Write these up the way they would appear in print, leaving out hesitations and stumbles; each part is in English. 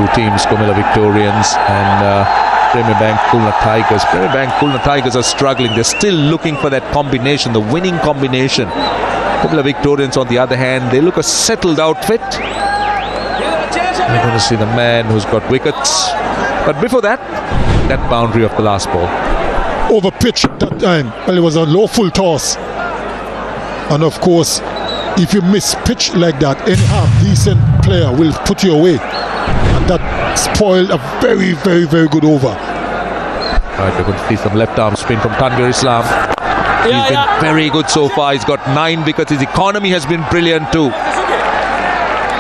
two teams, Comilla Victorians and Premier Bank Khulna Tigers. Premier Bank Khulna Tigers are struggling. They're still looking for that combination, the winning combination. Comilla Victorians, on the other hand, they look a settled outfit. You're going to see the man who's got wickets. But before that, that boundary of the last ball. Over pitch that time. Well, it was a low full toss. And of course, if you miss pitch like that, any half-decent player will put you away. And that spoiled a very, very, very good over. Right, we're going to see some left-arm spin from Tanvir Islam. He's been very good so far. He's got 9 wickets. His economy has been brilliant too.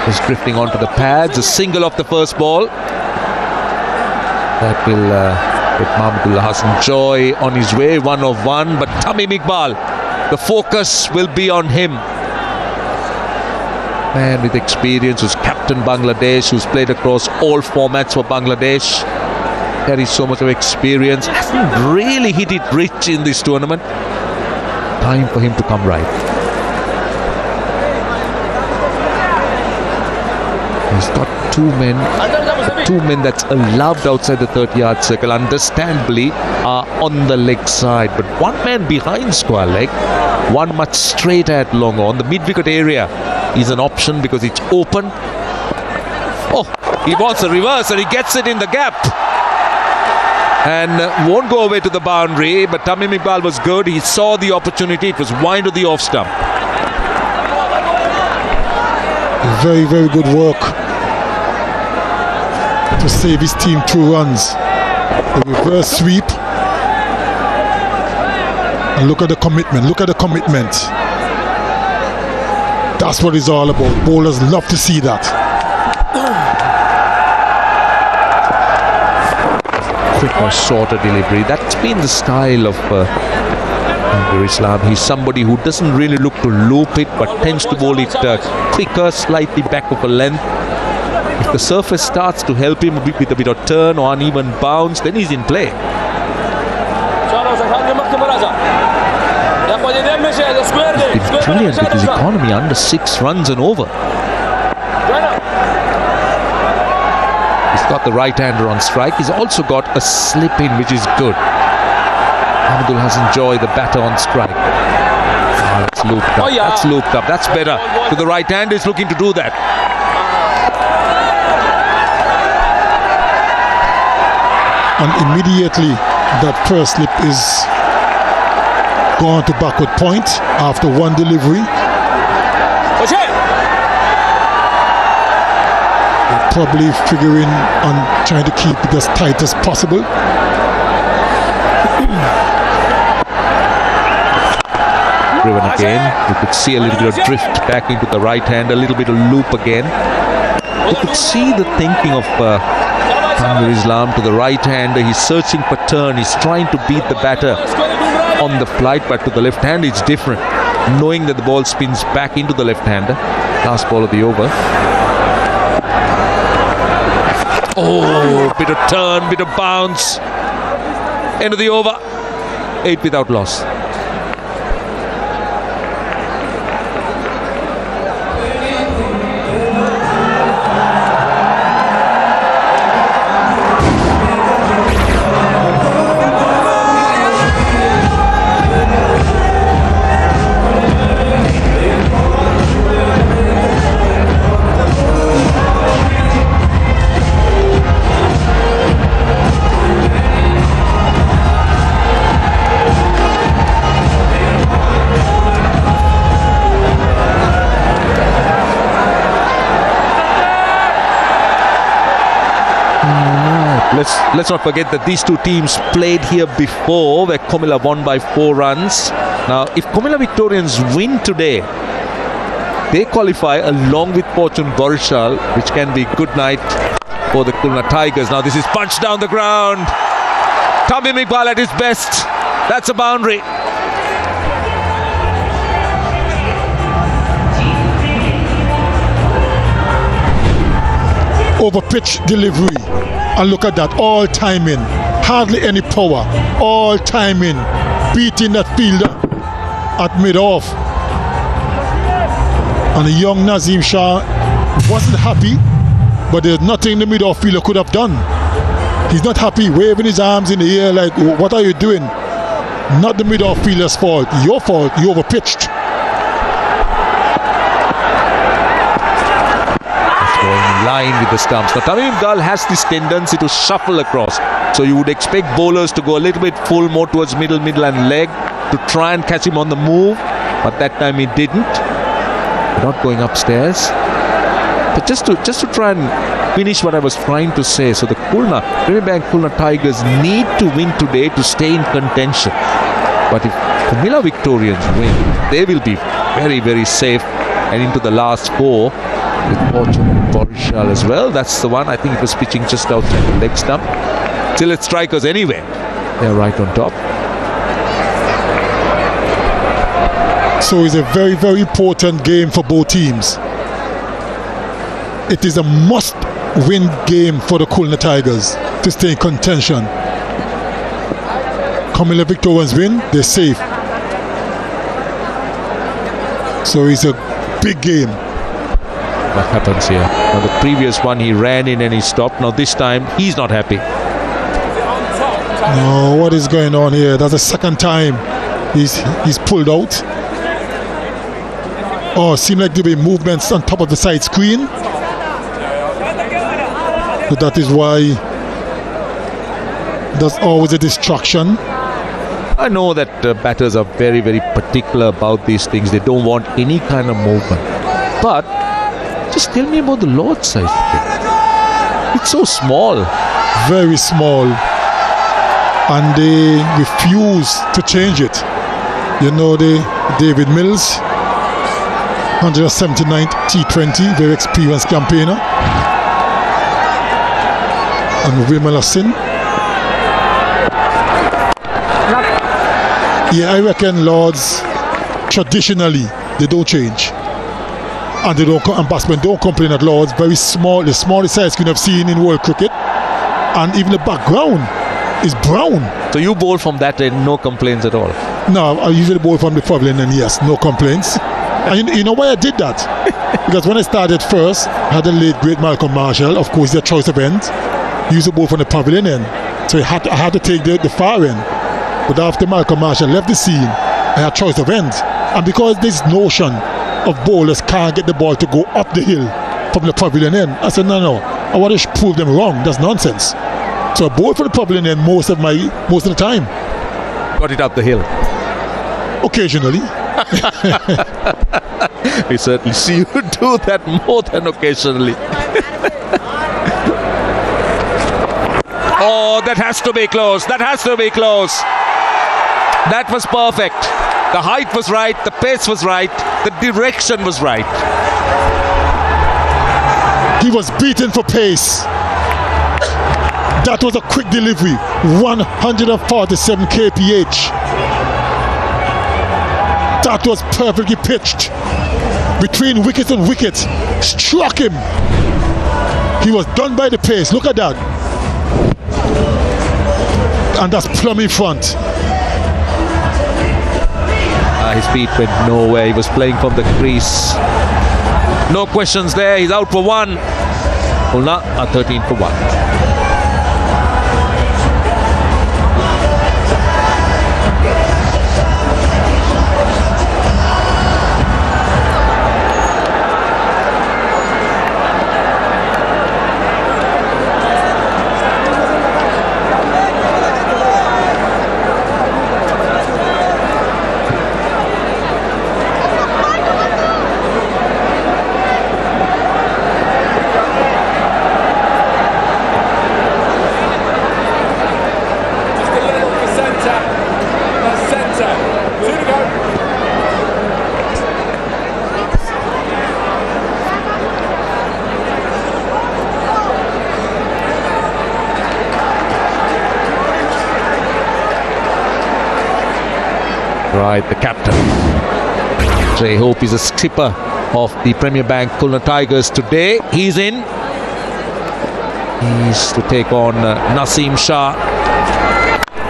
He's drifting onto the pads. A single off the first ball. That will put Mahmudullah Hassan Joy on his way, 1 of 1. But Tamim Iqbal, the focus will be on him. Man with experience, who's captain Bangladesh, who's played across all formats for Bangladesh. Carries so much of experience. Hasn't really hit it rich in this tournament. Time for him to come right. He's got two men that's allowed outside the 30-yard circle, understandably, are on the leg side. But one man behind square leg, one much straighter at long on. The mid-wicket area is an option because it's open. Oh, he wants a reverse and he gets it in the gap. And won't go away to the boundary, but Tamim Iqbal was good. He saw the opportunity. It was wide to the off stump. Very, very good work to save his team 2 runs. The reverse sweep. And look at the commitment. Look at the commitment. That's what it's all about. Bowlers love to see that. Quicker, shorter delivery. That's been the style of Tanvir Islam. He's somebody who doesn't really look to loop it, but tends to bowl it quicker, slightly back of a length. If the surface starts to help him with a bit of turn or uneven bounce, then he's in play. He's been brilliant with his economy under 6 runs and over. He's got the right-hander on strike. He's also got a slip-in, which is good. Mahmudullah Hassan Joy, the batter, on strike. Oh, that's looped up. That's looped up. That's better. To the right-hander, is looking to do that. And immediately that first slip is gone to backward point after one delivery. Probably figuring on trying to keep it as tight as possible. Driven again. You could see a little bit of drift back into the right hand, a little bit of loop again. You could see the thinking of Tanvir Islam to the right hander. He's searching for turn. He's trying to beat the batter on the flight, but to the left hand it's different. Knowing that the ball spins back into the left hander. Last ball of the over. Oh, bit of turn, bit of bounce. End of the over. 8 without loss. Let's not forget that these two teams played here before, where Comilla won by 4 runs. Now, if Comilla Victorians win today, they qualify along with Fortune Borishal, which can be good night for the Khulna Tigers. Now, this is punched down the ground. Tamim Iqbal at his best. That's a boundary. Over pitch delivery. And look at that, all timing, hardly any power, all timing, beating that fielder at mid-off. And the young Nazim Shah wasn't happy, but there's nothing the midfielder could have done. He's not happy, waving his arms in the air like, what are you doing? Not the midfielder's fault. Your fault. You overpitched. Going in line with the stumps. Now Tamim Iqbal has this tendency to shuffle across. So you would expect bowlers to go a little bit full more towards middle and leg to try and catch him on the move. But that time he didn't. Not going upstairs. But just to try and finish what I was trying to say. So the Premier Bank Khulna Tigers need to win today to stay in contention. But if Comilla Victorians win, they will be very, very safe and into the last 4 with Fortune and Borishal as well. That's the one. I think it was pitching just outside the leg stump. Still it's strikers anyway. They're right on top. So it's a very, very important game for both teams. It is a must-win game for the Khulna Tigers to stay in contention. Comilla Victorians win, they're safe. So it's a big game. What happens here? Now the previous one he ran in and he stopped. Now this time he's not happy. No, what is going on here? That's the second time he's pulled out. Oh, seems like there will be movements on top of the side screen. So that is why there's always a distraction. I know that batters are very, very particular about these things. They don't want any kind of movement. But just tell me about the Lord's size. It's so small. Very small. And they refuse to change it. You know, David Mills, 179th T20, very experienced campaigner. And Wimala Sin. Yeah, I reckon Lords traditionally they don't change, and they don't. And batsmen don't complain at Lords. Very small, the smallest size you have seen in world cricket, and even the background is brown. So you bowl from that end, no complaints at all? No, I usually bowl from the pavilion, and yes, no complaints. And you know why I did that? Because when I started first, I had the late great Malcolm Marshall. Of course, their choice of end. He used to bowl from the pavilion end, so I had to take the far end. But after Malcolm Marshall left the scene, I had choice of ends. And because this notion of bowlers can't get the ball to go up the hill from the pavilion end, I said, no, I want to prove them wrong. That's nonsense. So I bowled for the pavilion end most of the time. Got it up the hill? Occasionally. We certainly see you do that more than occasionally. Oh, that has to be close. That has to be close. That was perfect. The height was right. The pace was right. The direction was right. He was beaten for pace. That was a quick delivery. 147 kph. That was perfectly pitched. Between wicket and wicket. Struck him. He was done by the pace. Look at that. And that's plumb in front. His feet went nowhere. He was playing from the crease. No questions there. He's out for 1. Khulna are 13 for 1. Right, the captain. Trey Hope is a skipper of the Premier Bank Khulna Tigers today. He's in. He's to take on Naseem Shah.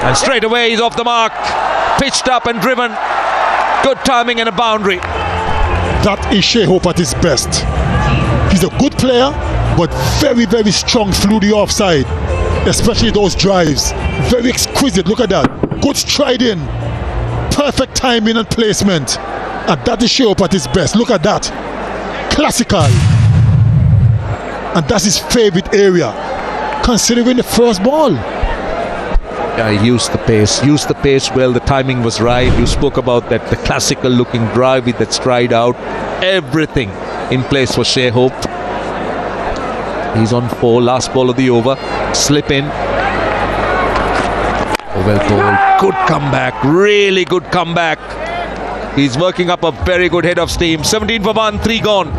And straight away he's off the mark. Pitched up and driven. Good timing and a boundary. That is Shea Hope at his best. He's a good player, but very, very strong through the offside, especially those drives. Very exquisite. Look at that. Good striding, perfect timing and placement, and that is show up at his best. Look at that. Classical. And that's his favorite area, considering the first ball. Yeah, he used the pace well. The timing was right. You spoke about that, the classical looking drive with that stride out. Everything in place for Shea Hope. He's on 4, last ball of the over. Slip in. Oh, well bowled. Good comeback, really good comeback. He's working up a very good head of steam. 17 for 1, 3 gone.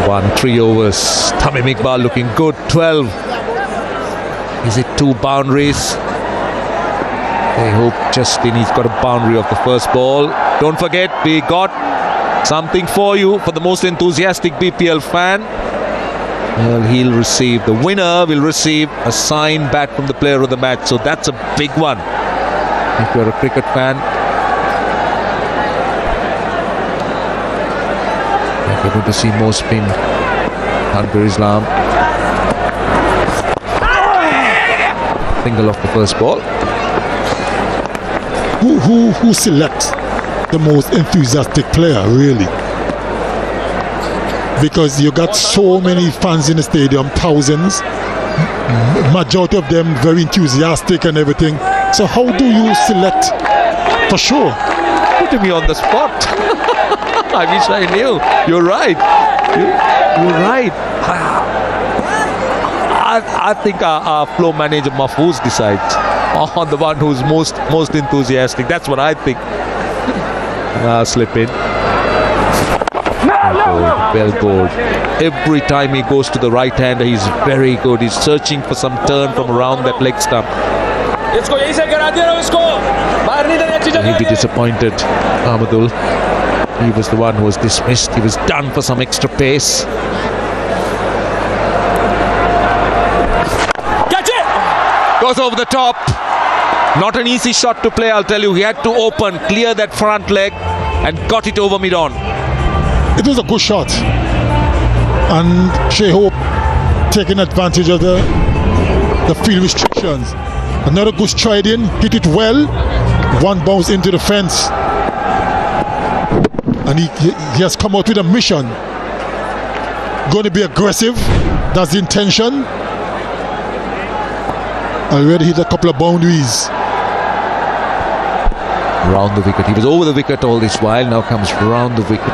One, 3 overs. Tamim Iqbal looking good. 12. Is it 2 boundaries? They hope Justin, he's got a boundary of the first ball. Don't forget, we got something for you, for the most enthusiastic BPL fan. Well, he'll receive, the winner will receive a signed bat from the player of the match. So that's a big one if you're a cricket fan. We're going to see more spin. Anwar Islam. Single off the first ball. Who selects the most enthusiastic player, really? Because you got so many fans in the stadium, thousands. Majority of them very enthusiastic and everything. So how do you select for sure? Putting me on the spot. I wish I knew. You're right. You're right. I think our flow manager Mahfouz decides on the one who's most enthusiastic. That's what I think. Slip in. Well bowled. Every time he goes to the right hander, he's very good. He's searching for some turn from around that leg stump. He'll be disappointed, Ahmadul. He was the one who was dismissed. He was done for some extra pace. Catch it! Goes over the top. Not an easy shot to play, I'll tell you. He had to open, clear that front leg and got it over mid-on. It was a good shot. And Shea Hope taking advantage of the field restrictions. Another good stride in, hit it well. One bounce into the fence. And he has come out with a mission. Going to be aggressive. That's the intention. Already hit a couple of boundaries. Round the wicket. He was over the wicket all this while. Now comes round the wicket.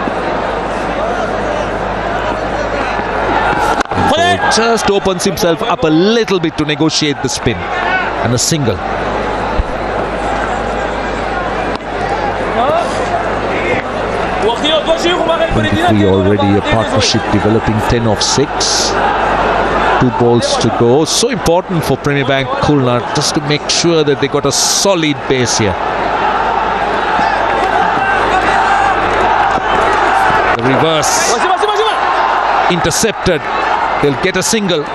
Just opens himself up a little bit to negotiate the spin. And a single. We already a partnership developing 10 of 6. 2 balls to go. So important for Premier Bank Khulna just to make sure that they got a solid base here. The reverse. Intercepted. They'll get a single.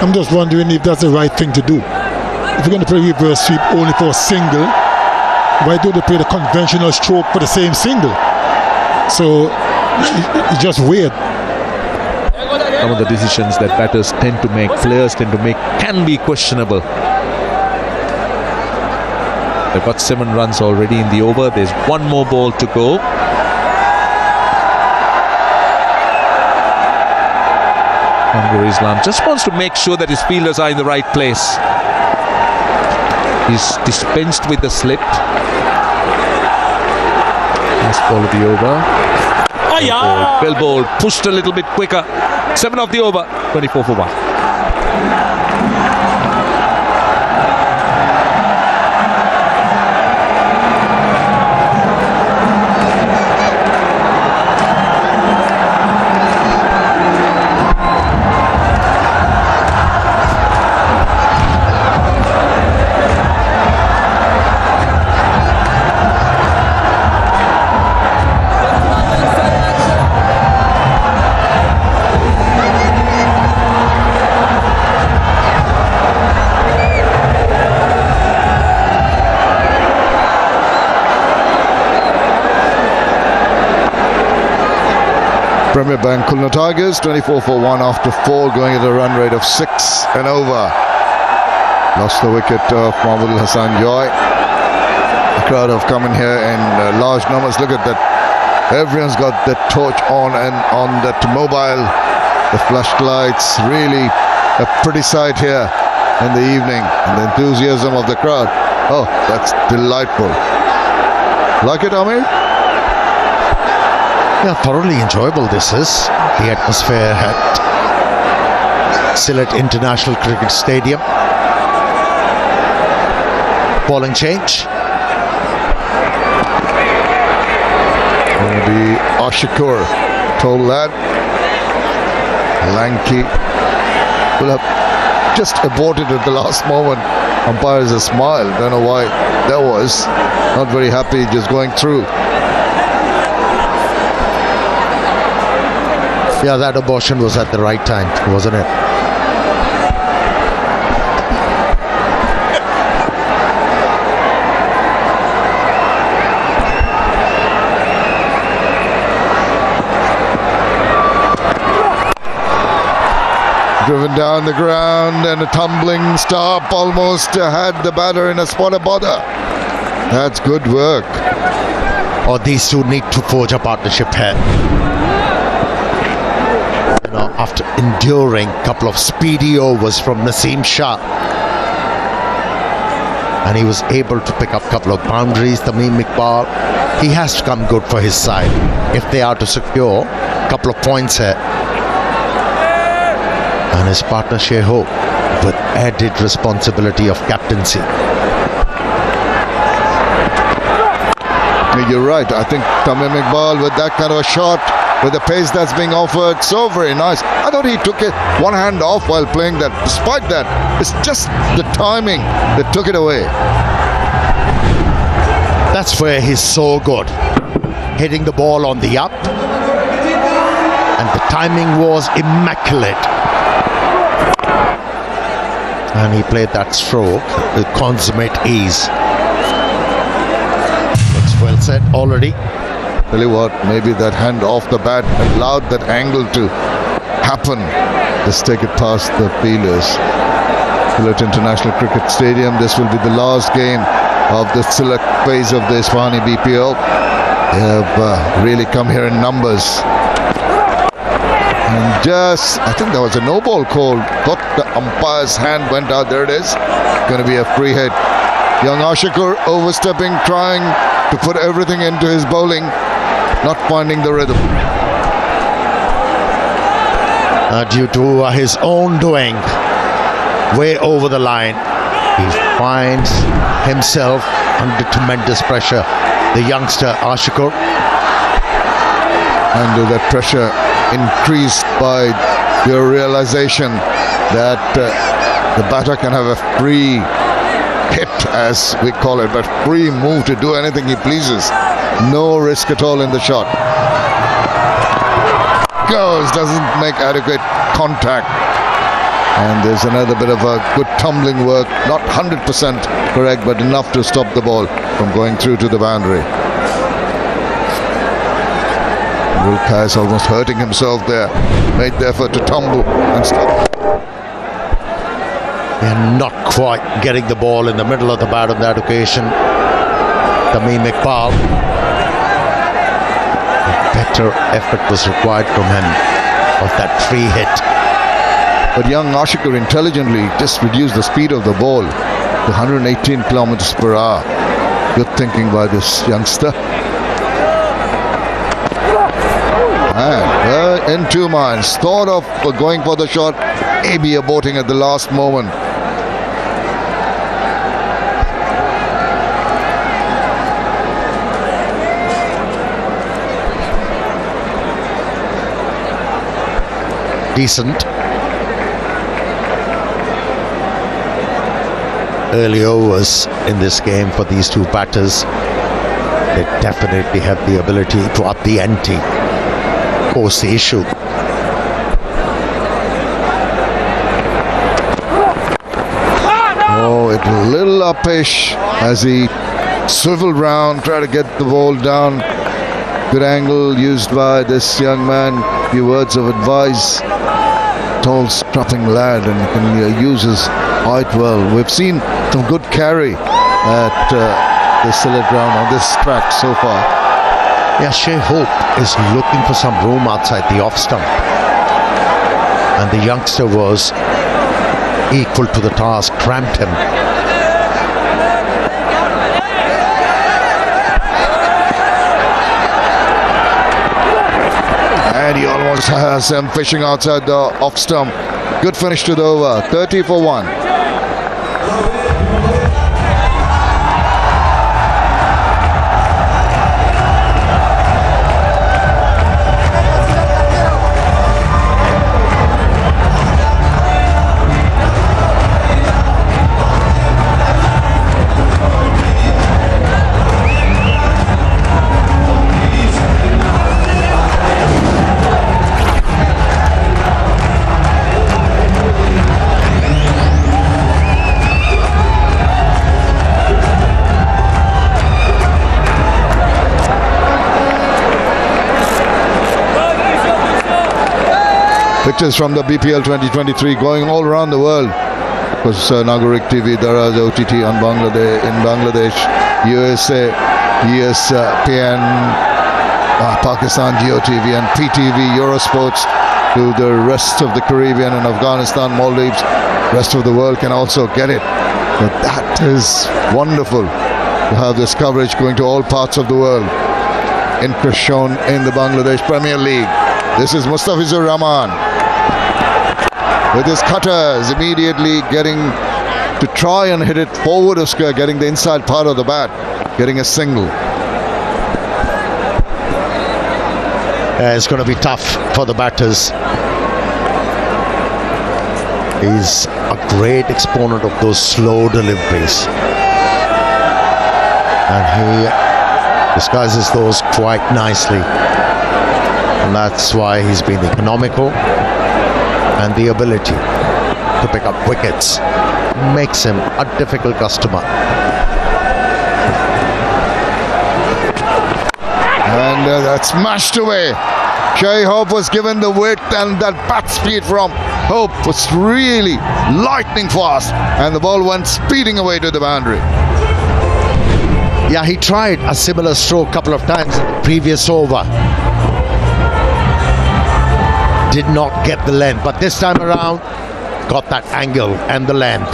I'm just wondering if that's the right thing to do. If you're going to play reverse sweep only for a single, why don't they play the conventional stroke for the same single? So it's just weird. Some of the decisions that batters tend to make, players tend to make, can be questionable. They've got 7 runs already in the over. There's 1 more ball to go. Anwar Islam just wants to make sure that his fielders are in the right place. He's dispensed with the slip. Last ball of the over. Well bowled, pushed a little bit quicker. 7 of the over, 24 for 1. Premier Bank Khulna Tigers 24 for 1 after 4, going at a run rate of 6 and over. Lost the wicket of Mahmood Hassan Joy. The crowd have come in here in large numbers. Look at that. Everyone's got the torch on and on that mobile. The flashlights, really a pretty sight here in the evening. And the enthusiasm of the crowd. Oh, that's delightful. Like it, Amir? Yeah, thoroughly enjoyable this is. The atmosphere at Sylhet International Cricket Stadium. Bowling change. Going to be Ashikur, tall lad. Lanky. Will have just aborted at the last moment. Umpires a smile. Don't know why that was. Not very happy, just going through. Yeah, that abortion was at the right time, wasn't it? Driven down the ground and a tumbling stop, almost had the batter in a spot of bother. That's good work. Or these two need to forge a partnership here. You know, after enduring a couple of speedy overs from Naseem Shah, and he was able to pick up a couple of boundaries. Tamim Iqbal, he has to come good for his side if they are to secure a couple of points here. And his partner Sheho with added responsibility of captaincy. You're right. I think Tamim Iqbal with that kind of a shot, with the pace that's being offered, so very nice. I thought he took it one hand off while playing that. Despite that, it's just the timing that took it away. That's where he's so good. Hitting the ball on the up. And the timing was immaculate. And he played that stroke with consummate ease. Looks well set already. Tell you what, maybe that hand off the bat allowed that angle to happen. Just take it past the fielders. Sylhet International Cricket Stadium. This will be the last game of the Sylhet phase of the Isfahani BPL. They have really come here in numbers. And just, I think that was a no ball call. Thought the umpire's hand went out. There it is. Going to be a free hit. Young Ashikur overstepping, trying to put everything into his bowling. Not finding the rhythm. Due to his own doing, way over the line, he finds himself under tremendous pressure. The youngster Ashikur. Under that pressure increased by your realization that the batter can have a free hit, as we call it, but free move to do anything he pleases. No risk at all in the shot. Goes, doesn't make adequate contact. And there's another bit of a good tumbling work. Not 100% correct, but enough to stop the ball from going through to the boundary. Wilkai is almost hurting himself there. Made the effort to tumble and stop. They're not quite getting the ball in the middle of the bat on that occasion. Tamim Iqbal. A better effort was required from him of that free hit. But young Ashikur intelligently just reduced the speed of the ball to 118 kilometers per hour. Good thinking by this youngster. in two minds. Thought of going for the shot, maybe aborting at the last moment. Decent. Early overs in this game for these two batters. They definitely have the ability to up the ante. Of course, the issue. Oh, it's a little uppish as he swiveled round, tried to get the ball down. Good angle used by this young man. Few words of advice. Tall, strapping lad, and can use his height well. We've seen some good carry at the Sillett ground on this track so far. Yeah, Shea Hope is looking for some room outside the off stump. And the youngster was equal to the task, cramped him. And he almost has them fishing outside the off stump. Good finish to the over. 30 for 1. Pictures from the BPL 2023 going all around the world. Because Nagorik TV, Daraz OTT on Bangladesh, in Bangladesh, USA, ESPN, Pakistan, GeoTV and PTV, Eurosports to the rest of the Caribbean and Afghanistan, Maldives. Rest of the world can also get it. But that is wonderful to have this coverage going to all parts of the world. Interest shown in the Bangladesh Premier League. This is Mustafizur Rahman with his cutters immediately getting to try and hit it forward of square, getting the inside part of the bat, getting a single. It's going to be tough for the batters. He's a great exponent of those slow deliveries. And he disguises those quite nicely. And that's why he's been economical. And the ability to pick up wickets makes him a difficult customer. And that's smashed away. Shea Hope was given the width, and that bat speed from Hope was really lightning fast, and the ball went speeding away to the boundary. Yeah, he tried a similar stroke a couple of times in the previous over. Did not get the length, but this time around got that angle and the length,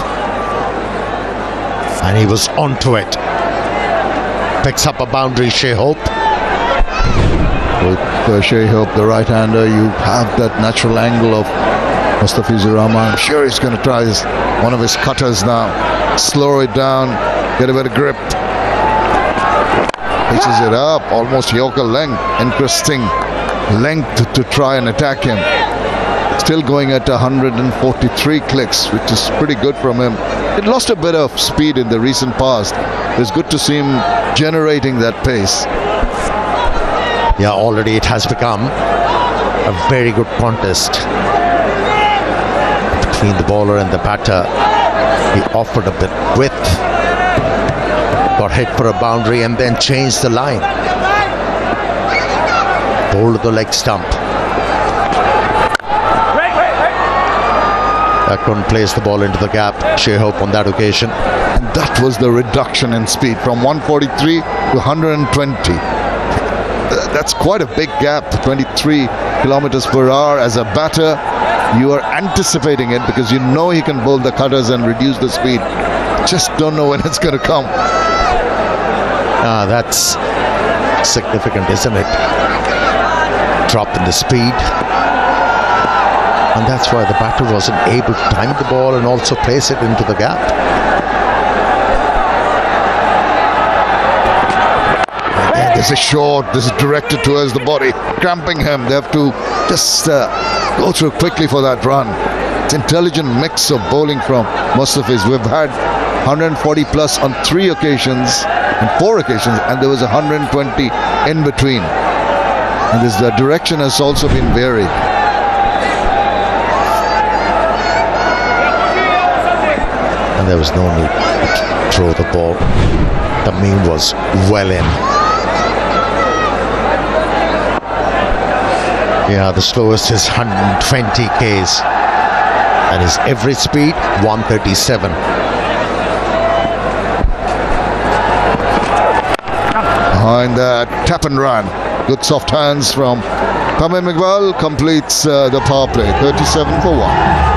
and he was onto it. Picks up a boundary, Shea Hope. With Shea Hope, the right-hander, you have that natural angle of Mustafizur Rahman. I'm sure he's going to try one of his cutters now. Slow it down, get a bit of grip. Pitches it up, almost Yorker length. Interesting length to try and attack him. Still going at 143 clicks, which is pretty good from him. It lost a bit of speed in the recent past. It's good to see him generating that pace. Yeah, already it has become a very good contest between the bowler and the batter. He offered a bit width, got hit for a boundary and then changed the line. Bowled the leg stump. That couldn't place the ball into the gap. Shea Hope on that occasion. And that was the reduction in speed from 143 to 120. That's quite a big gap, 23 kilometers per hour. As a batter, you are anticipating it because you know he can bowl the cutters and reduce the speed. Just don't know when it's going to come. That's significant, isn't it? drop in the speed, and that's why the batter wasn't able to time the ball and also place it into the gap. This is short. This is directed towards the body, cramping him. They have to just go through quickly for that run. It's intelligent mix of bowling from Mustafiz. We've had 140 plus on 3 occasions, and 4 occasions, and there was 120 in between. And the direction has also been varied. And there was no need to throw the ball. The mean was well in. Yeah, the slowest is 120 Ks, and his average speed 137. Behind that, tap and run. Good soft hands from Tamim Iqbal completes the power play. 37 for 1.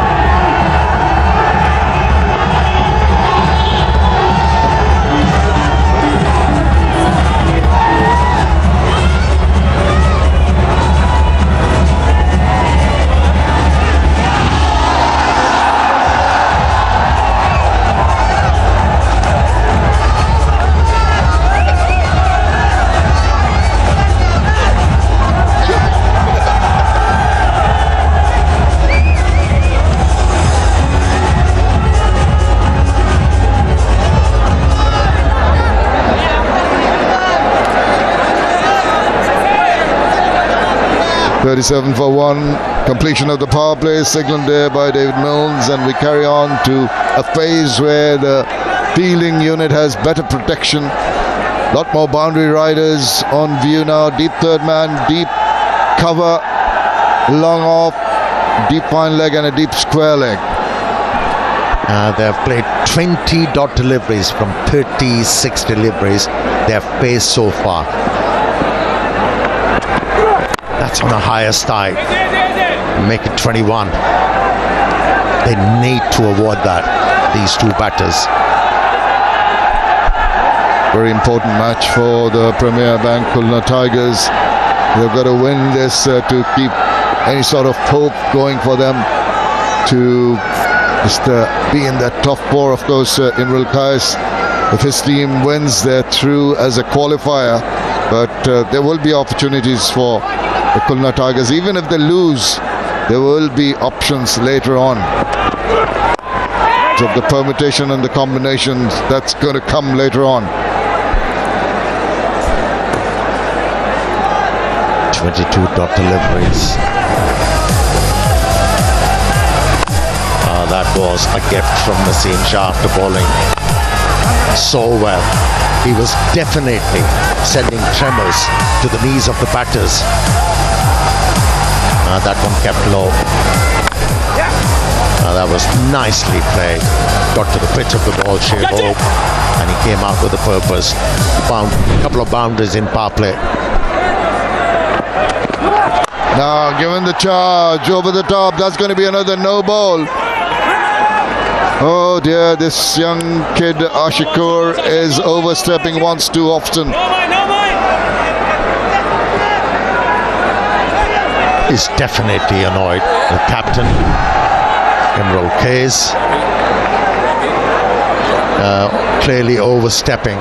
37 for 1. Completion of the power play signaled there by David Milnes, and we carry on to a phase where the fielding unit has better protection. A lot more boundary riders on view now. Deep third man, deep cover, long off, deep fine leg and a deep square leg. They have played 20 dot deliveries from 36 deliveries they have faced so far. That's on a higher side. Make it 21. They need to avoid that, these two batters. Very important match for the Premier Bank Khulna Tigers. They've got to win this to keep any sort of hope going for them to just be in that top 4. Of course, Imrul Qais, if his team wins, they're through as a qualifier. But there will be opportunities for the Khulna Tigers. Even if they lose, there will be options later on. So the permutation and the combinations, that's going to come later on. 22 dot deliveries. That was a gift from Naseem Shah after bowling so well. He was definitely sending tremors to the knees of the batters. That one kept low. That was nicely played. Got to the pitch of the ball, sheer hope, and he came out with a purpose. Found a couple of boundaries in power play. Now given the charge over the top, that's going to be another no ball. Oh dear, this young kid Ashikur is overstepping once too often. Is definitely annoyed. The captain, Imrul Qais, clearly overstepping.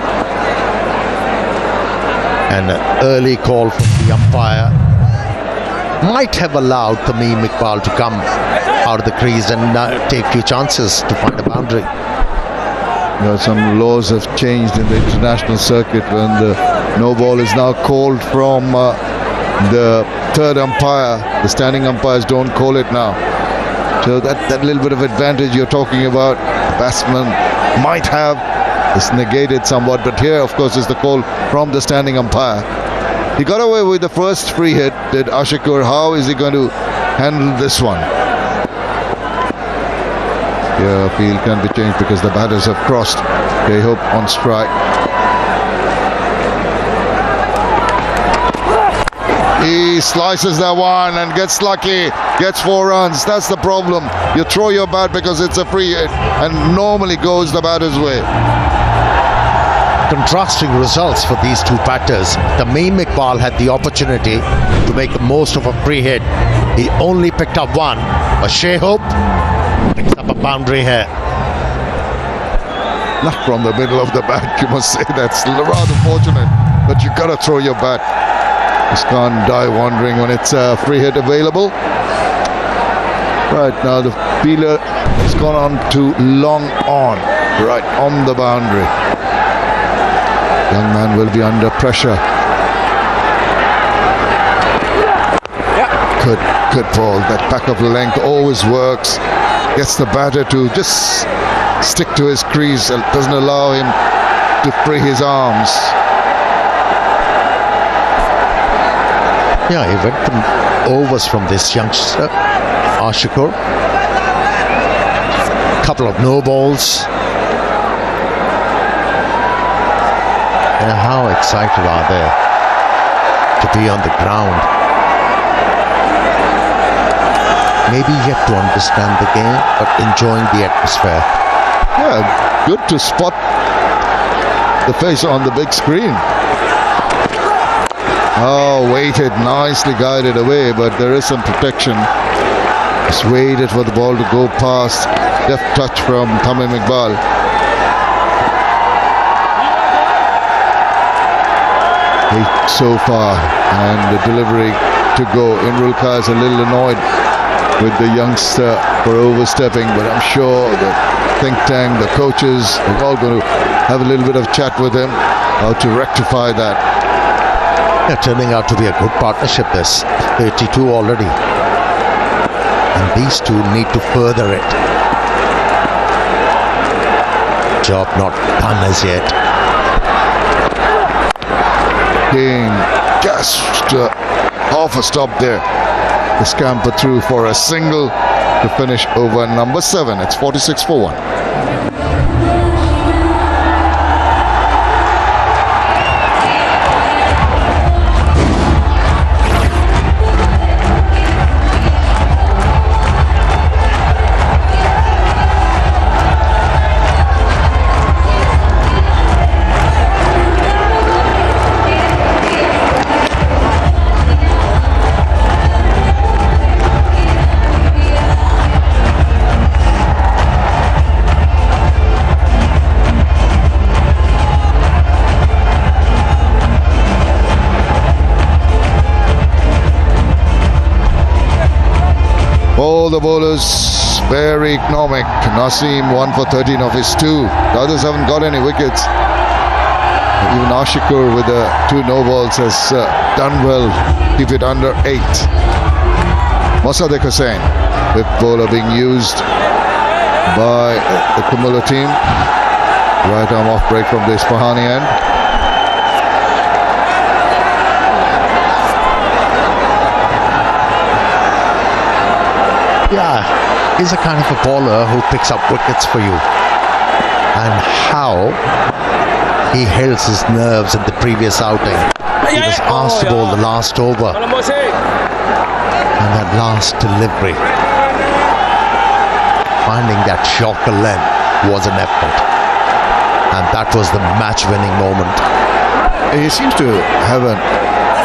An early call from the umpire might have allowed Tamim Iqbal to come out of the crease and take few chances to find a boundary. You know, some laws have changed in the international circuit when the no ball is now called from the third umpire. The standing umpires don't call it now. So that little bit of advantage you're talking about, the batsman might have, is negated somewhat. But here, of course, is the call from the standing umpire. He got away with the first free hit, did Ashikur. How is he going to handle this one? Yeah, field can be changed because the batters have crossed. They hope on strike. He slices that one and gets lucky, gets 4 runs. That's the problem. You throw your bat because it's a free hit and normally goes the batter's way. Contrasting results for these two batters. Tamim Iqbal had the opportunity to make the most of a free hit. He only picked up one, but Shea Hope picks up a boundary here. Not from the middle of the bat, you must say. That's rather fortunate, but you gotta throw your bat. Just can't die wandering when it's a free hit available. Right now the fielder has gone on to long on, right on the boundary. Young man will be under pressure. Good ball. That back of the length always works. Gets the batter to just stick to his crease and doesn't allow him to free his arms. Yeah, he went from overs from this youngster, Ashikur. Couple of no balls. And how excited are they to be on the ground? Maybe yet to understand the game, but enjoying the atmosphere. Yeah, good to spot the face on the big screen. Oh, waited, nicely guided away, but there is some protection. Just waited for the ball to go past. Deft touch from Tamim Iqbal. Eight so far, and the delivery to go. Imrul Khan is a little annoyed with the youngster for overstepping, but I'm sure the think tank, the coaches, are all going to have a little bit of chat with him, how to rectify that. Yeah, turning out to be a good partnership, this 32 already. And these two need to further it. Job not done as yet. King just half a stop there. The scamper through for a single to finish over number 7. It's 46 for 1. The bowlers very economic. Naseem 1 for 13 of his 2. The others haven't got any wickets. Even Ashikur with the 2 no balls has done well. Keep it under 8. Mosaddeq Hussain, with bowler being used by the Comilla team. Right arm off break from the Ispahani end. Yeah, he's a kind of a bowler who picks up wickets for you. And how he held his nerves at the previous outing. He was asked to bowl the last over. And that last delivery, finding that shocker length was an effort. And that was the match-winning moment. He seems to have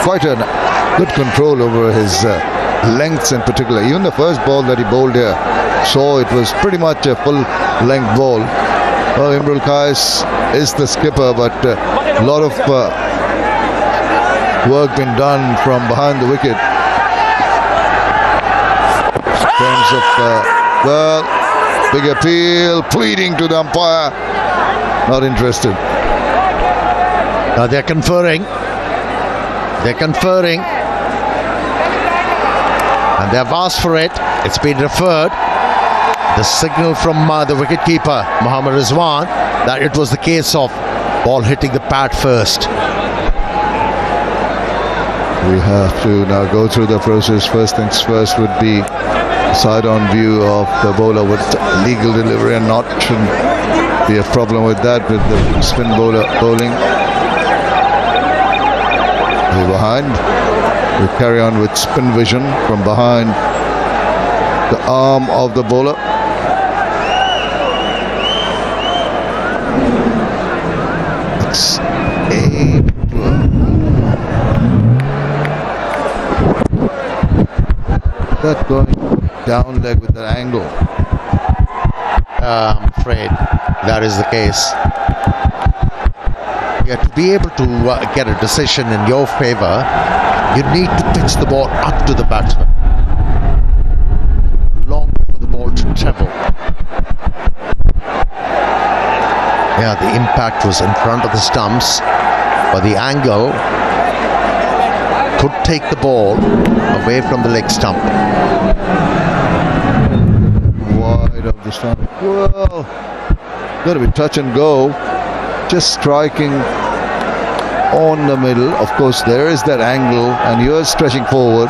quite a good control over his lengths in particular. Even the first ball that he bowled here, saw it was pretty much a full length ball. Well, Imrul Khan is the skipper, but a lot of work been done from behind the wicket in terms of well, big appeal, pleading to the umpire, not interested. Now they're conferring, and they've asked for it. It's been referred. The signal from the wicketkeeper, Mohammad Rizwan, that it was the case of ball hitting the pad first. We have to now go through the process. First things first would be side-on view of the bowler with legal delivery and not. Shouldn't be a problem with that with the spin bowler bowling. Way behind. We carry on with spin vision from behind the arm of the bowler. It's that going down leg with that angle? I'm afraid that is the case. Yeah, to be able to get a decision in your favor, you need to pitch the ball up to the batsman. Long way for the ball to travel. Yeah, the impact was in front of the stumps, but the angle could take the ball away from the leg stump. Wide of the stump. Well, got to be touch and go. Just striking on the middle. Of course, there is that angle, and you're stretching forward.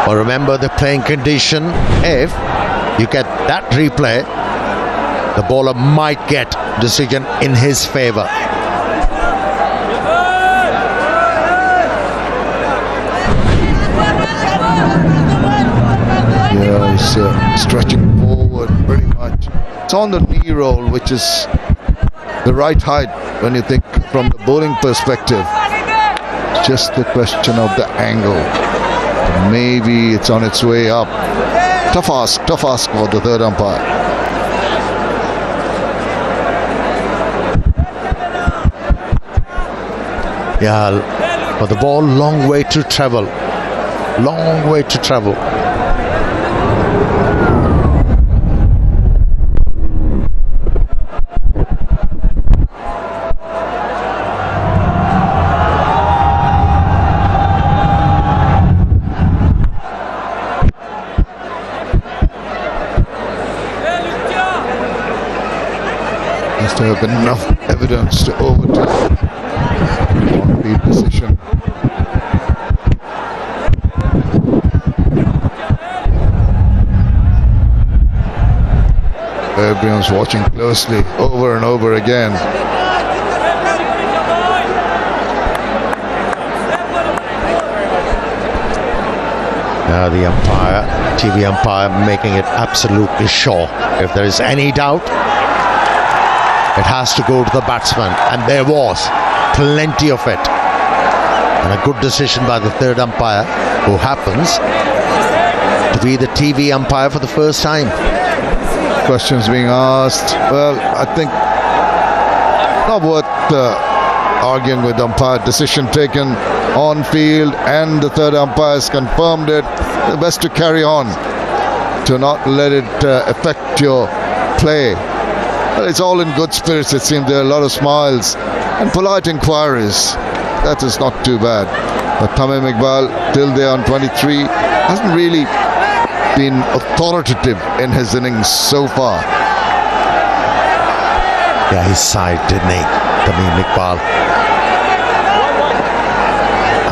But remember the playing condition. If you get that replay, the bowler might get decision in his favor. Yeah, he's stretching forward pretty much. It's on the knee roll, which is the right height when you think from the bowling perspective. Just the question of the angle. Maybe it's on its way up. Tough ask for the third umpire. Yeah, but the ball, long way to travel. Long way to travel. Must have enough evidence to overturn on-field decision. Everyone's watching closely over and over again. The umpire, TV umpire, making it absolutely sure. If there is any doubt, it has to go to the batsman, and there was plenty of it. And a good decision by the third umpire, who happens to be the TV umpire for the first time. Questions being asked. Well, I think not worth arguing with umpire. Decision taken on field, and the third umpire has confirmed it. The best to carry on, to not let it affect your play. Well, it's all in good spirits. It seems there are a lot of smiles and polite inquiries. That is not too bad. But Tamim Iqbal, till there on 23, hasn't really been authoritative in his innings so far. Yeah, he sighed, didn't he, Tamim Iqbal?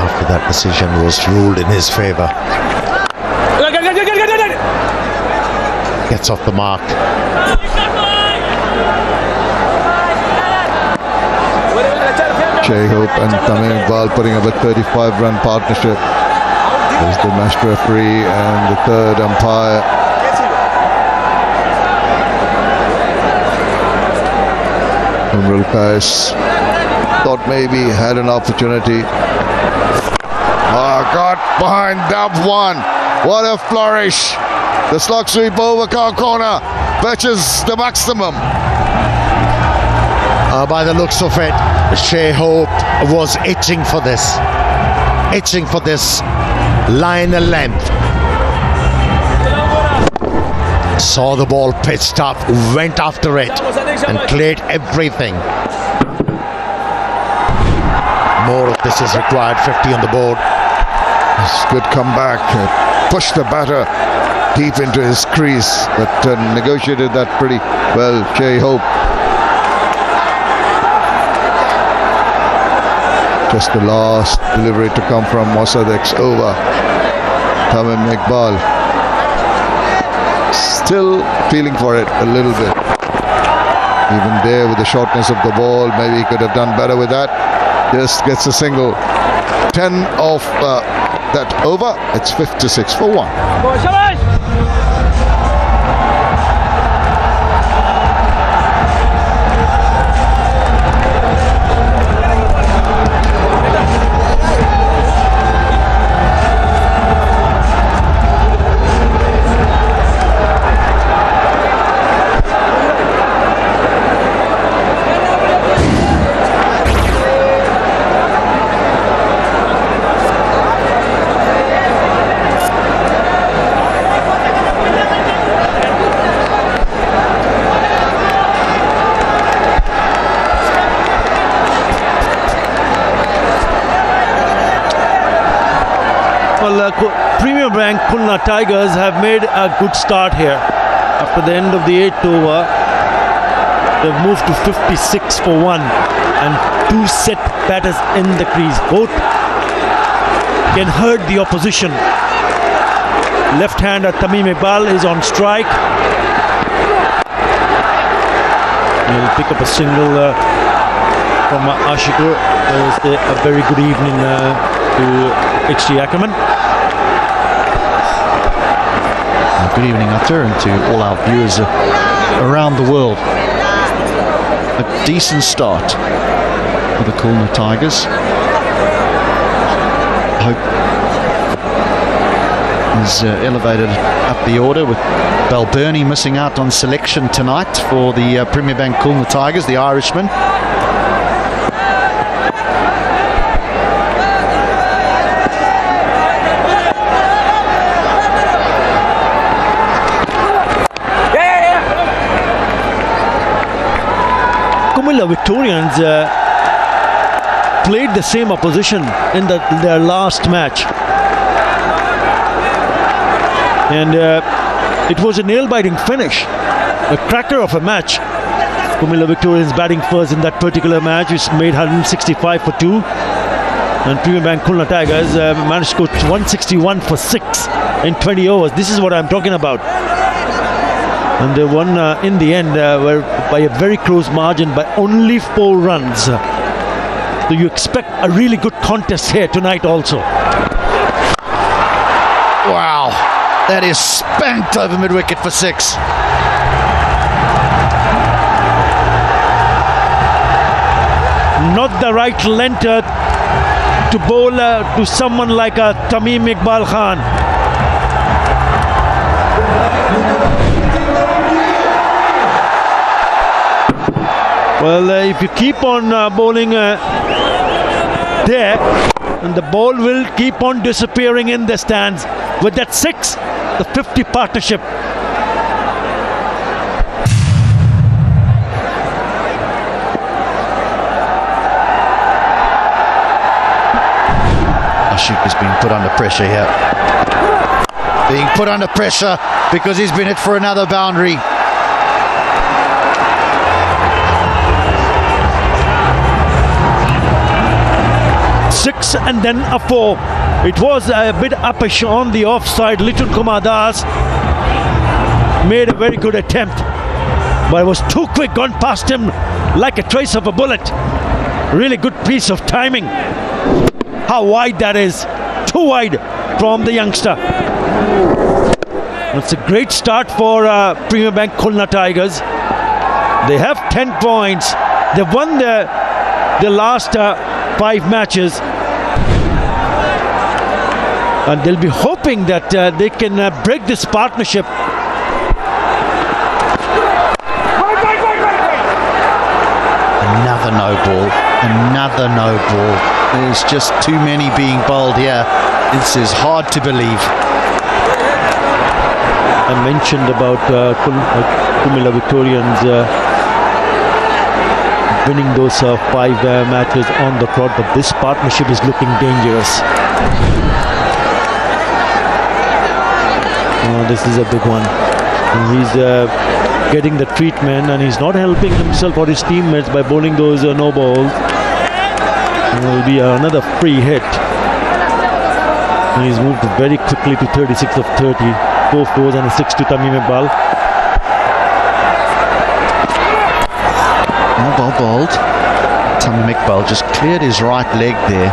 After that decision was ruled in his favour. Gets off the mark. Jay Hope and Tamim Iqbal putting up a 35-run partnership. There's the match referee and the third umpire. Imrul Qais thought maybe he had an opportunity. Got behind that one. What a flourish. The slog sweep over Khulna fetches the maximum. By the looks of it, Shea Hope was itching for this. Itching for this line and length. Saw the ball pitched up, went after it and cleared everything. More of this is required. 50 on the board. It's good comeback. Pushed the batter deep into his crease, but negotiated that pretty well, Jay Hope. Just the last delivery to come from Mossadeq's over. Tamim Iqbal still feeling for it a little bit. Even there with the shortness of the ball, maybe he could have done better with that. Just gets a single. 10 off that over. It's 56 for 1. Premier Bank Khulna Tigers have made a good start here. After the end of the 8th over, they've moved to 56 for 1 and 2 set batters in the crease. Both can hurt the opposition. Left-hander Tamim Iqbal is on strike. He'll pick up a single from Ashikur. A very good evening to HT Ackerman. Good evening, Utter, and to all our viewers around the world. A decent start for the Khulna Tigers. Hope is elevated up the order with Balbirnie missing out on selection tonight for the Premier Bank Khulna Tigers, the Irishman. Comilla Victorians played the same opposition in their last match, and it was a nail-biting finish, a cracker of a match. Comilla Victorians batting first in that particular match, which made 165 for 2, and Premier Bank Khulna Tigers managed to go 161 for 6 in 20 overs. This is what I'm talking about. And they won in the end by a very close margin by only 4 runs. So you expect a really good contest here tonight also. Wow, that is spanked over mid-wicket for 6. Not the right length to bowl to someone like Tamim Iqbal Khan. Well, if you keep on bowling there, and the ball will keep on disappearing in the stands. With that 6, the 50 partnership. Ashik has been put under pressure here. Being put under pressure because he's been hit for another boundary. Six and then a 4. It was a bit uppish on the offside. Little Kumar Das made a very good attempt, but it was too quick, gone past him like a trace of a bullet. Really good piece of timing. How wide that is. Too wide from the youngster. It's a great start for Premier Bank Khulna Tigers. They have 10 points. They've won the last 5 matches. And they'll be hoping that they can break this partnership. Another no ball. Another no ball. There's just too many being bowled here. This is hard to believe. I mentioned about Comilla Victorians winning those 5 matches on the trot, but this partnership is looking dangerous. This is a big one. And he's getting the treatment, and he's not helping himself or his teammates by bowling those no balls. There will be another free hit. And he's moved very quickly to 36 of 30. 4 fours and a 6 to Tamim Iqbal. No ball bowled. Tamim Iqbal just cleared his right leg there,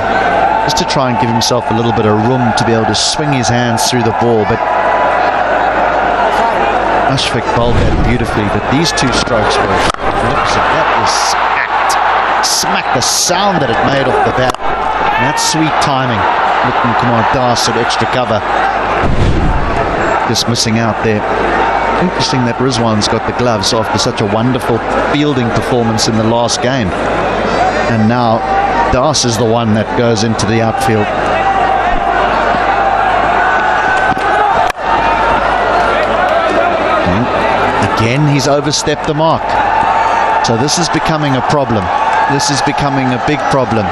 just to try and give himself a little bit of room to be able to swing his hands through the ball, but Ashfaq bowled that beautifully. But these 2 strokes were magnificent. That was smacked the sound that it made off the bat. And that's sweet timing. Looking Kumar Das at extra cover. Just missing out there. Interesting that Rizwan's got the gloves after such a wonderful fielding performance in the last game. And now Das is the one that goes into the outfield. Again, he's overstepped the mark. So this is becoming a problem. This is becoming a big problem.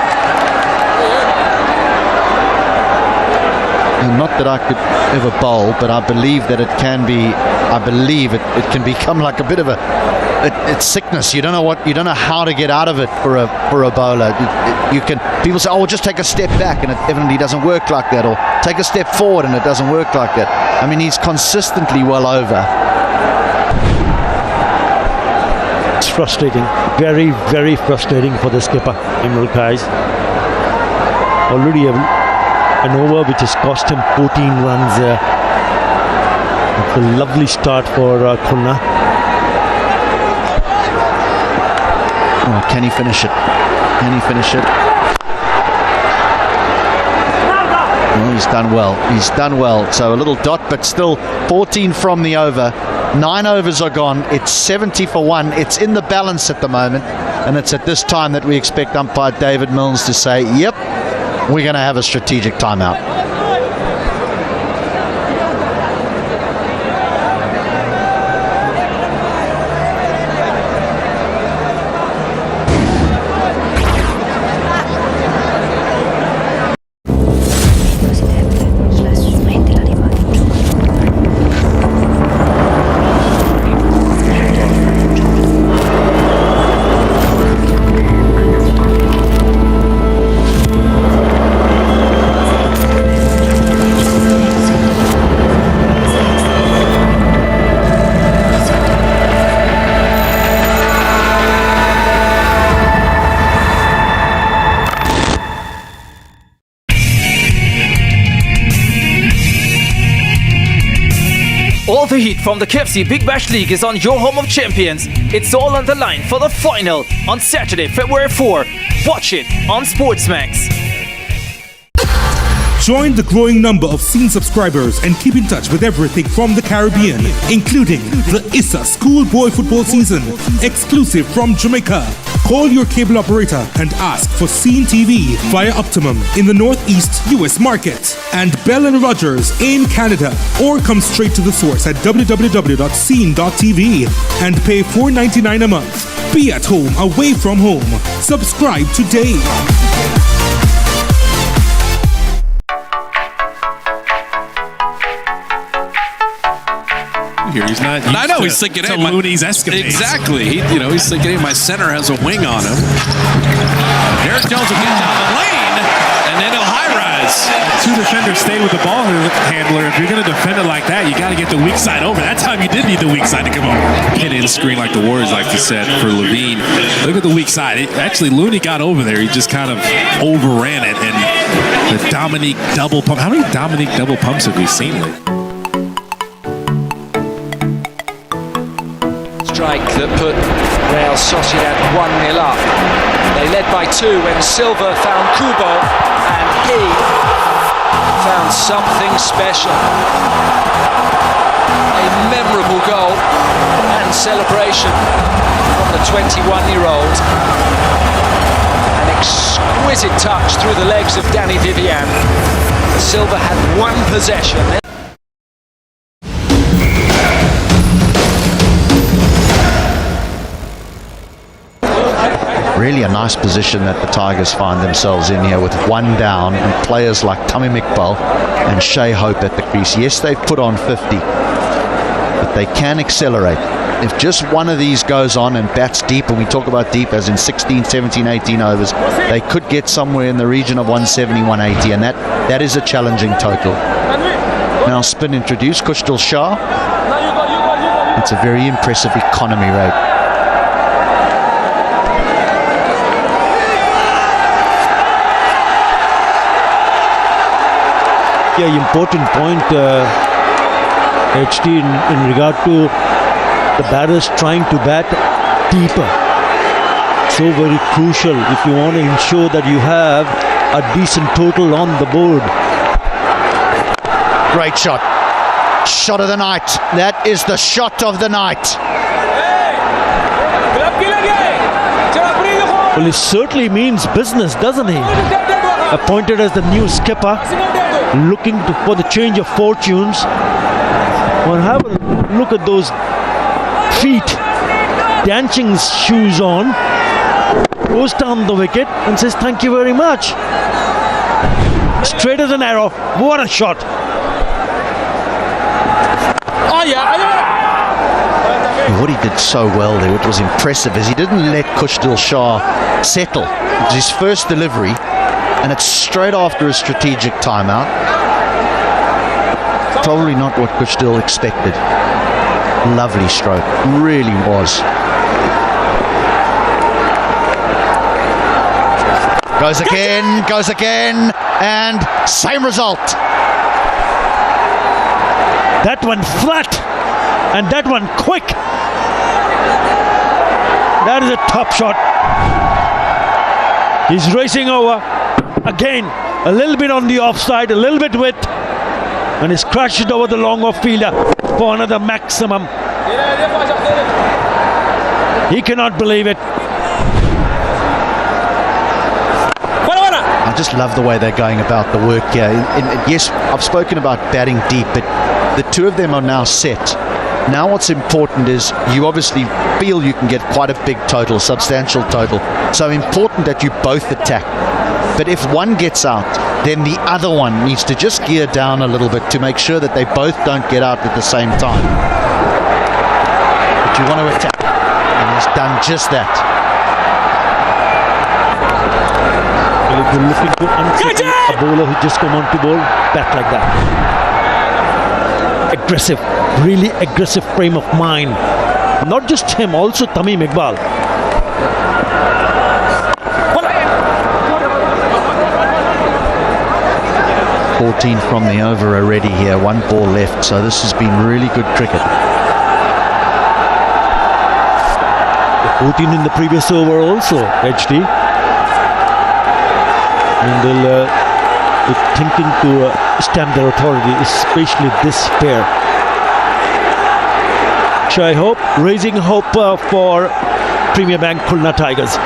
not that I could ever bowl, but I believe that it can be. I believe it can become like a bit of it's sickness. You don't know how to get out of it for a bowler. People say, oh, just take a step back, and it evidently doesn't work like that, or take a step forward and it doesn't work like that. I mean, he's consistently well over. It's frustrating, very, very frustrating for the skipper, Imran Kais. Already an over which has cost him 14 runs. It's a lovely start for Khulna. Oh, can he finish it? Can he finish it? Oh, he's done well. He's done well. So a little dot, but still 14 from the over. 9 overs are gone. It's 70 for 1. It's in the balance at the moment. And it's at this time that we expect umpire David Milnes to say, yep, we're going to have a strategic timeout. All the heat from the KFC Big Bash League is on your home of champions. It's all on the line for the final on Saturday, February 4. Watch it on SportsMax. Join the growing number of Scene subscribers and keep in touch with everything from the Caribbean, including the ISA schoolboy football season, exclusive from Jamaica. Call your cable operator and ask for Scene TV via Optimum in the Northeast US market and Bell & Rogers in Canada, or come straight to the source at www.scene.tv and pay $4.99 a month. Be at home away from home. Subscribe today. Here. He's not. I know he's thinking, "Hey, Looney's escapades." Exactly. He's thinking, "Hey, my center has a wing on him." Derek Jones will get down the lane, and then he'll high rise. Two defenders stay with the ball handler. If you're going to defend it like that, you got to get the weak side over. That time you did need the weak side to come over. Pin in screen like the Warriors like to set for Levine. Look at the weak side. Actually, Looney got over there. He just kind of overran it, and the Dominique double pump. How many Dominique double pumps have we seen lately? Strike that put Real Sociedad 1-0 up. They led by 2 when Silva found Kubo, and he found something special. A memorable goal and celebration from the 21-year-old. An exquisite touch through the legs of Danny Vivian. Silva had 1 possession. Really a nice position that the Tigers find themselves in here with 1 down and players like Tamim Iqbal and Shea Hope at the crease. Yes, they've put on 50, but they can accelerate. If just one of these goes on and bats deep, and we talk about deep as in 16, 17, 18 overs, they could get somewhere in the region of 170, 180, and that is a challenging total. Now spin introduced, Kushdal Shah. It's a very impressive economy rate. Yeah, important point, HT, in regard to the batters trying to bat deeper. So very crucial if you want to ensure that you have a decent total on the board. Great shot. Shot of the night. That is the shot of the night. Well, it certainly means business, doesn't he? Appointed as the new skipper, looking for the change of fortunes. Well, have a look at those feet, dancing shoes on, goes down the wicket and says thank you very much. straight as an arrow. What a shot! What he did so well there, what was impressive, is he didn't let Khushdil Shah settle. It was his first delivery, and it's straight after a strategic timeout. Probably not what Khushdil expected. Lovely stroke, really was. Goes again, and same result. That one flat, and that one quick. That is a top shot. He's racing over. Again, a little bit on the offside, a little bit width, and he's crashed over the long off fielder for another maximum. He cannot believe it. I just love the way they're going about the work here. Yes, I've spoken about batting deep, but the two of them are now set. Now what's important is you obviously feel you can get quite a big total, substantial total. So important that you both attack. But if one gets out, then the other one needs to just gear down a little bit to make sure that they both don't get out at the same time. But you want to attack, and he's done just that. Well, if you're looking to unsettle a bowler who just come on to bowl, bat like that. Aggressive, really aggressive frame of mind. Not just him, also Tamim Iqbal. 14 from the over already here, 1 ball left, so this has been really good cricket. 14 in the previous over also, HD. And they'll be thinking to stamp their authority, especially this pair. Shai Hope raising hope for Premier Bank Khulna Tigers.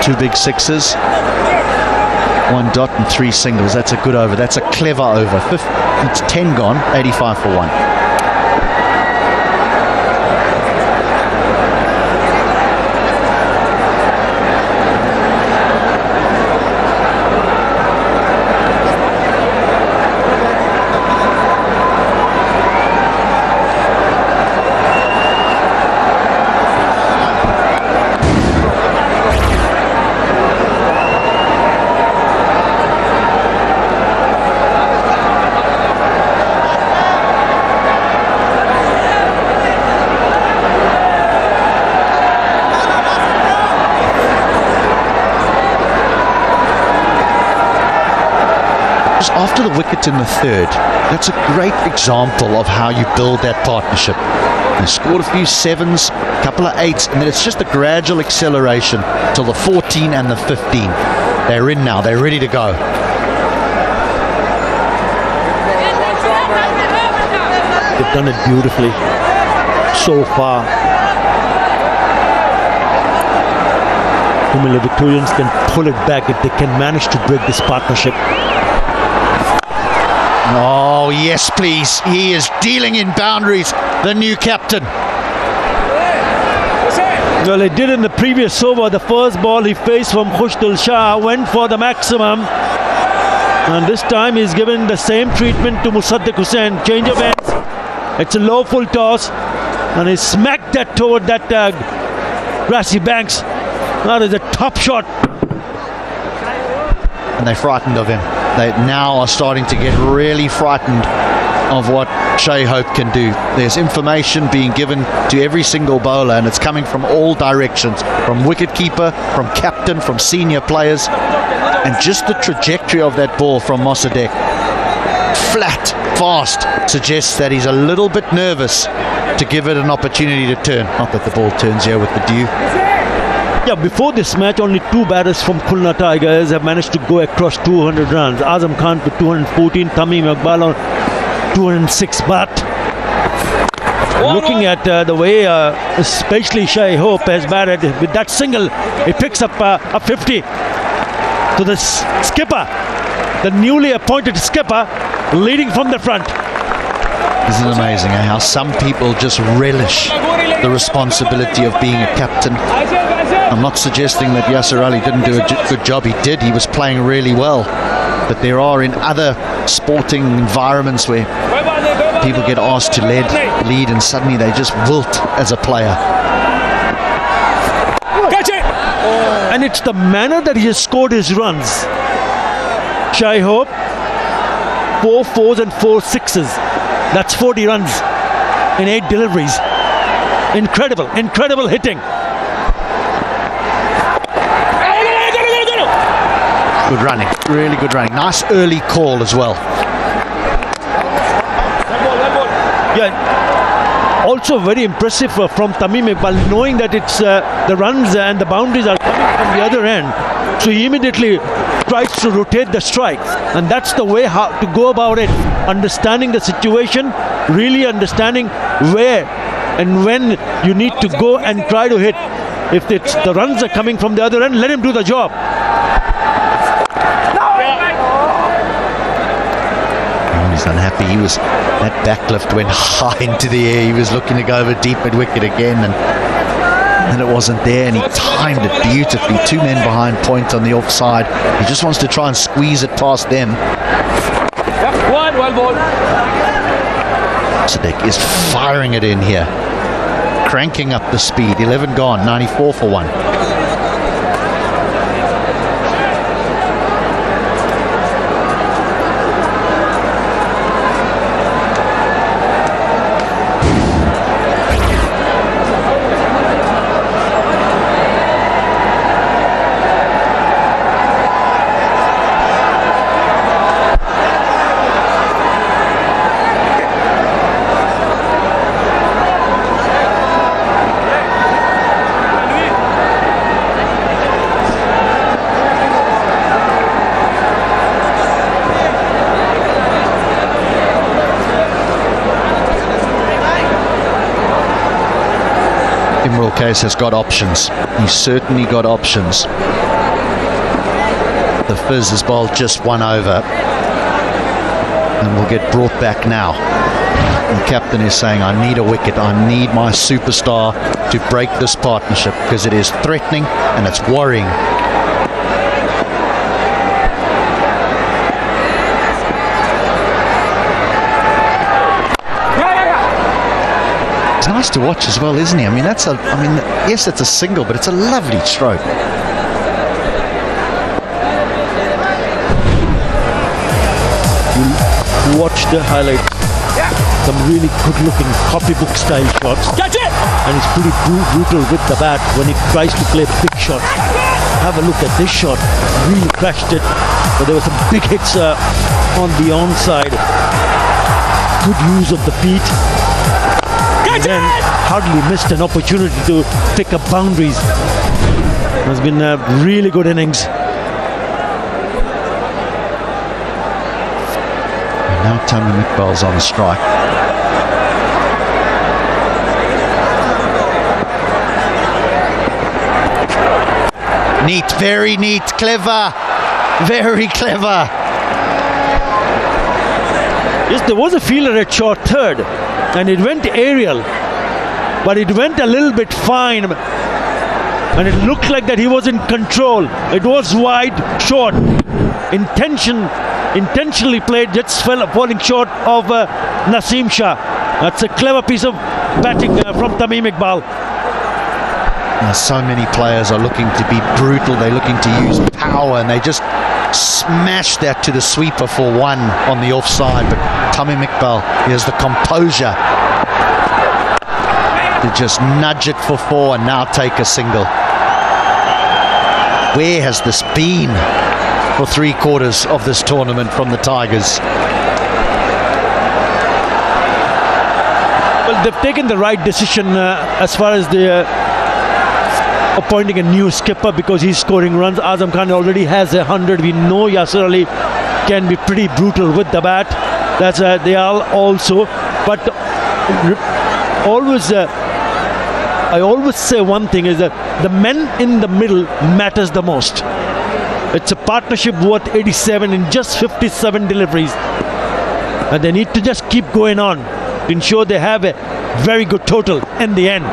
Two big sixes, 1 dot and 3 singles. That's a good over. That's a clever over. It's 10 gone, 85 for 1. After the wicket in the third, that's a great example of how you build that partnership. They scored a few 7s, a couple of 8s, and then it's just a gradual acceleration till the 14 and the 15. They're in now, they're ready to go. They've done it beautifully so far. Comilla Victorians can pull it back if they can manage to break this partnership. Oh, yes, please. He is dealing in boundaries, the new captain. Well, he did in the previous over. The first ball he faced from Khushdil Shah went for the maximum. And this time he's given the same treatment to Musaddiq Hussain. Change of ends. It's a low full toss. And he smacked that toward that grassy banks. That is a top shot. And they're frightened of him. They now are starting to get really frightened of what Shai Hope can do. There's information being given to every single bowler, and it's coming from all directions, from wicketkeeper, from captain, from senior players, and just the trajectory of that ball from Mossadegh, flat, fast, suggests that he's a little bit nervous to give it an opportunity to turn. Not that the ball turns here with the dew. Yeah, before this match, only 2 batters from Khulna Tigers have managed to go across 200 runs. Azam Khan for 214, Tamim Iqbal on 206. But looking at the way especially Shai Hope has batted with that single, he picks up a 50 to the skipper, the newly appointed skipper, leading from the front. Isn't it amazing how some people just relish the responsibility of being a captain? I'm not suggesting that Yasser Ali didn't do a good job. He did. He was playing really well. But there are in other sporting environments where people get asked to lead and suddenly they just wilt as a player. Catch it! And it's the manner that he has scored his runs. Shai Hope, 4 4s and 4 6s. That's 40 runs in 8 deliveries. Incredible hitting. Good running, really good running. Nice early call as well. Yeah. Also very impressive from Tamim Iqbal, knowing that it's the runs and the boundaries are coming from the other end. So he immediately tries to rotate the strike, and that's the way how to go about it. Understanding the situation, really understanding where and when you need to go and try to hit. If the runs are coming from the other end, let him do the job. He's unhappy. That backlift went high into the air. He was looking to go over deep mid-wicket again, and it wasn't there, and he timed it beautifully. 2 men behind point on the offside. He just wants to try and squeeze it past them. Well ball. Sadiq is firing it in here, cranking up the speed. 11 gone, 94 for 1. Case has got options. He's certainly got options. The Fizz has bowled just 1 over and will get brought back now. The captain is saying, I need a wicket. I need my superstar to break this partnership because it is threatening and it's worrying. Nice to watch as well, isn't he? I mean, yes, it's a single, but it's a lovely stroke. You watch the highlights. Some really good-looking copybook style shots. Catch it! And it's pretty brutal with the bat when he tries to play big shots. Have a look at this shot. Really crashed it. But there were some big hits on the onside. Good use of the feet. And then hardly missed an opportunity to pick up boundaries. It's been a really good innings. And now Tamim Iqbal's on strike. Neat, very neat, clever, very clever. Yes, there was a fielder at short third, and it went aerial, but it went a little bit fine, and it looked like that he was in control. It was wide, short, intentionally played, just falling short of Naseem Shah. That's a clever piece of batting from Tamim Iqbal. Now, so many players are looking to be brutal. They're looking to use power, and they just smash that to the sweeper for 1 on the offside. But Tamim Iqbal, here's the composure to just nudge it for 4 and now take a single. Where has this been for 3/4 of this tournament from the Tigers? Well, they've taken the right decision as far as the appointing a new skipper, because he's scoring runs. Azam Khan already has 100. We know Yasser Ali can be pretty brutal with the bat. That's they are also. But I always say one thing is that the men in the middle matters the most. It's a partnership worth 87 in just 57 deliveries, and they need to just keep going on. to ensure they have a very good total in the end.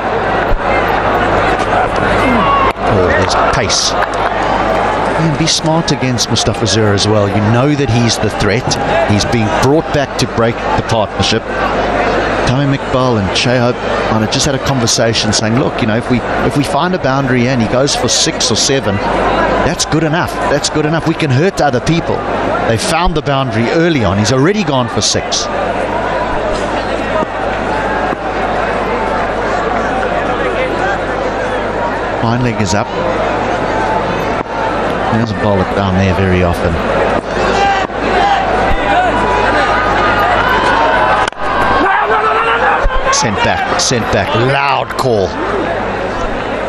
Oh, there's pace. And be smart against Mustafa Zura as well. You know that he's the threat. He's being brought back to break the partnership. Tamim Iqbal and Shehab just had a conversation saying, look, you know, if we find a boundary and he goes for 6 or 7, that's good enough. That's good enough. We can hurt other people. They found the boundary early on. He's already gone for 6. Fine leg is up. He doesn't bowl it down there very often. Sent back. Loud call.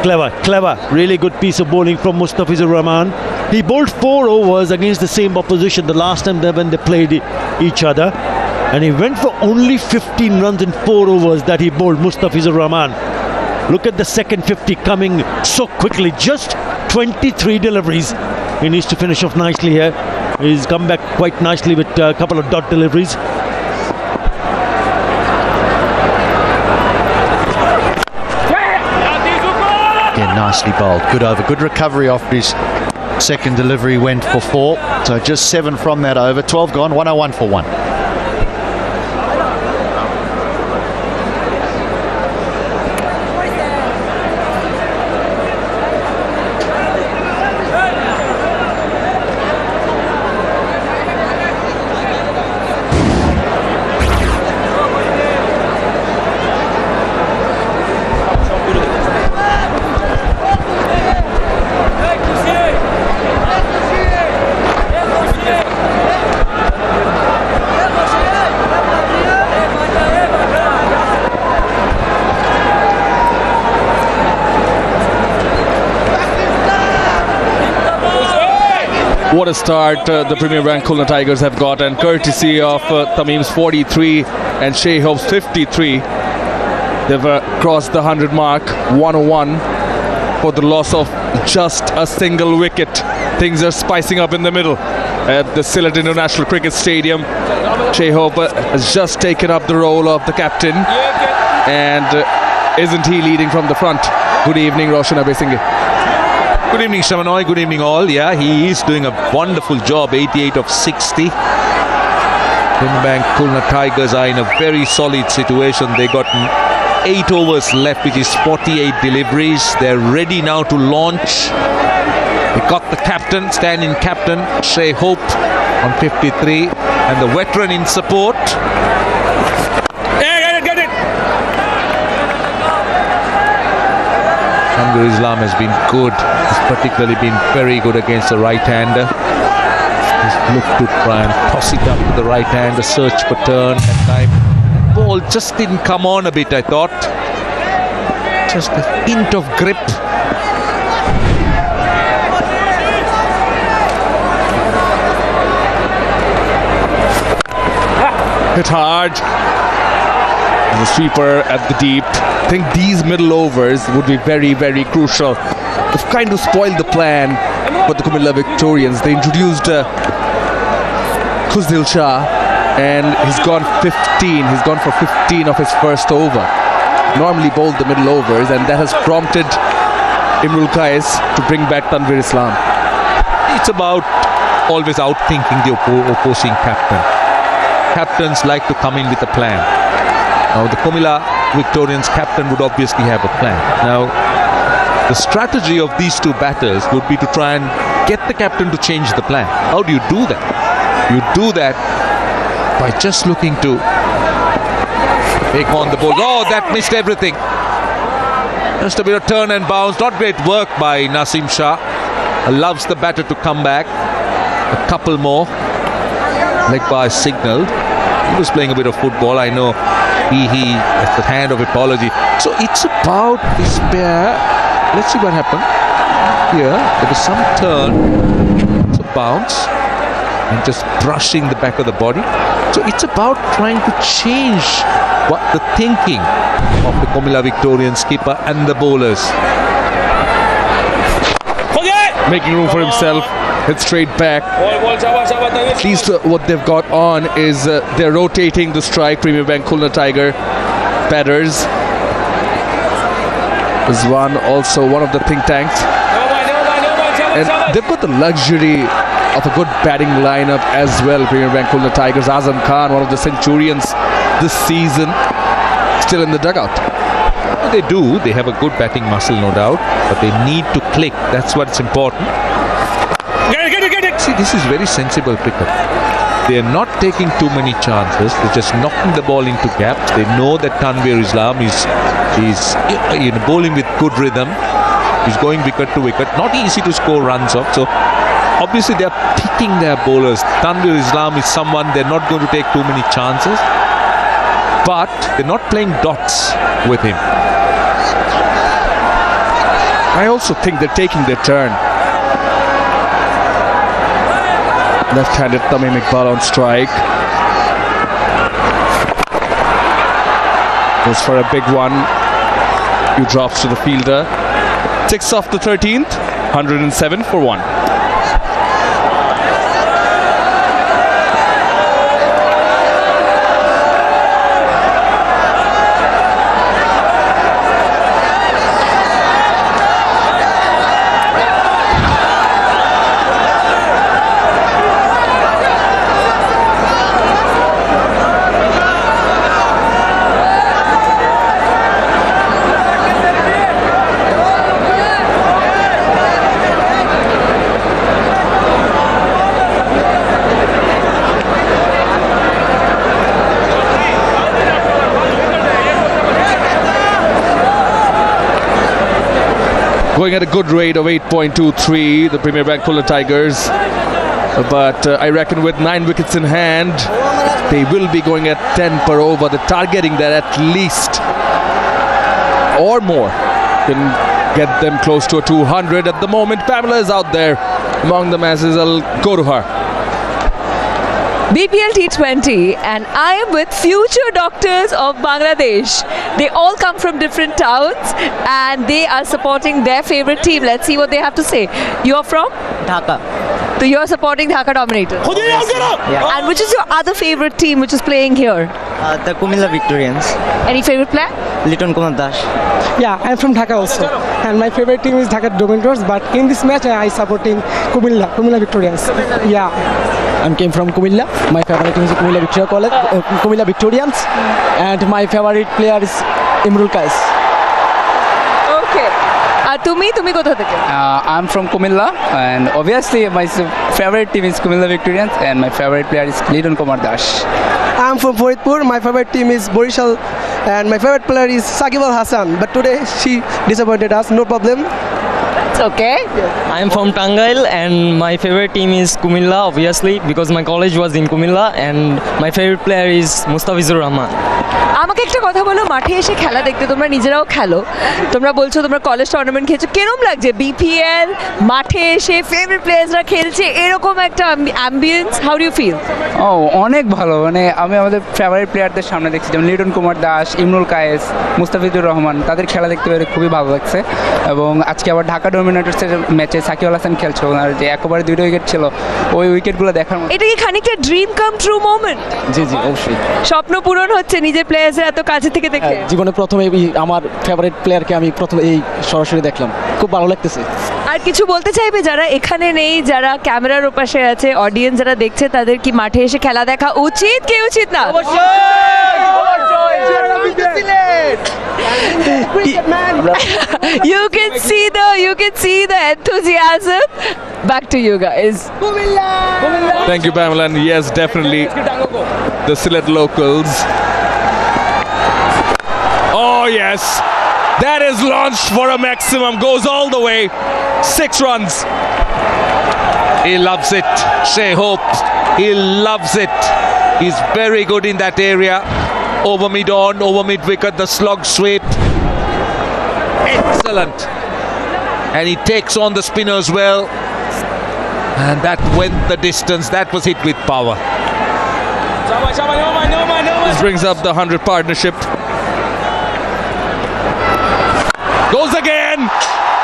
Clever. Really good piece of bowling from Mustafizur Rahman. He bowled 4 overs against the same opposition the last time when they played each other. And he went for only 15 runs in 4 overs that he bowled, Mustafizur Rahman. Look at the second 50 coming so quickly. Just 23 deliveries. He needs to finish off nicely here. He's come back quite nicely with a couple of dot deliveries. Yeah, nicely bowled. Good over. Good recovery off his second delivery. Went for 4. So just 7 from that over. 12 gone. 101 for 1. What a start the Premier Bank Khulna Tigers have got, and courtesy of Tamim's 43 and Shehab's 53, they've crossed the 100 mark. 101 for the loss of just a single wicket. Things are spicing up in the middle at the Sylhet International Cricket Stadium. Shehab has just taken up the role of the captain, and isn't he leading from the front? Good evening, Roshan Abesinghe. Good evening, Shamanoy. Good evening, all. Yeah, he is doing a wonderful job. 88 of 60. Mid-bank Khulna Tigers are in a very solid situation. They got 8 overs left, which is 48 deliveries. They're ready now to launch. They got the captain, stand-in captain, Shehab on 53, and the veteran in support. Anwar Islam has been good. He's particularly been very good against the right-hander. He's looked to try and toss it up to the right-hander, search for turn at time. Ball just didn't come on a bit, I thought. Just a hint of grip. Hit hard. And the sweeper at the deep. I think these middle overs would be very, very crucial. They've kind of spoiled the plan for the Comilla Victorians. They introduced Khuzdil Shah, and he's gone 15. He's gone for 15 of his first over. Normally bowled the middle overs, and that has prompted Imrul Qais to bring back Tanvir Islam. It's about always outthinking the opposing captain. Captains like to come in with a plan. Now the Comilla Victorians captain would obviously have a plan. Now the strategy of these two batters would be to try and get the captain to change the plan. How do you do that? You do that by just looking to take on the ball. Oh, that missed everything. Just a bit of turn and bounce. Not great work by Nasim Shah. Allows the batter to come back. A couple more. Leg bar signalled. He was playing a bit of football, I know. He at the hand of apology. So it's about this pair. Let's see what happened. Here, there was some turn. It's a bounce. And just brushing the back of the body. So it's about trying to change what the thinking of the Comilla Victorian skipper and the bowlers. Making room for himself. hit straight back. At least what they've got on is they're rotating the strike. Premier Bank Khulna Tiger batters. There's one of the think tanks. And they've got the luxury of a good batting lineup as well. Premier Bank Khulna Tigers. Azam Khan, one of the Centurions this season, still in the dugout. They do. They have a good batting muscle, no doubt. But they need to click. That's what's important. See, this is very sensible cricket. They are not taking too many chances. They're just knocking the ball into gaps. They know that Tanvir Islam is bowling with good rhythm. He's going wicket to wicket. Not easy to score runs off. So obviously they are picking their bowlers. Tanvir Islam is someone they're not going to take too many chances. But they're not playing dots with him. I also think they're taking their turn. Left-handed Tamim Iqbal on strike. Goes for a big one. Few drops to the fielder. 6 off the 13th. 107 for 1. Going at a good rate of 8.23, the Premier Bank Khulna Tigers. But I reckon with 9 wickets in hand, they will be going at 10 per over. They're targeting that at least or more. Can get them close to a 200 at the moment. Pamela is out there among the masses. I'll go to her. BPL T20, and I am with future doctors of Bangladesh. They all come from different towns and they are supporting their favorite team. Let's see what they have to say. You're from? Dhaka. So you're supporting Dhaka Dominators. Yeah. And which is your other favorite team which is playing here? The Comilla Victorians. Any favorite player? Liton Kumar Das. Yeah, I'm from Dhaka also. And my favorite team is Dhaka Dominators, but in this match I supporting Comilla Victorians. Yeah. I came from Comilla. My favorite team is Comilla Victorians, and my favorite player is Imrul Kais. Okay. Tumi kotha theke? I'm from Comilla, and obviously my favorite team is Comilla Victorians, and my favorite player is Liton Kumar Das. I'm from Faridpur. My favorite team is Borishal, and my favorite player is Sakib Al Hasan. But today she disappointed us. No problem. It's okay. I am from Tangail and my favorite team is Comilla, obviously, because my college was in Comilla, and my favorite player is Mustafizur Rahman. আমাকে একটা কথা বলো, মাঠে এসে খেলা দেখতে তোমরা নিজেরাও খেলো, তোমরা বলছো তোমরা কলেজ টুর্নামেন্ট খেলছো, কেমন লাগছে বিপিএল মাঠে এসে ফেভারিট প্লেয়ার্সরা খেলছে এরকম একটা ambience? How do you feel? ও অনেক ভালো, মানে আমি আমাদের ফেভারিট প্লেয়ারদের সামনে দেখছি, যেমন লিটন কুমার দাস, ইমরুল কায়েস, মুস্তাফিজুর রহমান, তাদের খেলা দেখতে পেরে খুবই ভালো লাগছে। এবং আজকে আবার ঢাকা ডমিনেটর্সের ম্যাচে সাকিব আল হাসান খেলছে, ওনার যে একবারে 2টা উইকেট ছিল, ওই উইকেটগুলো দেখার মতো। এটা কি খানিকটা ড্রিম কাম ট্রু মোমেন্ট? জি জি অবশ্যই, স্বপ্ন পূরণ হচ্ছে নিজের প্লেয়ার্সের এত কাছে থেকে দেখে। জীবনে প্রথমে আমার ফেভারিট প্লেয়ারকে আমি প্রথমে এই সরাসরি দেখলাম, খুব ভালো লাগতেছে। আর কিছু বলতে চাইবে যারা এখানে নেই, যারা ক্যামেরার ওপাশে আছে, অডিয়েন্স যারা দেখছে, তাদের কি মাঠে এসে খেলা দেখা উচিত কি উচিত না? You can see the enthusiasm. Back to you guys. Thank you, Pamela. And yes, definitely the Sylhet locals. Oh yes, that is launched for a maximum, goes all the way, 6 runs. He loves it, Shea Hope. He loves it. He's very good in that area. Over mid on, over mid wicket, the slog sweep. Excellent. And he takes on the spinners well. And that went the distance. That was hit with power. This brings up the 100 partnership. Goes again.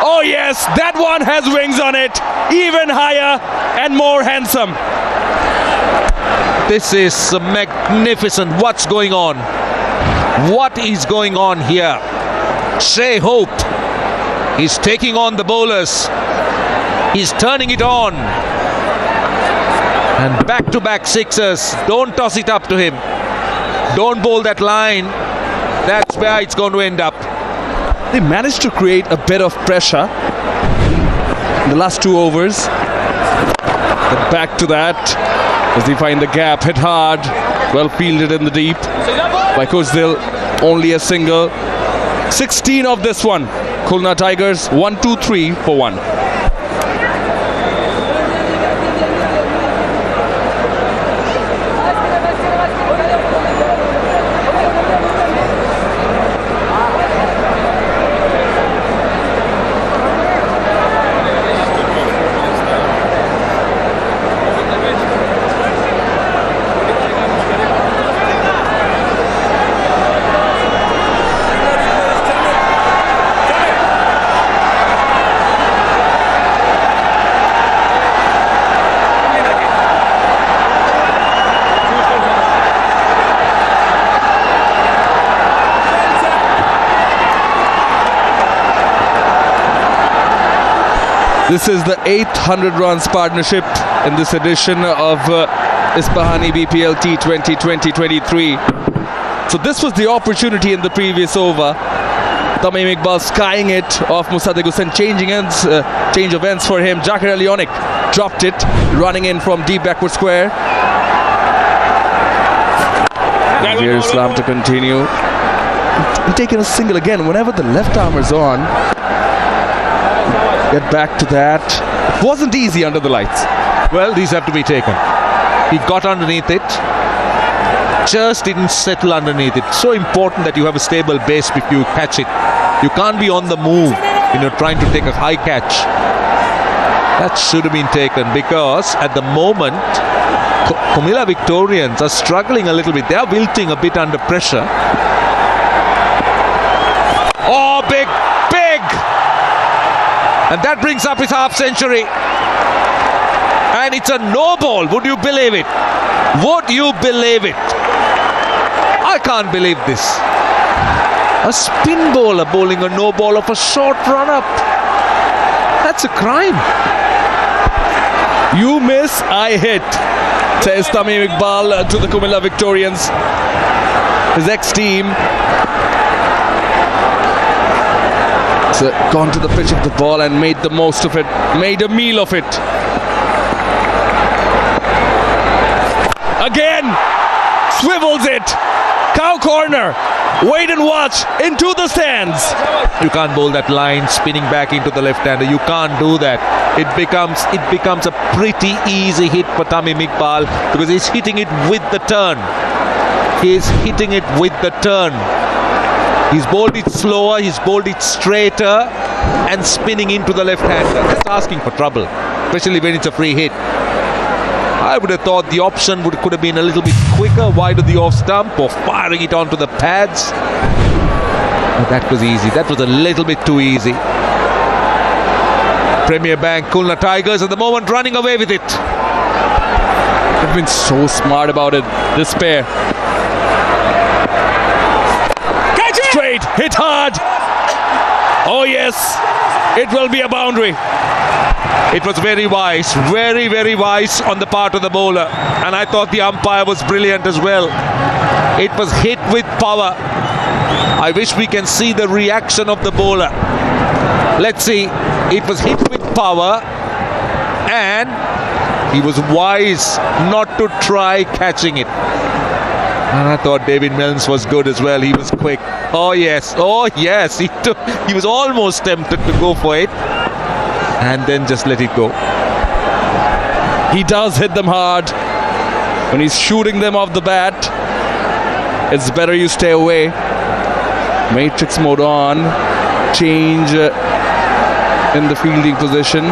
Oh yes, that one has wings on it. Even higher and more handsome. This is magnificent. What's going on? What is going on here? Shea Hope. He's taking on the bowlers. He's turning it on. And back-to-back sixers. Don't toss it up to him. Don't bowl that line. That's where it's going to end up. They managed to create a bit of pressure in the last 2 overs. But back to that as they find the gap, hit hard, well fielded in the deep by Kuzdil. Only a single. 16 of this one. Khulna Tigers 1, 2, 3 for 1. This is the 800 runs partnership in this edition of Ispahani BPL T20 2023. So this was the opportunity in the previous over. Tamim Iqbal skying it off Musaddiq Hussain, change of ends for him. Jakir Ali Onik dropped it, running in from deep backward square. Here Islam to continue. And taking a single again whenever the left armer's on. Get back to that. It wasn't easy under the lights. Well, these have to be taken. He got underneath it. Just didn't settle underneath it. So important that you have a stable base if you catch it. You can't be on the move when you're trying to take a high catch. That should have been taken because at the moment, Comilla Victorians are struggling a little bit. They are wilting a bit under pressure. Oh, big! And that brings up his half century. And it's a no ball. Would you believe it? Would you believe it? I can't believe this. A spin bowler bowling a no ball of a short run up. That's a crime. You miss, I hit, says Tamim Iqbal to the Comilla Victorians. His ex-team. Gone to the pitch of the ball and made the most of it, made a meal of it. Again, swivels it. Cow corner. Wait and watch into the stands. You can't bowl that line spinning back into the left-hander. You can't do that. It becomes a pretty easy hit for Tamim Iqbal because he's hitting it with the turn. He's hitting it with the turn. He's bowled it slower, he's bowled it straighter and spinning into the left-hander. That's asking for trouble, especially when it's a free hit. I would have thought the option could have been a little bit quicker, wide of the off stump or firing it onto the pads. But that was easy. That was a little bit too easy. Premier Bank Khulna Tigers at the moment running away with it. They've been so smart about it, this pair. Straight, hit hard. Oh yes, it will be a boundary. It was very wise, very, very wise on the part of the bowler. And I thought the umpire was brilliant as well. It was hit with power. I wish we can see the reaction of the bowler. Let's see. It was hit with power and he was wise not to try catching it. And I thought David Milnes was good as well. He was quick. Oh yes, he was almost tempted to go for it and then just let it go. He does hit them hard. When he's shooting them off the bat, it's better you stay away. Matrix mode on. Change in the fielding position.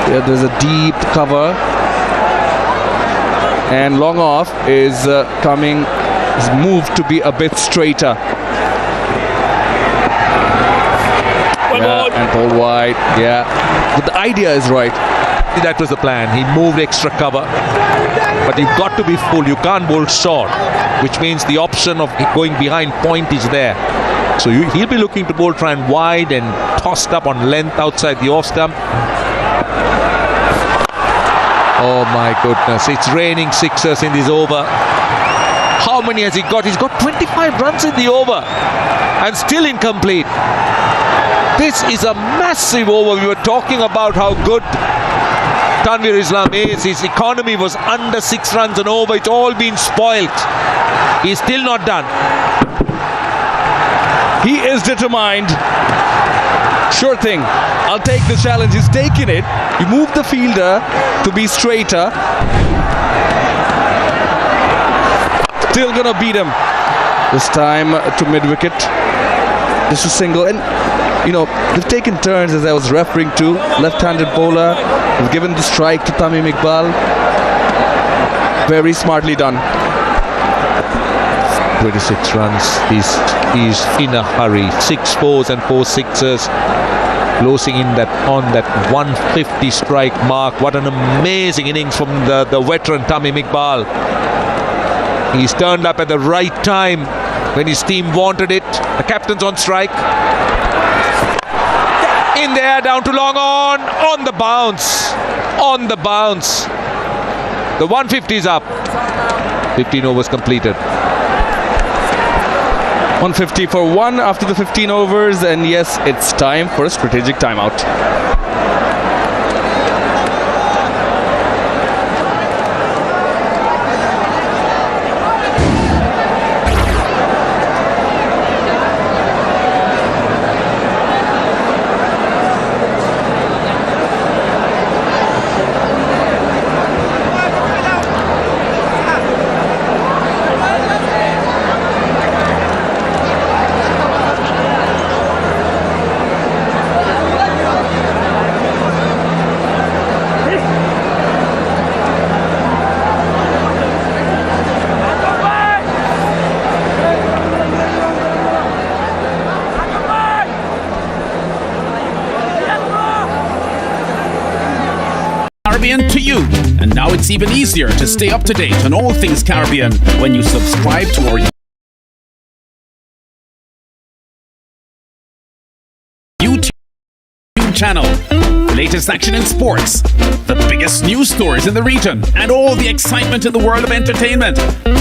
There's a deep cover. And long off is moved to be a bit straighter. and pulled wide. Yeah, but the idea is right. That was the plan. He moved extra cover. But you've got to be full. You can't bowl short, which means the option of going behind point is there. So he'll be looking to bowl try and wide and tossed up on length outside the off stump. Oh my goodness, it's raining sixers in this over. How many has he got? He's got 25 runs in the over and still incomplete. This is a massive over. We were talking about how good Tanvir Islam is. His economy was under 6 runs and over. It's all been spoilt. He's still not done. He is determined. Sure thing. I'll take the challenge. He's taken it. You move the fielder to be straighter. Still gonna beat him. This time to mid-wicket. Just a single. And, you know, they've taken turns, as I was referring to. Left-handed bowler. They've given the strike to Tamim Iqbal. Very smartly done. 26 runs. He's in a hurry. 6 fours and 4 sixes. Closing in on that 150 strike mark. What an amazing innings from the veteran Tamim Iqbal. He's turned up at the right time when his team wanted it. The captain's on strike. In there, down to long on the bounce. On the bounce. The 150 is up. 15 overs completed. 150 for 1 after the 15 overs, and yes, it's time for a strategic timeout. To you. And now it's even easier to stay up to date on all things Caribbean when you subscribe to our YouTube channel. The latest action in sports, the biggest news stories in the region, and all the excitement in the world of entertainment.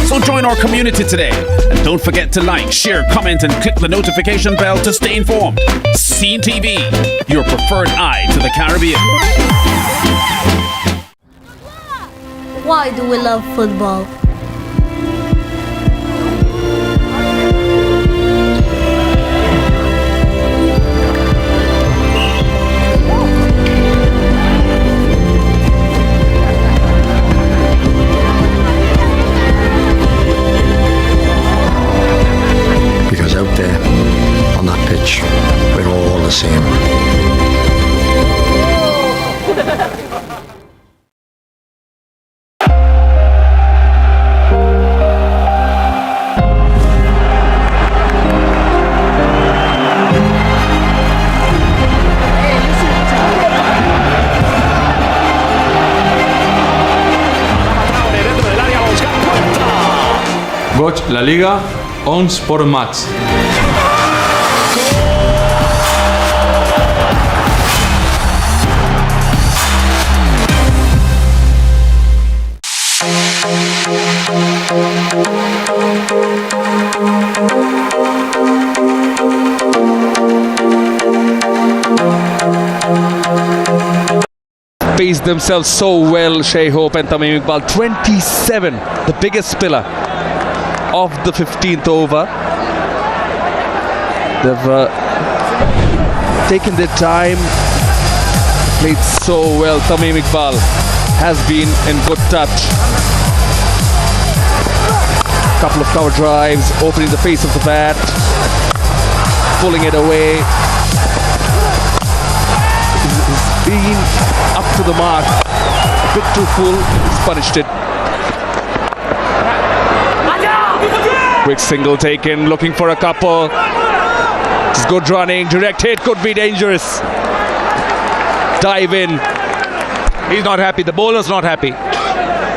So join our community today. And don't forget to like, share, comment, and click the notification bell to stay informed. Scene TV, your preferred eye to the Caribbean. Why do we love football? Because out there, on that pitch, we're all the same. Watch La Liga on SportsMax. Paced themselves so well, Shai Hope and Tamim Iqbal. 27, the biggest spiller of the 15th over. They've taken their time, played so well. Tamim Iqbal has been in good touch. Couple of cover drives, opening the face of the bat, pulling it away. He's been up to the mark, a bit too full. He's punished it. Quick single taken, looking for a couple. It's good running. Direct hit could be dangerous. Dive in. He's not happy. The bowler's not happy.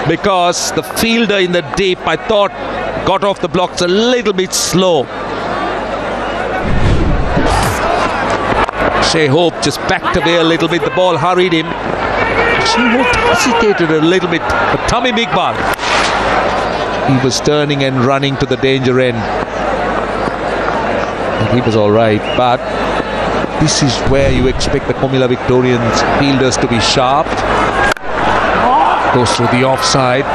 Because the fielder in the deep, I thought, got off the blocks a little bit slow. Shai Hope just backed away a little bit. The ball hurried him. Shai Hope hesitated a little bit. But Tamim Iqbal, he was turning and running to the danger end. And he was all right. But this is where you expect the Comilla Victorians fielders to be sharp. Goes through the offside.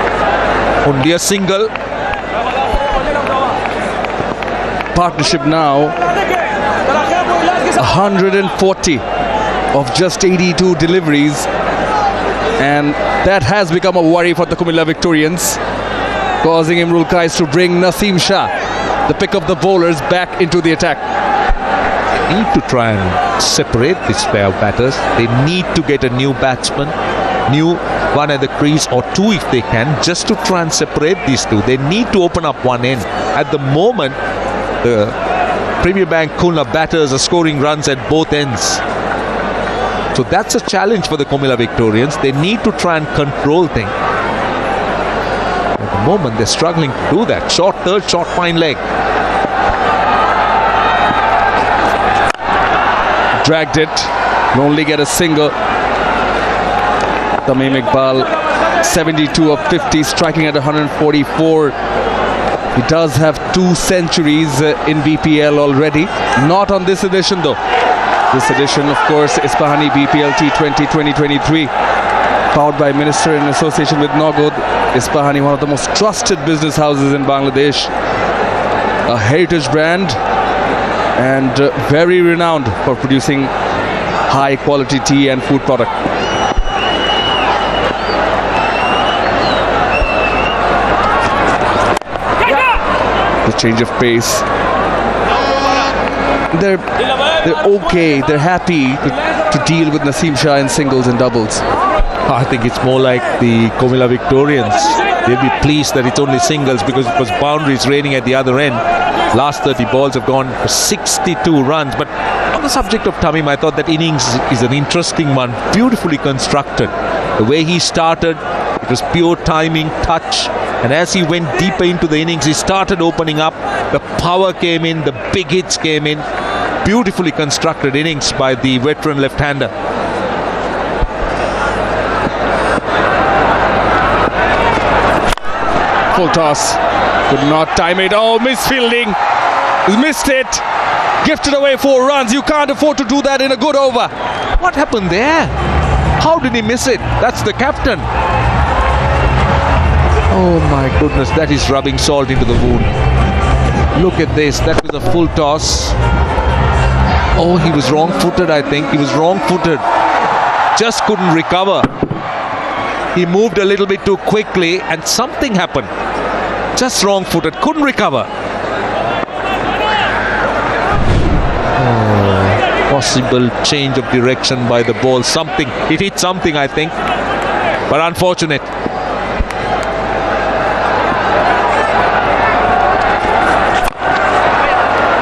Only a single. Partnership now 140 of just 82 deliveries, and that has become a worry for the Comilla Victorians, causing Imrul Qais to bring Naseem Shah, the pick of the bowlers, back into the attack. Need to try and separate this pair of batters. They need to get a new batsman, new one at the crease, or two if they can, just to try and separate these two. They need to open up one end. At the moment, the Premier Bank Khulna batters are scoring runs at both ends. So that's a challenge for the Comilla Victorians. They need to try and control things. At the moment, they're struggling to do that. Short third, short fine leg. Dragged it, and only get a single. Tamim Iqbal, 72 of 50, striking at 144. He does have 2 centuries in BPL already. Not on this edition though. This edition, of course, Ispahani BPL T20 2023. Powered by Minister in association with Nogod. Ispahani, one of the most trusted business houses in Bangladesh. A heritage brand and very renowned for producing high quality tea and food product. The change of pace. They're okay. They're happy to deal with Naseem Shah in singles and doubles. I think it's more like the Comilla Victorians. They'll be pleased that it's only singles because it was boundaries raining at the other end. Last 30 balls have gone for 62 runs. But on the subject of Tamim, I thought that innings is an interesting one. Beautifully constructed. The way he started, it was pure timing, touch. And as he went deeper into the innings, he started opening up. The power came in, the big hits came in. Beautifully constructed innings by the veteran left-hander. Full toss. Could not time it. Oh, misfielding. He missed it. Gifted away 4 runs. You can't afford to do that in a good over. What happened there? How did he miss it? That's the captain. Oh my goodness, that is rubbing salt into the wound. Look at this, that was a full toss. Oh, he was wrong-footed, I think. He was wrong-footed. Just couldn't recover. He moved a little bit too quickly and something happened. Just wrong-footed, couldn't recover. Oh, possible change of direction by the ball. Something, it hit something, I think. But unfortunate.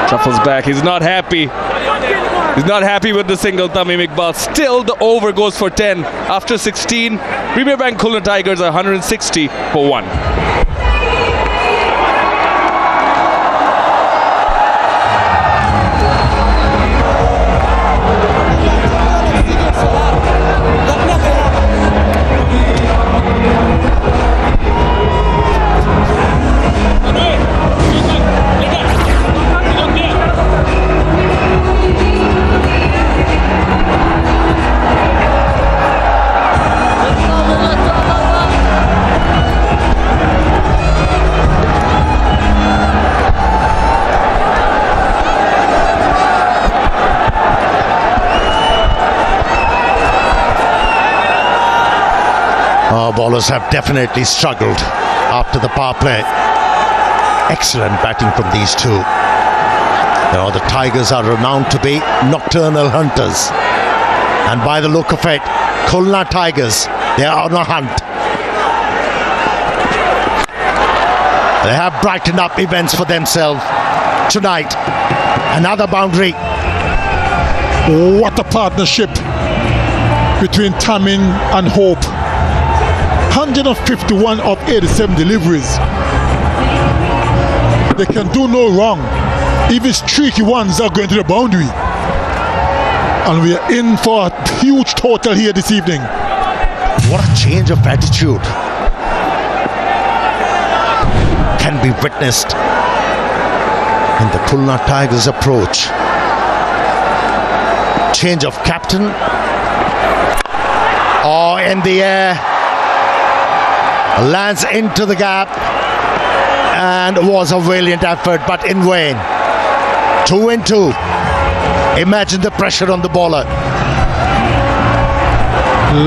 Shuffles back. He's not happy. He's not happy with the single, Tamim Iqbal. Still, the over goes for 10. After 16, Premier Bank Khulna Tigers are 160 for 1. Our bowlers have definitely struggled after the power play. Excellent batting from these two. You know, the Tigers are renowned to be nocturnal hunters. And by the look of it, Khulna Tigers, they are on a hunt. They have brightened up events for themselves tonight. Another boundary What a partnership between Tamim and Hope. 151 of 87 deliveries. They can do no wrong. Even streaky ones are going to the boundary. And we are in for a huge total here this evening. What a change of attitude can be witnessed in the Khulna Tigers' approach. Change of captain. Oh, in the air. Lands into the gap. And was a valiant effort, but in vain. 2-2. Imagine the pressure on the bowler.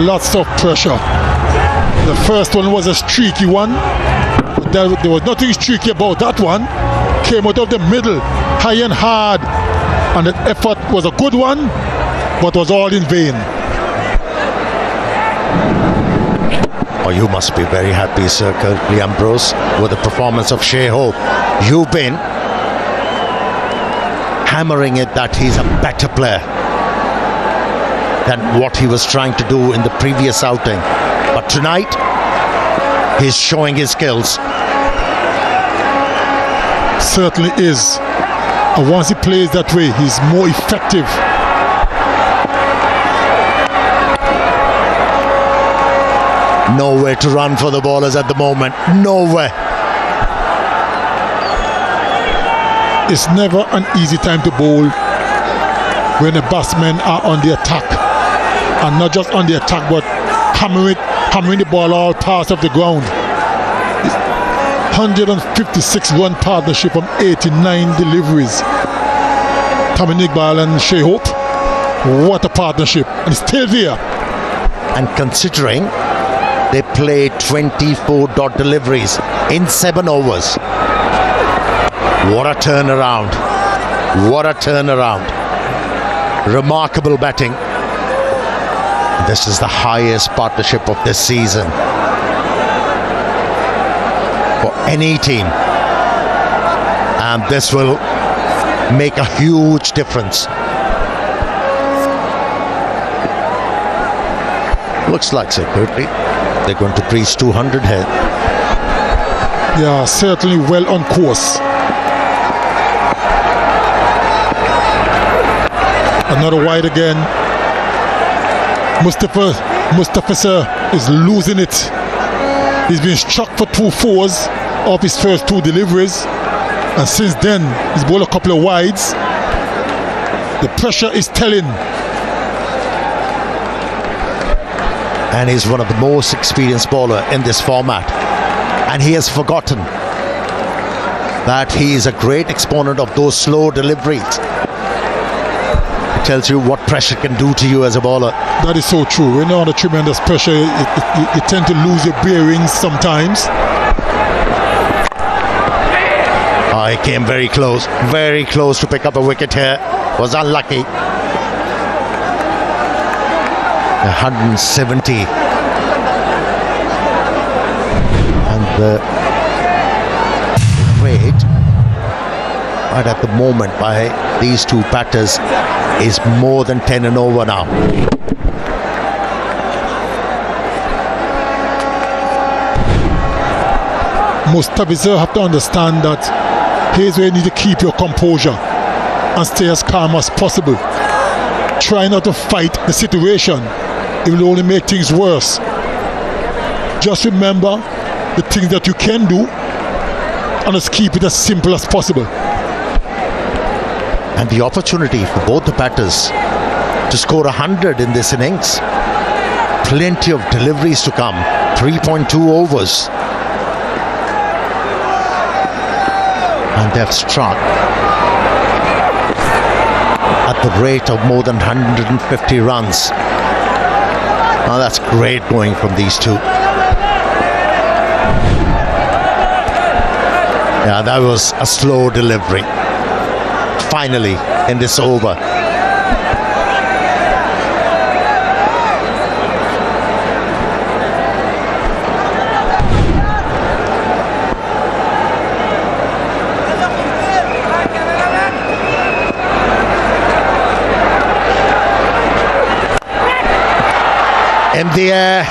Lots of pressure. The first one was a streaky one. There was nothing streaky about that one. Came out of the middle, high and hard. And the effort was a good one, but was all in vain. Oh, you must be very happy, Sir Kirkley Ambrose, with the performance of Shea Hope. You've been hammering it that he's a better player than what he was trying to do in the previous outing. But tonight, he's showing his skills. Certainly is. And once he plays that way, he's more effective. Nowhere to run for the bowlers at the moment. Nowhere. It's never an easy time to bowl when the batsmen are on the attack. And not just on the attack, but hammering the ball all parts of the ground. 156 run partnership from 89 deliveries. Tamim Iqbal and Shea Hope. What a partnership. And it's still there. And considering they played 24 dot deliveries in 7 overs. What a turnaround. What a turnaround. Remarkable batting. This is the highest partnership of this season for any team. And this will make a huge difference. Looks like security. They're going to breach 200 here. They are certainly well on course. Another wide again. Mustafa Sir is losing it. He's been struck for 2 fours off his first 2 deliveries. And since then, he's bowled a couple of wides. The pressure is telling. And he's one of the most experienced bowler in this format. And he has forgotten that he is a great exponent of those slow deliveries. It tells you what pressure can do to you as a bowler. That is so true. When you're under tremendous pressure, you tend to lose your bearings sometimes. Oh, he came very close to pick up a wicket here. Was unlucky. 170. And the rate right at the moment by these 2 batters is more than 10 and over now. Mustafiz have to understand that here's where you need to keep your composure and stay as calm as possible. Try not to fight the situation. It will only make things worse. Just remember the things that you can do and just keep it as simple as possible. And the opportunity for both the batters to score 100 in this innings. Plenty of deliveries to come. 3.2 overs. And they've struck at the rate of more than 150 runs. Now that's great going from these 2. Yeah, that was a slow delivery. Finally, in this over. in the air.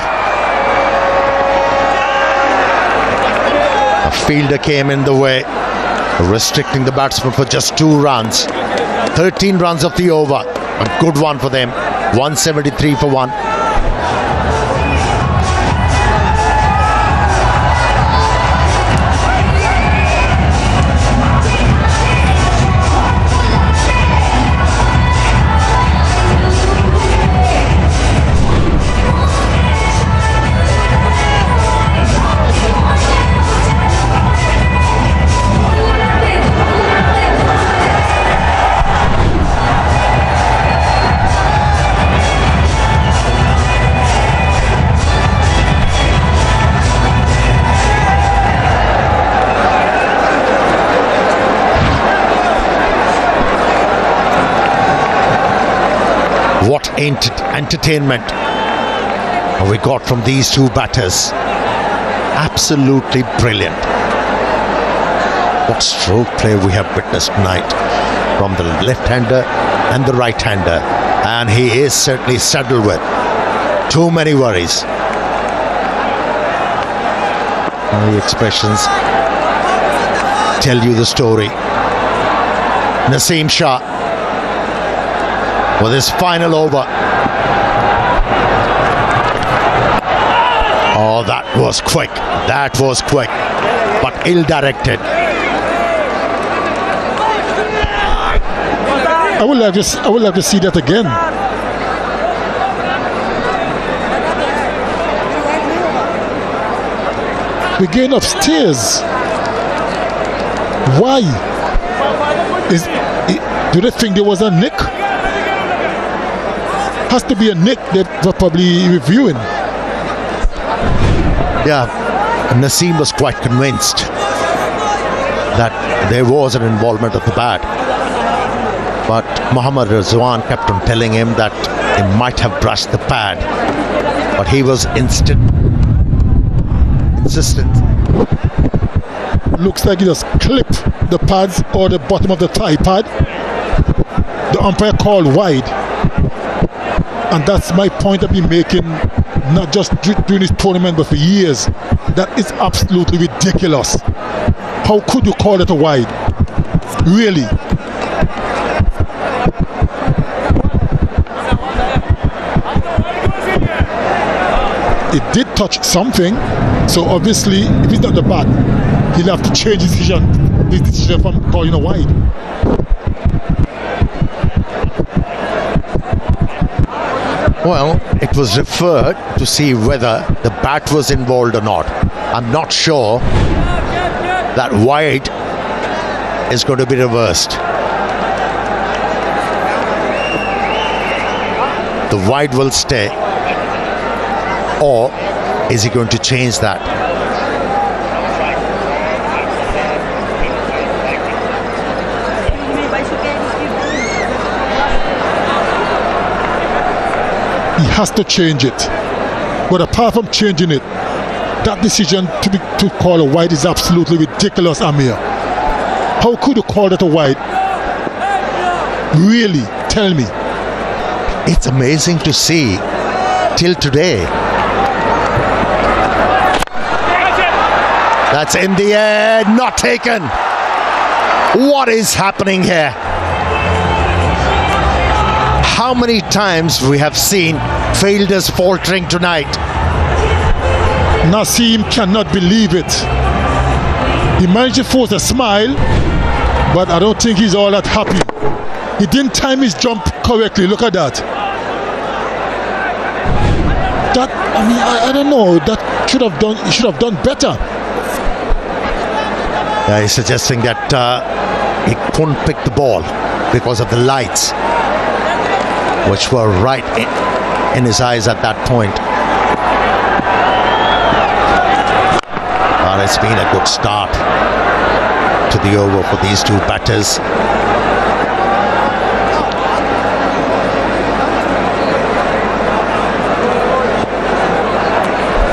A fielder came in the way, restricting the batsman for just 2 runs. 13 runs of the over. A good one for them. 173 for 1. What entertainment we got from these 2 batters. Absolutely brilliant. What stroke play we have witnessed tonight from the left-hander and the right-hander. And he is certainly saddled with too many worries. The expressions tell you the story. Naseem Shah with his final over. Oh, that was quick. That was quick, but ill-directed. I would like to see that again. We're going upstairs. Why? Do they think there was a nick? Has to be a nick they're probably reviewing. Yeah, Naseem was quite convinced that there was an involvement of the bat. But Mohammad Rizwan kept on telling him that he might have brushed the pad. But he was insistent. Looks like he just clipped the pads or the bottom of the thigh pad. The umpire called wide. And that's my point I've been making, not just during this tournament, but for years. That is absolutely ridiculous. How could you call it a wide? Really? It did touch something, so obviously, if it's not the bat, he'll have to change his decision from calling a wide. Well, it was referred to see whether the bat was involved or not. I'm not sure that wide is going to be reversed. The wide will stay, or is he going to change that? He has to change it. But apart from changing it, that decision to call a wide is absolutely ridiculous, Amir. How could you call that a wide? Really? Tell me. It's amazing to see till today. That's in the air, not taken. What is happening here? How many times we have seen fielders faltering tonight? Naseem cannot believe it. He managed to force a smile, but I don't think he's all that happy. He didn't time his jump correctly. Look at that. I don't know. That he should have done better. He's suggesting that he couldn't pick the ball because of the lights, which were right in his eyes at that point. But it's been a good start to the over for these 2 batters.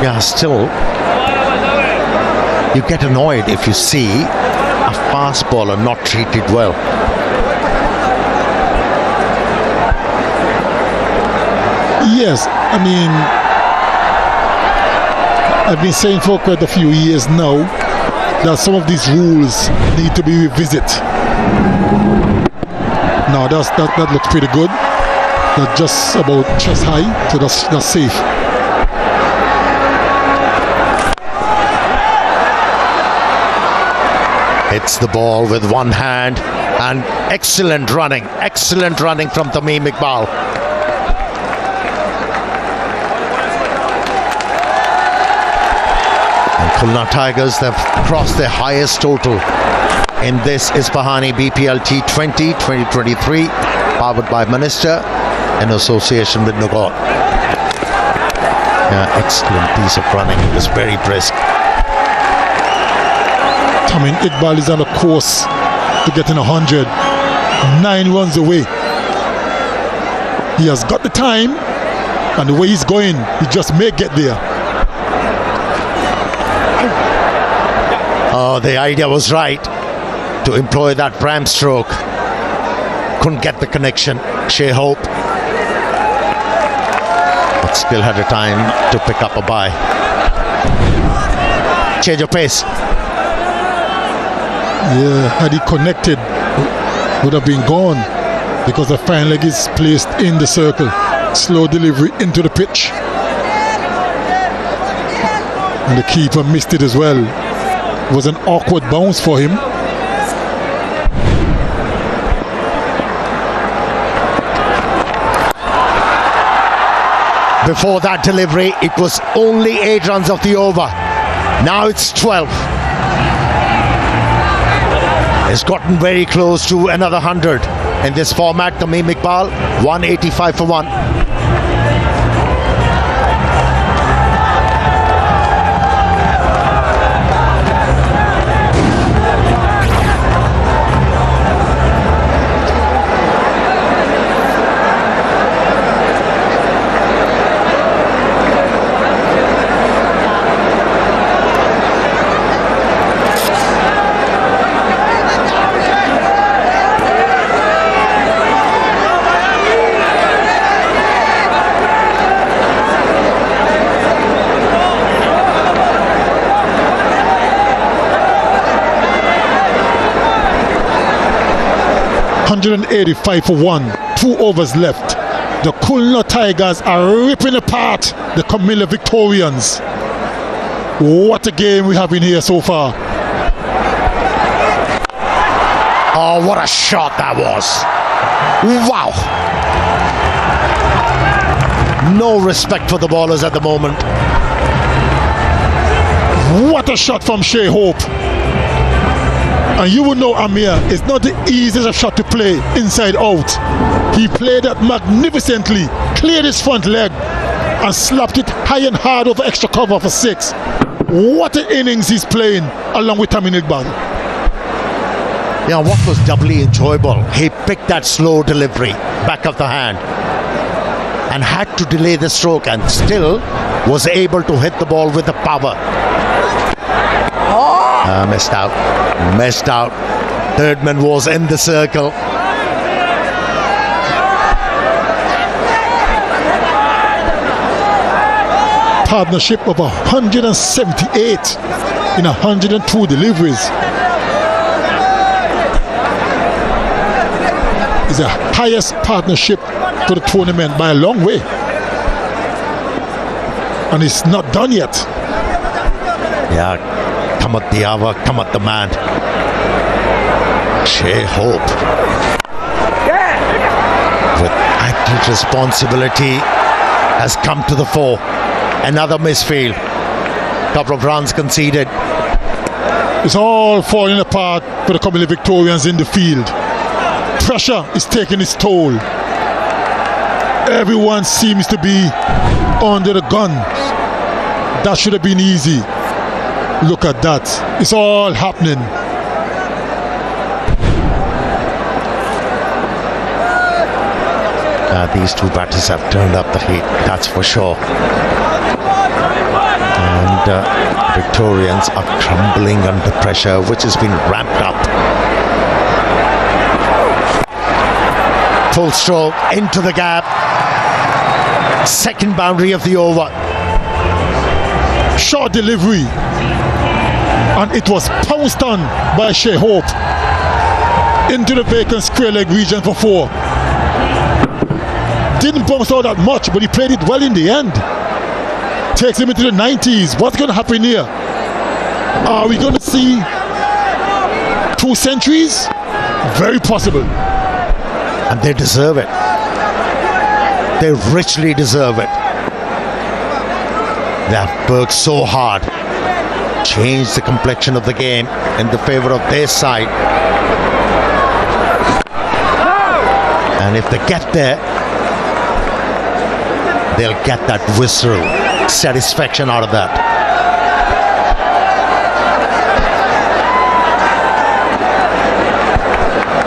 Yeah, still, you get annoyed if you see a fast bowler not treated well. Yes, I mean, I've been saying for quite a few years now that some of these rules need to be revisited. Now that looks pretty good. That's just about chest high, so that's safe. Hits the ball with one hand, and excellent running from Tamim Iqbal. And Khulna Tigers have crossed their highest total in this Isfahani BPL T20 2023, powered by Minister in association with Nugot. Excellent piece of running. He was very brisk. Tamim Iqbal is on a course to getting 100. 9 runs away. He has got the time, and the way he's going, he just may get there. Oh, the idea was right to employ that pram stroke. Couldn't get the connection. Shea Hope, but still had a time to pick up a bye. Change of pace. Yeah, had he connected, would have been gone, because the fine leg is placed in the circle. Slow delivery into the pitch, and the keeper missed it as well. It was an awkward bounce for him. Before that delivery, it was only 8 runs of the over. Now it's 12. It's gotten very close to another 100 in this format. Tamim Iqbal, 185 for 1. 185 for 1, 2 overs left. The Khulna Tigers are ripping apart the Comilla Victorians. What a game we have in here so far. Oh, what a shot that was. Wow. No respect for the ballers at the moment. What a shot from Shea Hope. And you will know, Amir, it's not the easiest shot to play inside out. He played that magnificently, cleared his front leg, and slapped it high and hard over extra cover for 6. What an innings he's playing along with Tamim Iqbal. Yeah, what was doubly enjoyable, he picked that slow delivery, back of the hand, and had to delay the stroke, and still was able to hit the ball with the power. Missed out. Third man was in the circle. Partnership of 178 in 102 deliveries. Is the highest partnership for the tournament by a long way. And it's not done yet. Yeah, come at the hour, come at the man. Shea Hope, with active responsibility, has come to the fore. Another misfield. Couple of runs conceded. It's all falling apart for the Comilla Victorians in the field. Pressure is taking its toll. Everyone seems to be under the gun. That should have been easy. Look at that. It's all happening. These two batters have turned up the heat, that's for sure. And Victorians are crumbling under pressure, which has been ramped up. Full stroke into the gap. Second boundary of the over. Short delivery. And it was pounced on by Shea Hope into the vacant square leg region for 4. Didn't bounce out that much, but he played it well in the end. Takes him into the 90s. What's going to happen here? Are we going to see 2 centuries? Very possible. And they deserve it. They richly deserve it. They have worked so hard, changed the complexion of the game in the favor of their side. And if they get there, they'll get that visceral satisfaction out of that.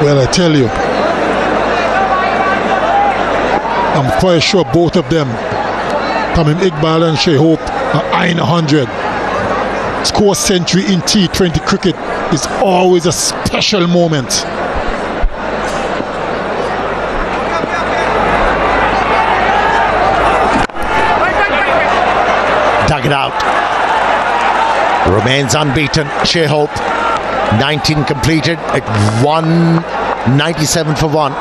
Well, I tell you, I'm quite sure both of them, Tamim Iqbal and Shea Hope, are eyeing 100. Score century in T20 cricket is always a special moment. Dug it out. Remains unbeaten. Shea Hope, 19 completed at 197 for 1.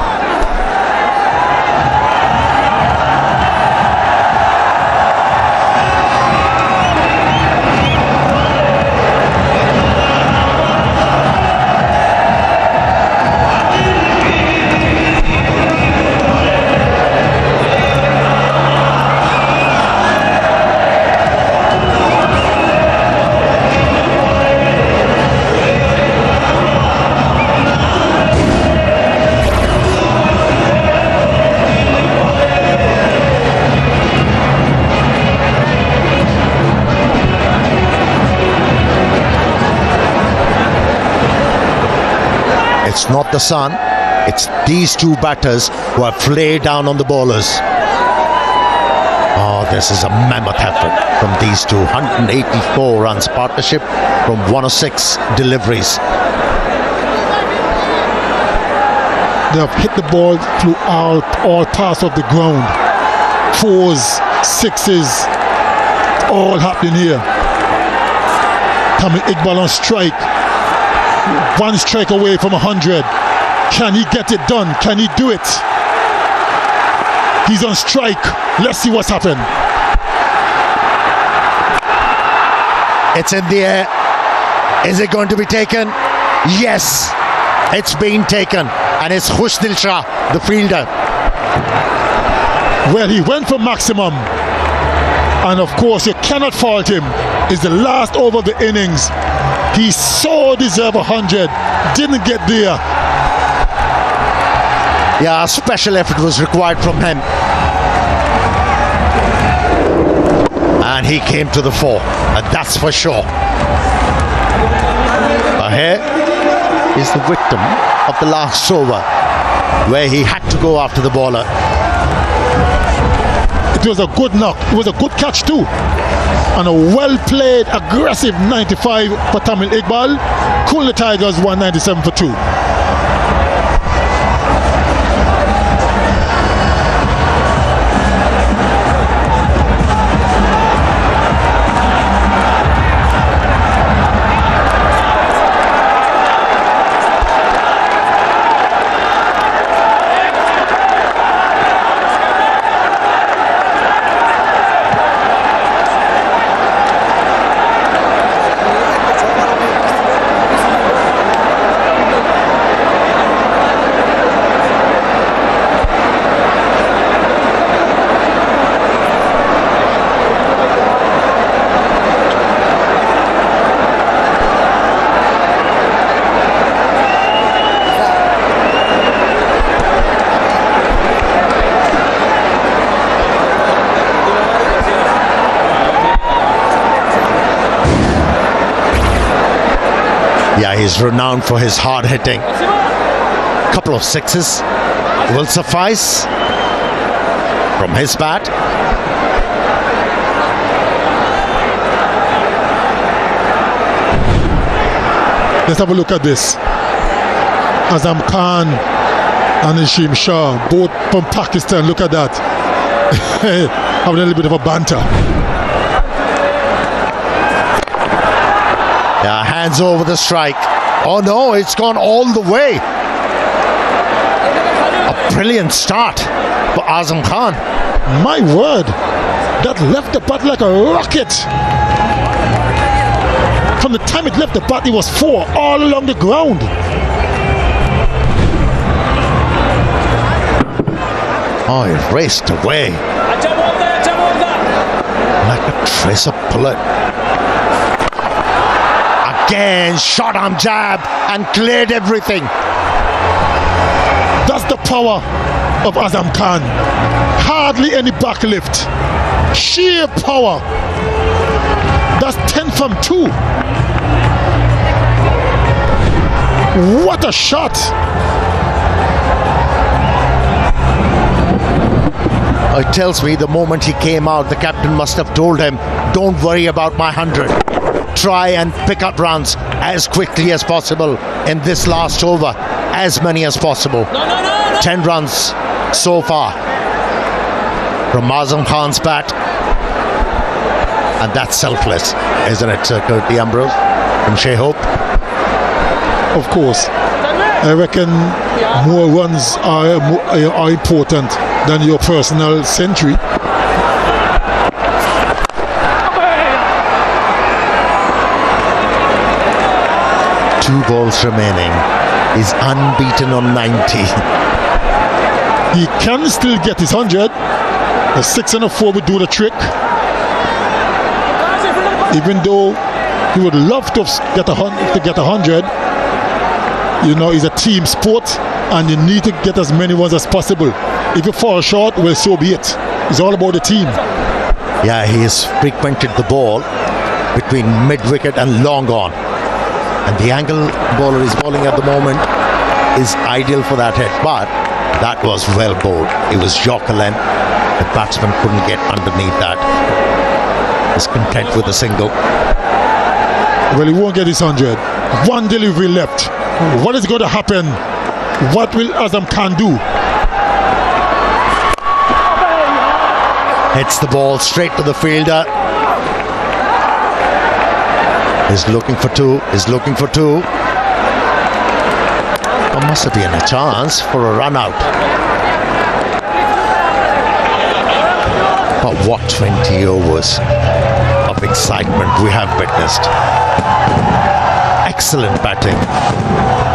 It's not the sun, it's these two batters who have flayed down on the bowlers. Oh, this is a mammoth effort from these two. 184 runs partnership from 106 deliveries. They have hit the ball through all parts of the ground. 4s, 6s, all happening here. Tamim Iqbal on strike. 1 strike away from 100. Can he get it done? Can he do it? He's on strike. Let's see what's happened. It's in the air. Is it going to be taken? Yes, it's been taken. And it's Khushdil Shah, the fielder. Well, he went for maximum. And of course, you cannot fault him. It's the last over of the innings. He so deserved 100, didn't get there. Yeah, a special effort was required from him. And he came to the fore, and that's for sure. Here is the victim of the last over, where he had to go after the bowler. It was a good knock, it was a good catch too. And a well-played, aggressive 95 for Tamim Iqbal. Khulna Tigers 197 for 2. Yeah, he's renowned for his hard hitting. Couple of 6s will suffice from his bat. Let's have a look at this. Azam Khan and Ishim Shah, both from Pakistan. Look at that. Having a little bit of a banter. Hands over the strike. Oh no, it's gone all the way. A brilliant start for Azam Khan. My word, that left the bat like a rocket. From the time it left the bat, it was 4 all along the ground. Oh, it raced away like a tracer bullet. Again, shot arm jab and cleared everything. That's the power of Azam Khan. Hardly any back lift. Sheer power. That's 10 from 2. What a shot. It tells me the moment he came out, the captain must have told him, don't worry about my 100. Try and pick up runs as quickly as possible in this last over. As many as possible. 10 runs so far from Azam Khan's bat. And that's selfless, isn't it, Sir Curtly Ambrose? From Shea Hope? Of course. I reckon more runs are important than your personal century. Two balls remaining. He's unbeaten on 90. He can still get his 100. A 6 and a 4 would do the trick. Even though he would love to get a 100, you know, it's a team sport and you need to get as many ones as possible. If you fall short, well, so be it. It's all about the team. Yeah, he has frequented the ball between mid-wicket and long on. And the angle bowler is bowling at the moment is ideal for that hit. But that was well bowled. It was Yorker length. The batsman couldn't get underneath that. He's content with a single. Well, he won't get his 100. One delivery left. What is going to happen? What will Azam Khan do? Hits the ball straight to the fielder. He's looking for 2. He's looking for 2. There must have been a chance for a run out. But what 20 overs of excitement we have witnessed. Excellent batting.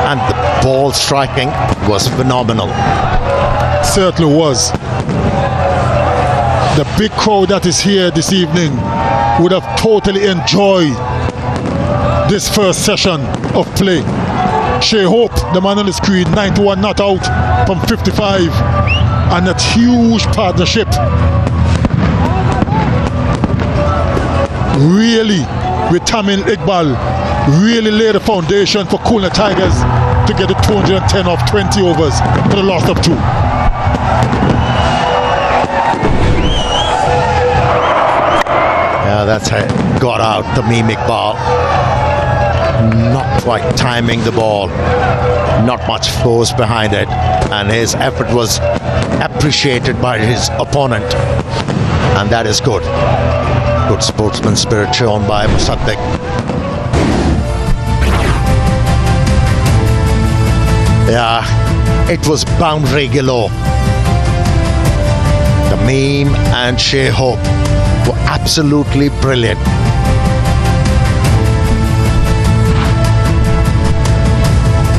And the ball striking was phenomenal. Certainly was. The big crowd that is here this evening would have totally enjoyed this first session of play. Shea Hope, the man on the screen, 91 not out from 55, and that huge partnership really with Tamim Iqbal really laid the foundation for Khulna Tigers to get the 210 off 20 overs for the loss of 2. Yeah, that's how it got out. Tamim Iqbal not quite timing the ball, not much force behind it, and his effort was appreciated by his opponent, and that is good. Good sportsman spirit shown by Musaddiq. Yeah, it was boundary galore. Tamim and Shea Hope were absolutely brilliant.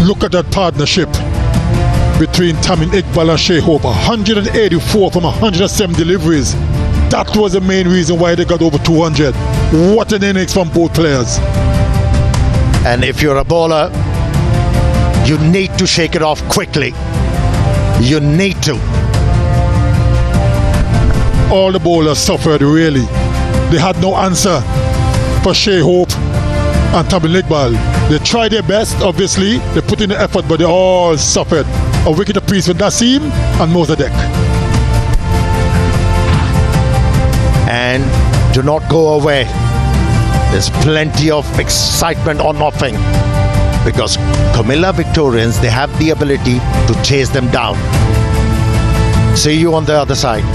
Look at that partnership between Tamim Iqbal and Shea Hope. 184 from 107 deliveries. That was the main reason why they got over 200. What an innings from both players. And if you're a bowler, you need to shake it off quickly. You need to. All the bowlers suffered, really. They had no answer for Shea Hope and Tamim Iqbal. They tried their best, obviously. They put in the effort, but they all suffered. A wicket apiece with Naseem and Mosaddeq. And do not go away. There's plenty of excitement on offing, because Comilla Victorians, they have the ability to chase them down. See you on the other side.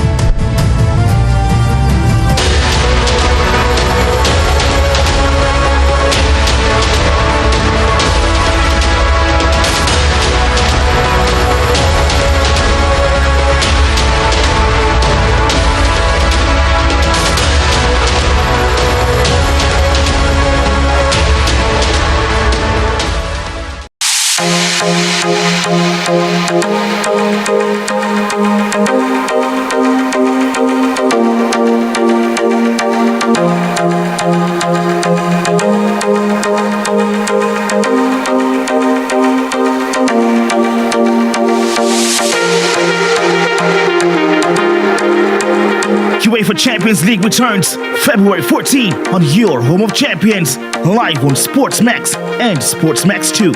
UEFA Champions League returns February 14 on your home of champions, live on SportsMax and SportsMax 2.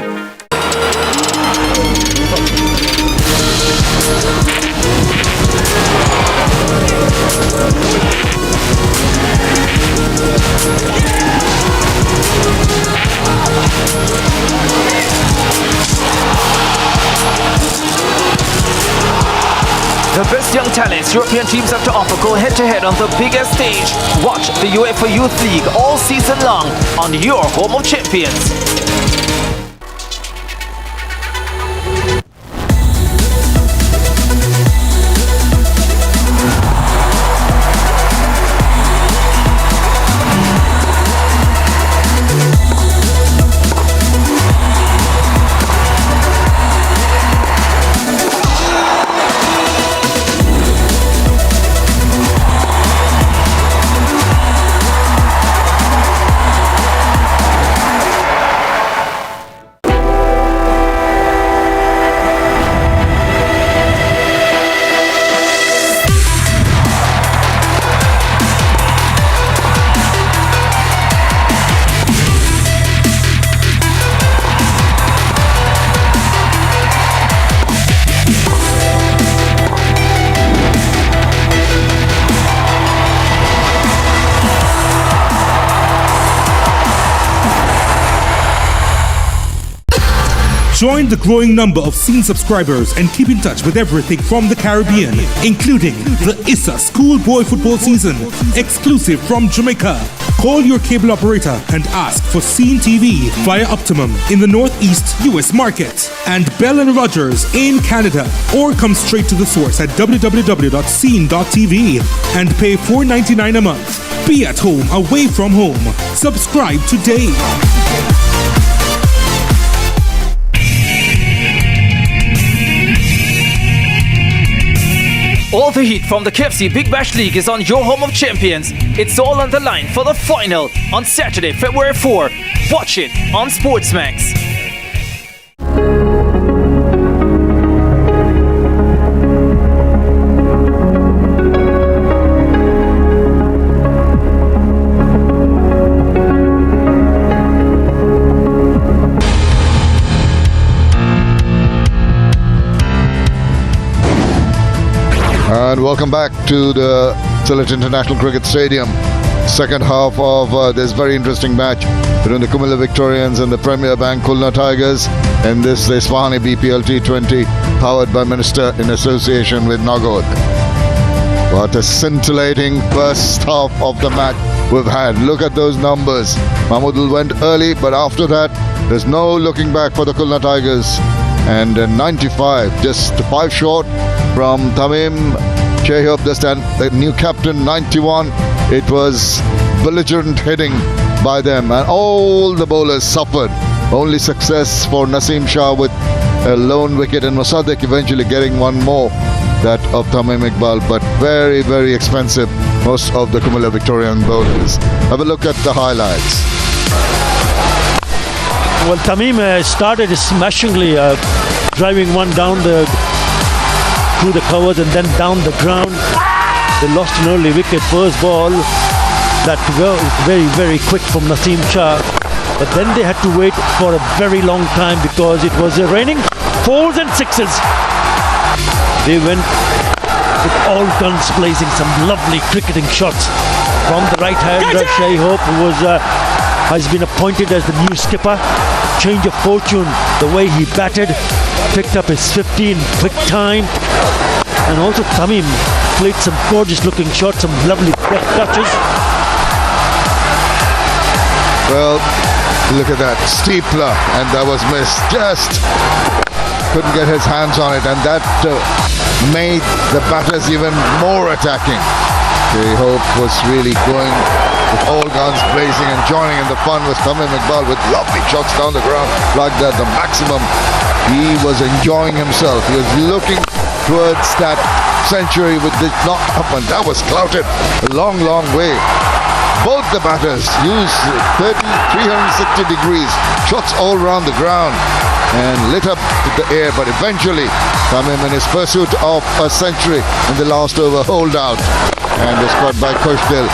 The best young talents European teams have to offer go head-to-head on the biggest stage. Watch the UEFA Youth League all season long on your home of champions. Join the growing number of Scene subscribers and keep in touch with everything from the Caribbean, including the ISA schoolboy football season, exclusive from Jamaica. Call your cable operator and ask for Scene TV via Optimum in the Northeast US market and Bell & Rogers in Canada, or come straight to the source at www.scene.tv and pay $4.99 a month. Be at home away from home. Subscribe today. All the heat from the KFC Big Bash League is on your home of champions. It's all on the line for the final on Saturday, February 4. Watch it on SportsMax. And welcome back to the Sylhet International Cricket Stadium. Second half of this very interesting match between the Comilla Victorians and the Premier Bank Khulna Tigers in this Isfahani BPL T20 powered by Minister in association with Nagod. What a scintillating first half of the match we've had. Look at those numbers. Mahmudul went early, but after that there's no looking back for the Khulna Tigers. And 95, just 5 short from Tamim. Shehab, the new captain, 91. It was belligerent hitting by them, and all the bowlers suffered. Only success for Naseem Shah with a lone wicket, and Mosaddeq eventually getting one more, that of Tamim Iqbal, but very, very expensive, most of the Comilla Victorian bowlers. Have a look at the highlights. Well, Tamim started smashingly, driving one down through the covers and then down the ground. They lost an early wicket. First ball that was very, very quick from Naseem Shah. But then they had to wait for a very long time because it was raining 4s and 6s. They went with all guns blazing, some lovely cricketing shots from the right-hander Shehab, who has been appointed as the new skipper. Change of fortune, the way he batted, picked up his 15 quick time, and also Tamim played some gorgeous looking shots, some lovely touches. Well, look at that steepler, and that was missed. Just couldn't get his hands on it, and that made the batters even more attacking. Shehab was really going with all guns blazing and joining in the fun with Tamim Iqbal with lovely shots down the ground like that, the maximum. He was enjoying himself. He was looking towards that century with this knock up, and that was clouted a long, long way. Both the batters used 360 degrees, shots all around the ground and lit up the air, but eventually Tamim in his pursuit of a century in the last over holed out. And the squad by Khushdil.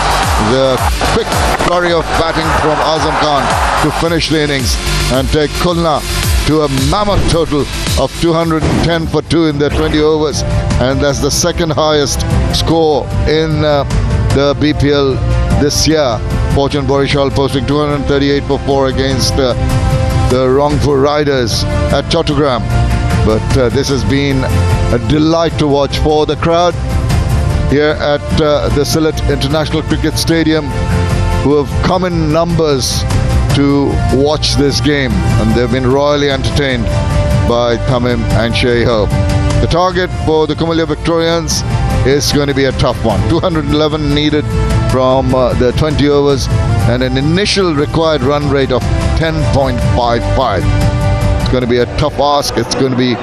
The quick flurry of batting from Azam Khan to finish the innings and take Khulna to a mammoth total of 210 for 2 in their 20 overs. And that's the second highest score in the BPL this year. Fortune Borishal posting 238 for 4 against the Rangpur Riders at Chattogram. But this has been a delight to watch for the crowd here at the Sylhet International Cricket Stadium, who have come in numbers to watch this game, and they've been royally entertained by Tamim and Shai Hope. The target for the Comilla Victorians is going to be a tough one. 211 needed from the 20 overs and an initial required run rate of 10.55. It's going to be a tough ask. It's going to be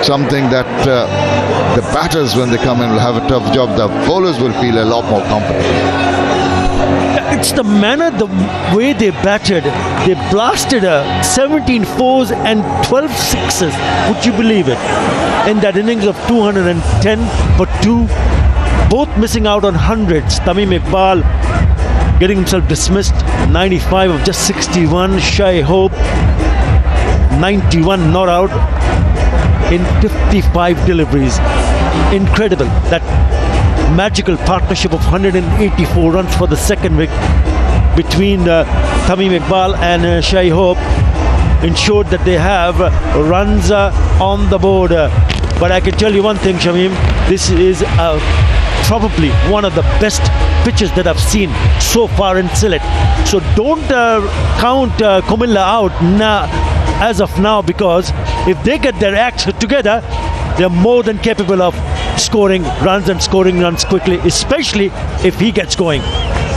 something that the batters, when they come in, will have a tough job. The bowlers will feel a lot more confident. It's the manner, the way they batted. They blasted 17 fours and 12 sixes. Would you believe it? In that innings of 210 for 2, both missing out on hundreds. Tamim Iqbal getting himself dismissed, 95 of just 61. Shai Hope, 91 not out in 55 deliveries. Incredible. That magical partnership of 184 runs for the second wicket between Tamim Iqbal and Shai Hope ensured that they have runs on the board. But I can tell you one thing, Shamim, this is probably one of the best pitches that I've seen so far in Sylhet. So don't count Comilla out as of now, because if they get their acts together, they're more than capable of scoring runs quickly, especially if he gets going.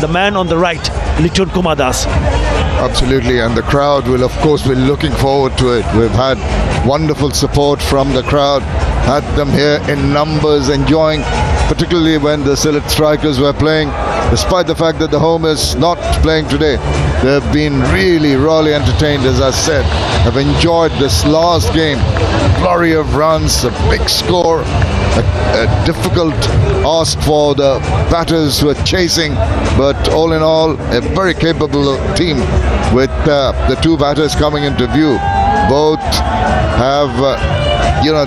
The man on the right, Litun Kumar Das. Absolutely, and the crowd will of course be looking forward to it. We've had wonderful support from the crowd, had them here in numbers enjoying, particularly when the Sylhet strikers were playing. Despite the fact that the home is not playing today, they've been really royally entertained, as I said. Have enjoyed this last game. Flurry of runs, a big score, a difficult ask for the batters who are chasing, but all in all, a very capable team with the two batters coming into view. Both have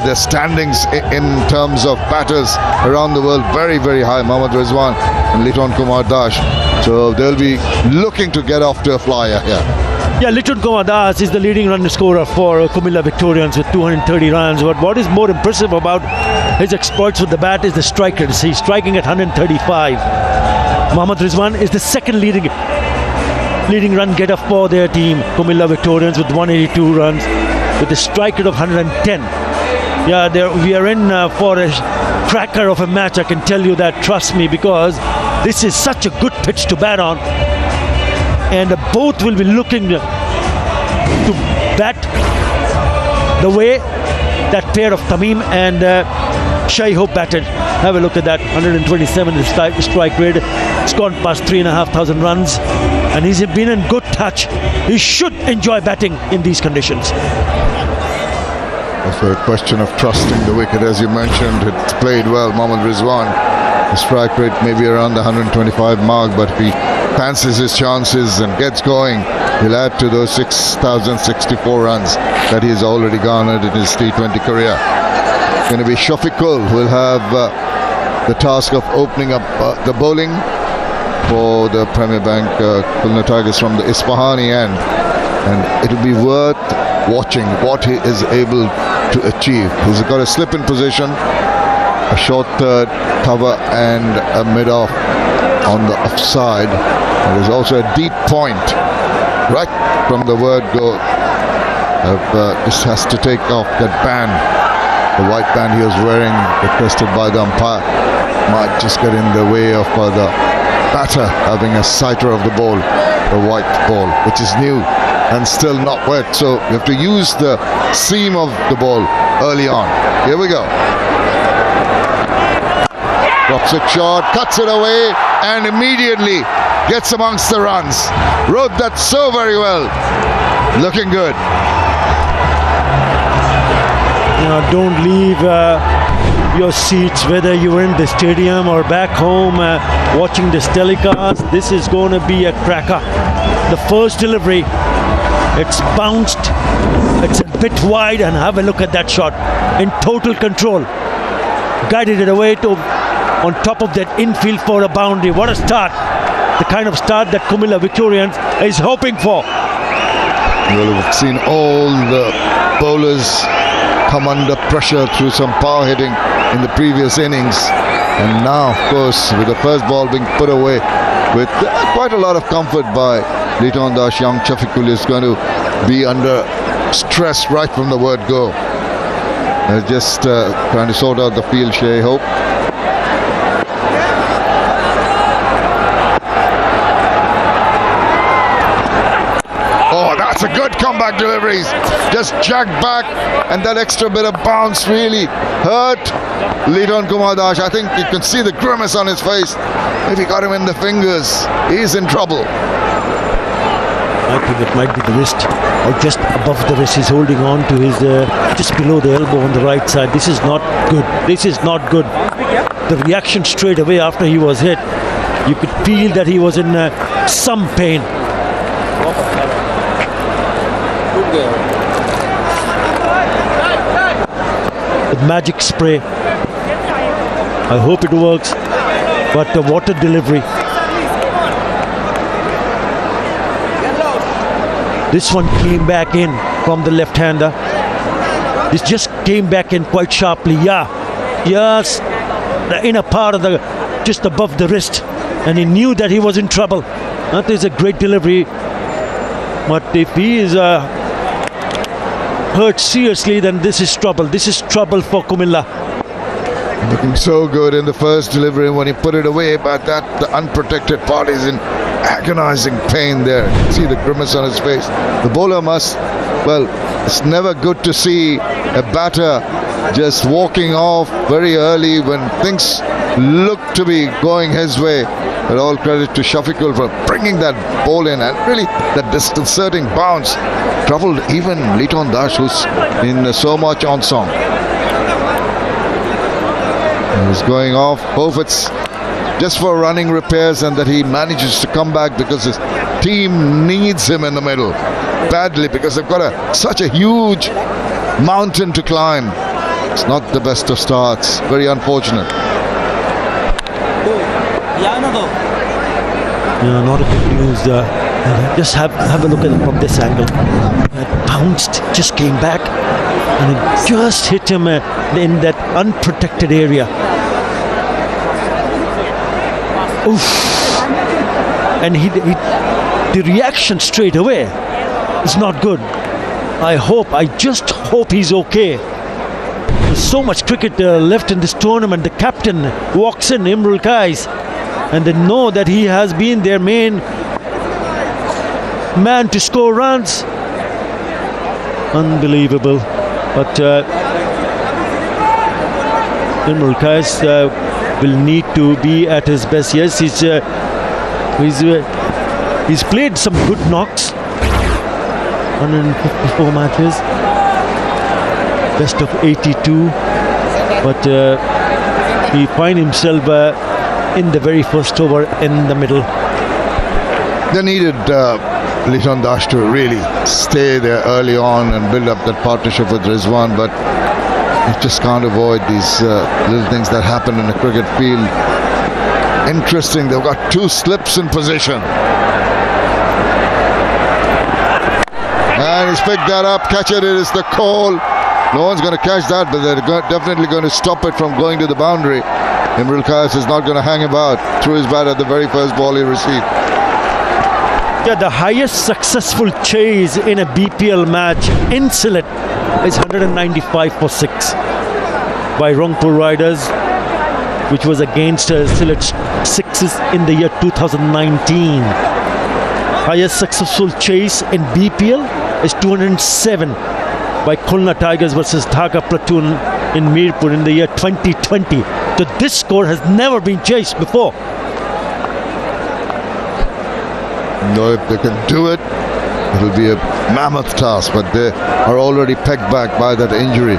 their standings in terms of batters around the world very, very high. Mohammad Rizwan and Litun Kumar Das. So they'll be looking to get off to a flyer here. Yeah, Litun Kumar Das is the leading run scorer for Comilla Victorians with 230 runs. But what is more impressive about his exploits with the bat is the strikers. He's striking at 135. Mohammad Rizwan is the second leading run getter for their team, Comilla Victorians, with 182 runs, with a strike rate of 110. Yeah, we are in for a cracker of a match, I can tell you that, trust me, because this is such a good pitch to bat on. And both will be looking to bat the way that pair of Tamim and Shai Hope batted. Have a look at that, 127 is strike rate. It's gone past 3,500 runs, and he's been in good touch. He should enjoy batting in these conditions. Also a question of trusting the wicket, as you mentioned. It's played well, Mohammad Rizwan. The strike rate may be around the 125 mark, but if he fancies his chances and gets going, he'll add to those 6,064 runs that he's already garnered in his T20 career. It's going to be Shafiqul who will have the task of opening up the bowling for the Premier Bank Khulna Tigers from the Isfahani end, and it'll be worth watching what he is able to achieve. He's got a slip in position, a short third, cover and a mid-off on the offside. There's also a deep point right from the word go. This has to take off that band, the white band he was wearing, requested by the umpire. Might just get in the way of the batter having a sighter of the ball, the white ball, which is new and still not wet. So you have to use the seam of the ball early on. Here we go. Drops it short, cuts it away, and immediately gets amongst the runs. Wrote that so very well. Looking good. Don't leave your seats, whether you're in the stadium or back home watching this telecast. This is going to be a cracker. The first delivery, it's bounced, it's a bit wide, and have a look at that shot. In total control, guided it away to on top of that infield for a boundary. What a start! The kind of start that Comilla Victorians is hoping for. Well, we've seen all the bowlers come under pressure through some power hitting in the previous innings, and now, of course, with the first ball being put away with quite a lot of comfort by Leighton Das, young Shafiqul is going to be under stress right from the word go. Just trying to sort out the field, Shea Hope. That's a good comeback deliveries. Just jagged back, and that extra bit of bounce really hurt Leighton Kumar Das. I think you can see the grimace on his face. If he got him in the fingers, he's in trouble. I think it might be the wrist, or just above the wrist. He's holding on to his, just below the elbow on the right side. This is not good. This is not good. The reaction straight away after he was hit, you could feel that he was in some pain. The magic spray, I hope it works, but the water delivery, this one came back in from the left-hander. This just came back in quite sharply. Yes, the inner part of the, just above the wrist, and he knew that he was in trouble. That is a great delivery, but if he is hurt seriously, then this is trouble. This is trouble for Comilla. Looking so good in the first delivery when he put it away, but that the unprotected part is in agonizing pain there. See the grimace on his face. The bowler must, well, it's never good to see a batter just walking off very early when things look to be going his way. But all credit to Shafiqul for bringing that ball in, and really that disconcerting bounce troubled even Leighton Das, who's in so much on song. He's going off. Hope it's just for running repairs and that he manages to come back, because his team needs him in the middle badly, because they've got such a huge mountain to climb. It's not the best of starts. Very unfortunate. Not a good news. Just have a look at it from this angle. It bounced, just came back, and it just hit him in that unprotected area. Oof! And the reaction straight away is not good. I just hope he's okay. There's so much cricket left in this tournament. The captain walks in, Imrul Kais, and they know that he has been their main man to score runs. Unbelievable. But Imrul Kais will need to be at his best. Yes, he's played some good knocks. 154 matches, best of 82, but he finds himself in the very first over in the middle. They needed Leighton Das to really stay there early on and build up that partnership with Rizwan, but you just can't avoid these little things that happen in a cricket field. Interesting, they've got two slips in position. And he's picked that up. Catch it is the call. No one's going to catch that, but they're definitely going to stop it from going to the boundary. Imrul Kais is not going to hang about. Threw his bat at the very first ball he received. Yeah, the highest successful chase in a BPL match in Sylhet is 195 for 6 by Rangpur Riders, which was against Sylhet Sixes in the year 2019. Highest successful chase in BPL is 207 by Khulna Tigers versus Dhaka Platoon in Mirpur in the year 2020. So this score has never been chased before. No, if they can do it, it'll be a mammoth task, but they are already pegged back by that injury.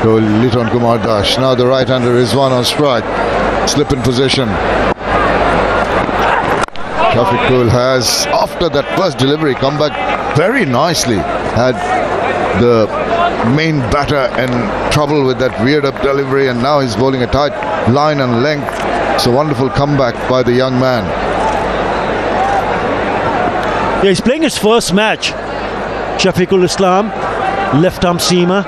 to Liton Kumar Das. Now the right-hander is one on strike. Slip in position. Shafiqul has, after that first delivery, come back very nicely. Had the main batter in trouble with that weird up delivery, and now he's bowling a tight line and length. It's a wonderful comeback by the young man. Yeah, he's playing his first match. Shafiqul Islam, left arm seamer.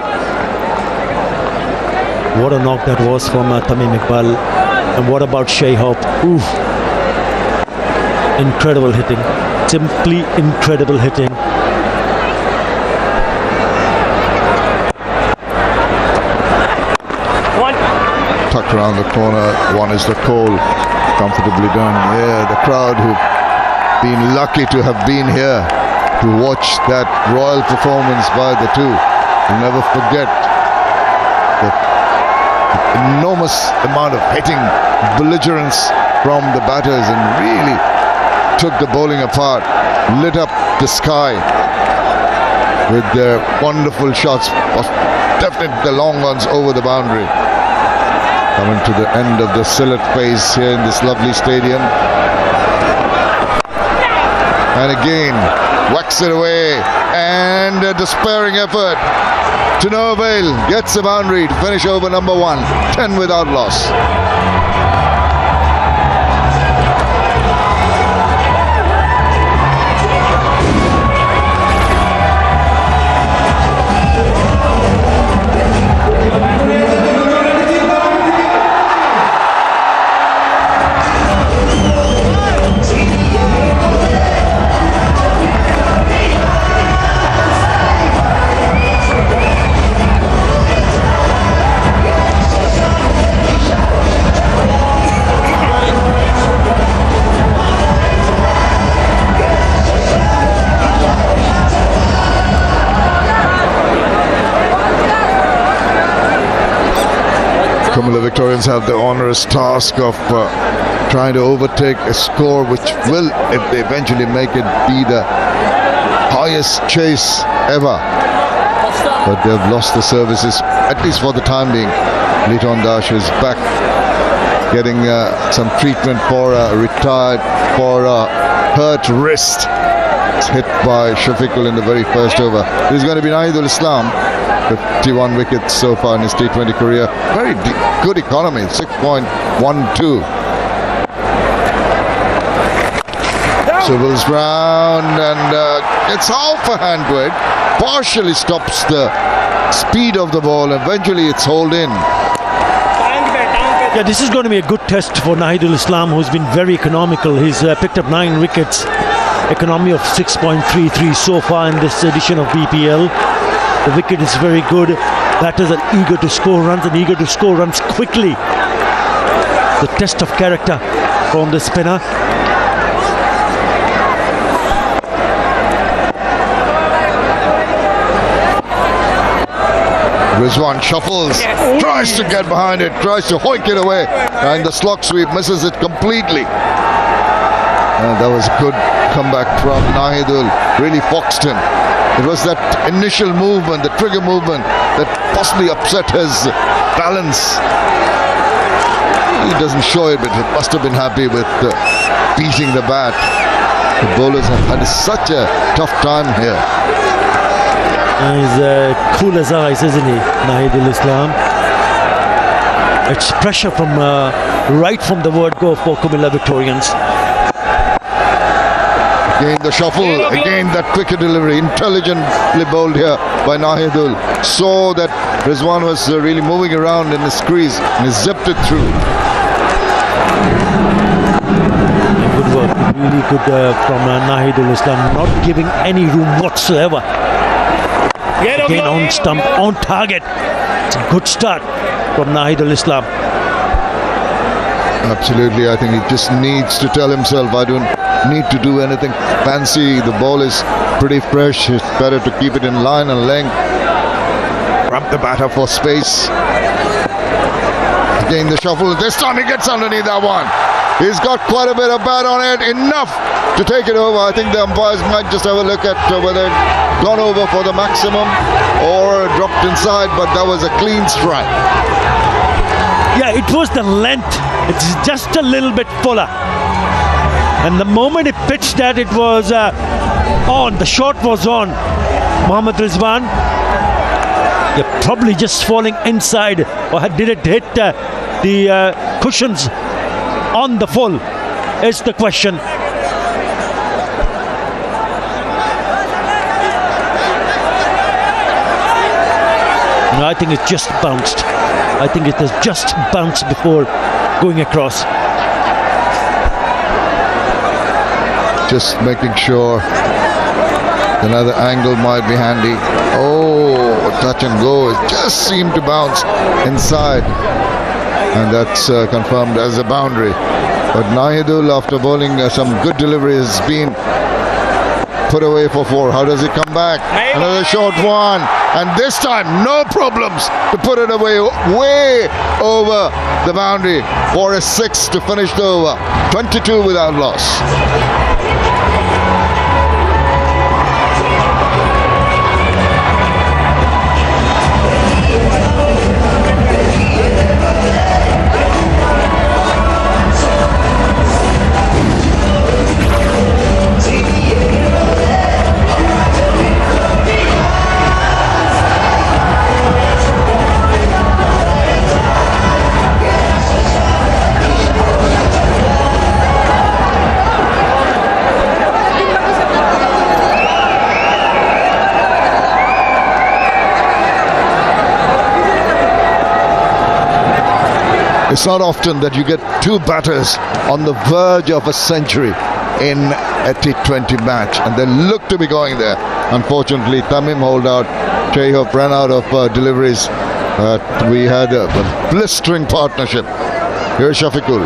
What a knock that was from Tamim Iqbal. And what about Shai Hope? Oof. Incredible hitting. Simply incredible hitting. Tucked around the corner. One is the call. Comfortably done. Yeah, the crowd who've been lucky to have been here to watch that royal performance by the two. You'll never forget the enormous amount of hitting, belligerence from the batters, and really took the bowling apart, lit up the sky with their wonderful shots, definitely the long ones over the boundary. Coming to the end of the Sylhet phase here in this lovely stadium. And again, whacks it away, and a despairing effort to no avail. Gets the boundary to finish over number 1, 10 without loss. Comilla Victorians have the onerous task of trying to overtake a score which will, if they eventually make it, be the highest chase ever. But they've lost the services, at least for the time being. Liton Das is back, getting some treatment for a hurt wrist. It's hit by Shafiqul in the very first over. This is going to be Nahidul Islam. 51 wickets so far in his T20 career. Very good economy, 6.12. Swivels round and gets half a hand to it. Partially stops the speed of the ball. Eventually it's hauled in. Yeah, this is going to be a good test for Nahidul Islam, who's been very economical. He's picked up 9 wickets. Economy of 6.33 so far in this edition of BPL. The wicket is very good. Batters are eager to score runs and eager to score runs quickly. The test of character from the spinner. Rizwan shuffles, tries to get behind it, tries to hoik it away, and the slog sweep misses it completely. And that was a good comeback from Nahidul. Really foxed him. It was that initial movement, the trigger movement, that possibly upset his balance. He doesn't show it, but he must have been happy with beating the bat. The bowlers have had such a tough time here. He's cool as ice, isn't he, Nahidul Islam? It's pressure from right from the word go for Comilla Victorians. Again the shuffle, again that quicker delivery, intelligently bowled here by Nahidul. Saw that Rizwan was really moving around in his crease and he zipped it through. Good work, really good from Nahidul Islam, not giving any room whatsoever. Again on stump, on target. It's a good start from Nahidul Islam. Absolutely, I think he just needs to tell himself, I don't need to do anything fancy. The ball is pretty fresh. It's better to keep it in line and length. Grab the batter for space. Again the shuffle. This time he gets underneath that one. He's got quite a bit of bat on it. Enough to take it over. I think the umpires might just have a look at whether it's gone over for the maximum or fielder dropped inside, but that was a clean strike. Yeah, it was the length. It's just a little bit fuller. And the moment he pitched that, it was on. The shot was on. Mohammad Rizwan. Yeah, probably just falling inside, or did it hit the cushions on the full? Is the question. No, I think it just bounced. I think it has just bounced before going across. Just making sure another angle might be handy. Oh, touch and go. It just seemed to bounce inside. And that's confirmed as a boundary. But Nahidul, after bowling some good deliveries, has been put away for 4. How does he come back? Another short one. And this time, no problems to put it away, way over the boundary for a 6 to finish the over. 22 without loss. It's not often that you get 2 batters on the verge of a century in a T20 match, and they look to be going there. Unfortunately, Tamim hold out. Shayhope ran out of deliveries. We had a blistering partnership. Here's Shafiqul.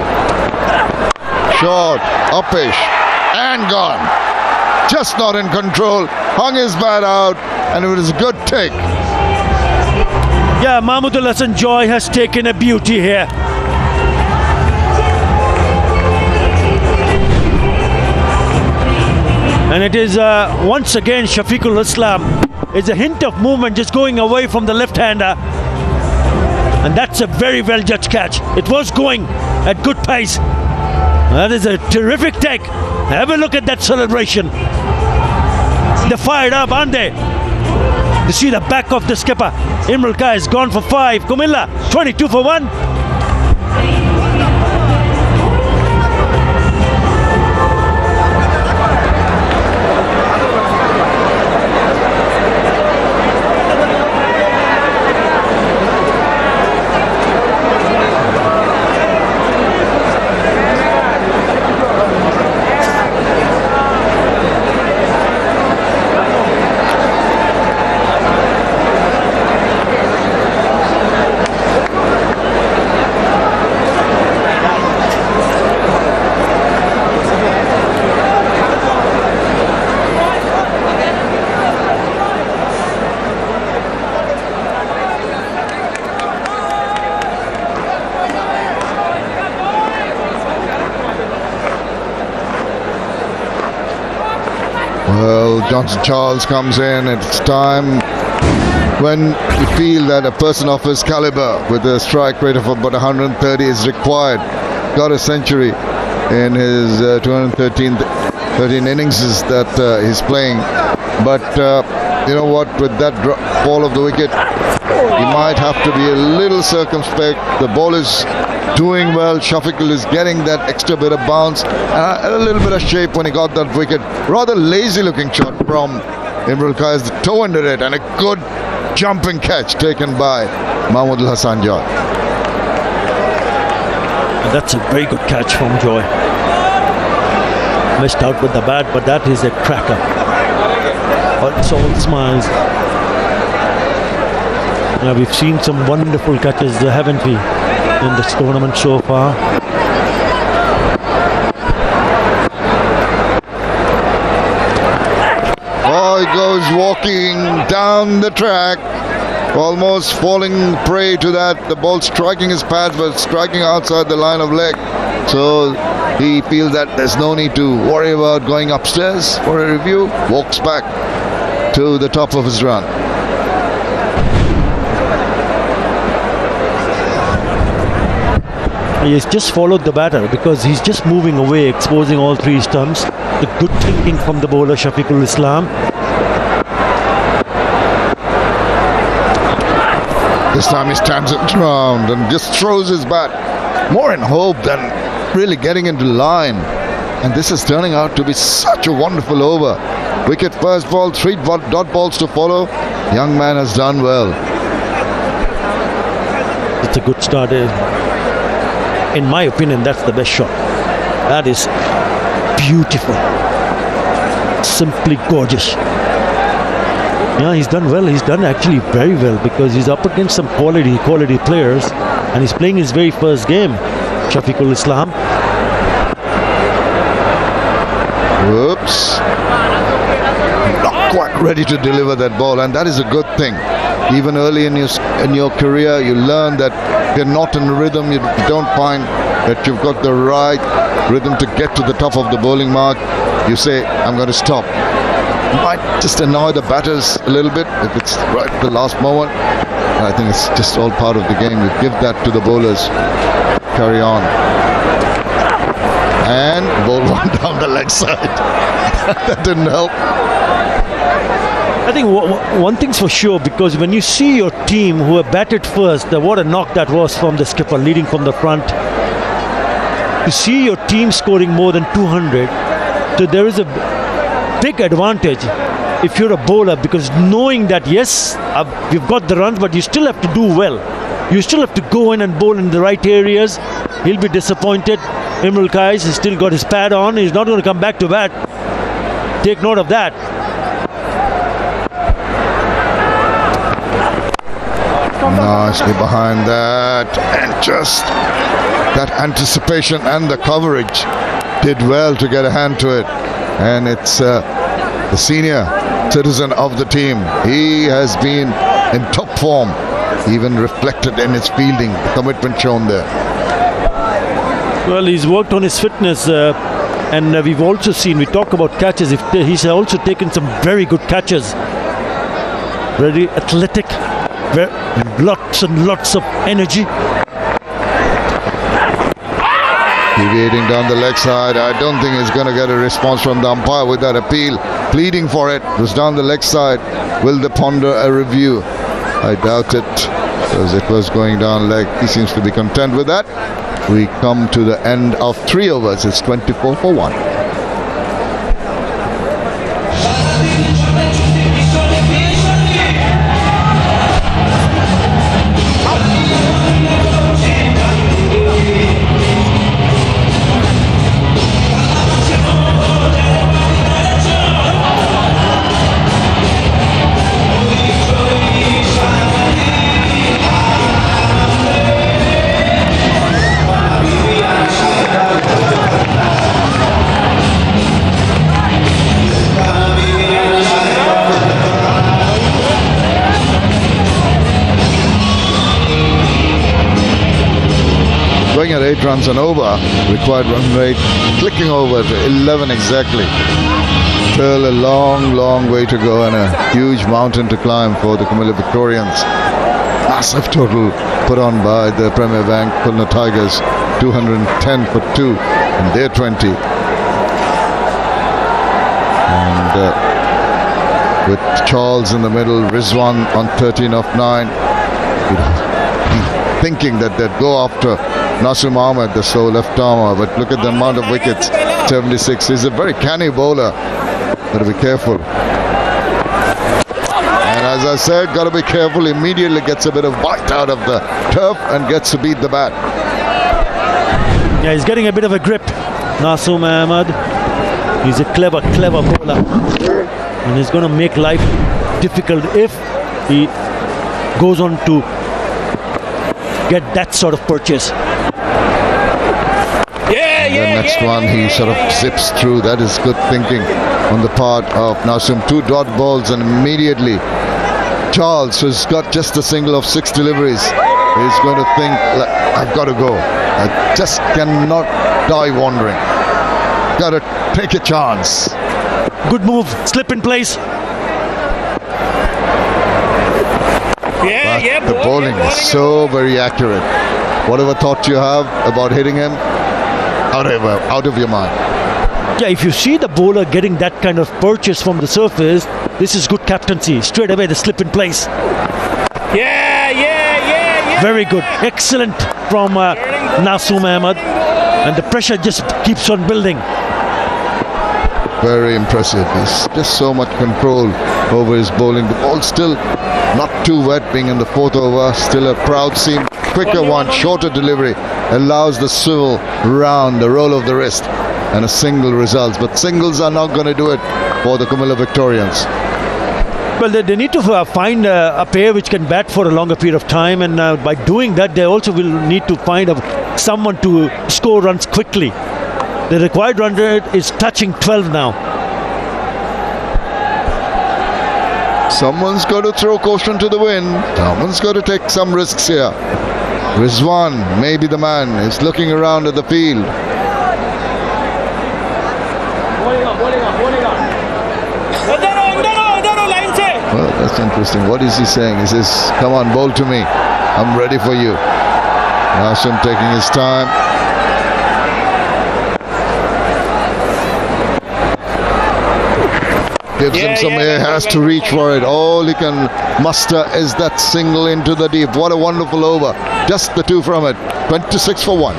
Short, uppish, and gone. Just not in control. Hung his bat out, and it was a good take. Yeah, Mahmudul Hasan Joy has taken a beauty here. And it is once again Shafiqul Islam. It's a hint of movement just going away from the left-hander. And that's a very well judged catch. It was going at good pace. That is a terrific take. Have a look at that celebration. They're fired up, aren't they? You see the back of the skipper. Imrul Kais has gone for 5. Comilla, 22 for 1. Well, Johnson Charles comes in. It's time when you feel that a person of his caliber with a strike rate of about 130 is required. Got a century in his 213 innings that he's playing. But you know what, with that fall of the wicket, he might have to be a little circumspect. The ball is doing well. Shafiqul is getting that extra bit of bounce and a little bit of shape when he got that wicket. Rather lazy looking shot from Imrul Kais. The toe under it, and a good jumping catch taken by Mahmud Hasan Joy. That's a very good catch from Joy. Missed out with the bat, but that is a cracker. It's all smiles. Now we've seen some wonderful catches, haven't we, in this tournament so far. Oh, he goes walking down the track, almost falling prey to that. The ball striking his pads, but striking outside the line of leg. So he feels that there's no need to worry about going upstairs for a review. Walks back to the top of his run. He's just followed the batter because he's just moving away, exposing all three stumps. The good thinking from the bowler Shafiqul Islam. This time he stands it round and just throws his bat, more in hope than really getting into line. And this is turning out to be such a wonderful over. Wicket first ball, 3 dot balls to follow. Young man has done well. It's a good start. In my opinion, that's the best shot. That is beautiful. Simply gorgeous. Yeah, he's done well. He's done actually very well because he's up against some quality players and he's playing his very first game, Shafiqul Islam. Whoops. Not quite ready to deliver that ball, and that is a good thing. Even early in your career, you learn that if you're not in rhythm, you don't find that you've got the right rhythm to get to the top of the bowling mark. You say, I'm going to stop. You might just annoy the batters a little bit if it's right at the last moment. I think it's just all part of the game. You give that to the bowlers. Carry on. And bowl one down the leg side. That didn't help. I think one thing's for sure, because when you see your team who have batted first, what a knock that was from the skipper leading from the front. To see your team scoring more than 200, so there is a big advantage if you're a bowler, because knowing that yes, you've got the runs, but you still have to do well. You still have to go in and bowl in the right areas. He'll be disappointed. Imrul Qais has still got his pad on. He's not going to come back to bat. Take note of that. Nicely behind that, and just that anticipation and the coverage did well to get a hand to it. And it's the senior citizen of the team. He has been in top form, even reflected in his fielding, the commitment shown there. Well, he's worked on his fitness, and we've also seen, we talk about catches, he's also taken some very good catches. Very athletic, lots and lots of energy. Deviating down the leg side. I don't think he's going to get a response from the umpire with that appeal. Pleading for it. It was down the leg side. Will they ponder a review? I doubt it, because it was going down leg. He seems to be content with that. We come to the end of 3 overs. It's 24 for 1. Going at 8 runs and over, required run rate clicking over to 11 exactly. Still a long way to go and a huge mountain to climb for the Comilla Victorians. Massive total put on by the Premier Bank Khulna Tigers, 210 for 2 in their 20. And with Charles in the middle, Rizwan on 13 of 9. Thinking that they'd go after Nasim Ahmed, the sole left armer, but look at the amount of wickets, 76. He's a very canny bowler. Got to be careful. And as I said, got to be careful. Immediately gets a bit of bite out of the turf and gets to beat the bat. Yeah, he's getting a bit of a grip, Nasim Ahmed. He's a clever bowler, and he's going to make life difficult if he goes on to get that sort of purchase. The next one he sort of zips through. That is good thinking on the part of Nasim. 2 dot balls, and immediately Charles, who's got just a single of 6 deliveries, is going to think, I've got to go. I just cannot die wandering. Got to take a chance. Good move, slip in place. But the bowling is so very accurate. Whatever thought you have about hitting him, out of your mind. Yeah, if you see the bowler getting that kind of purchase from the surface, this is good captaincy. Straight away the slip in place. Very good. Excellent from Nasoom Ahmed. And the pressure just keeps on building. Very impressive. There's just so much control over his bowling. The ball still not too wet, being in the fourth over. Still a proud seam. Quicker one, shorter delivery. Allows the swivel round, the roll of the wrist. And a single results. But singles are not going to do it for the Comilla Victorians. Well, they need to find a pair which can bat for a longer period of time, and by doing that they also will need to find someone to score runs quickly. The required run rate is touching 12 now. Someone's got to throw caution to the wind. Someone's got to take some risks here. Rizwan may be the man. He's looking around at the field. Well, that's interesting. What is he saying? He says, come on, bowl to me. I'm ready for you. Nasoom taking his time. Gives him some air, has to reach for it. All he can muster is that single into the deep. What a wonderful over. Just the two from it. 26 for 1.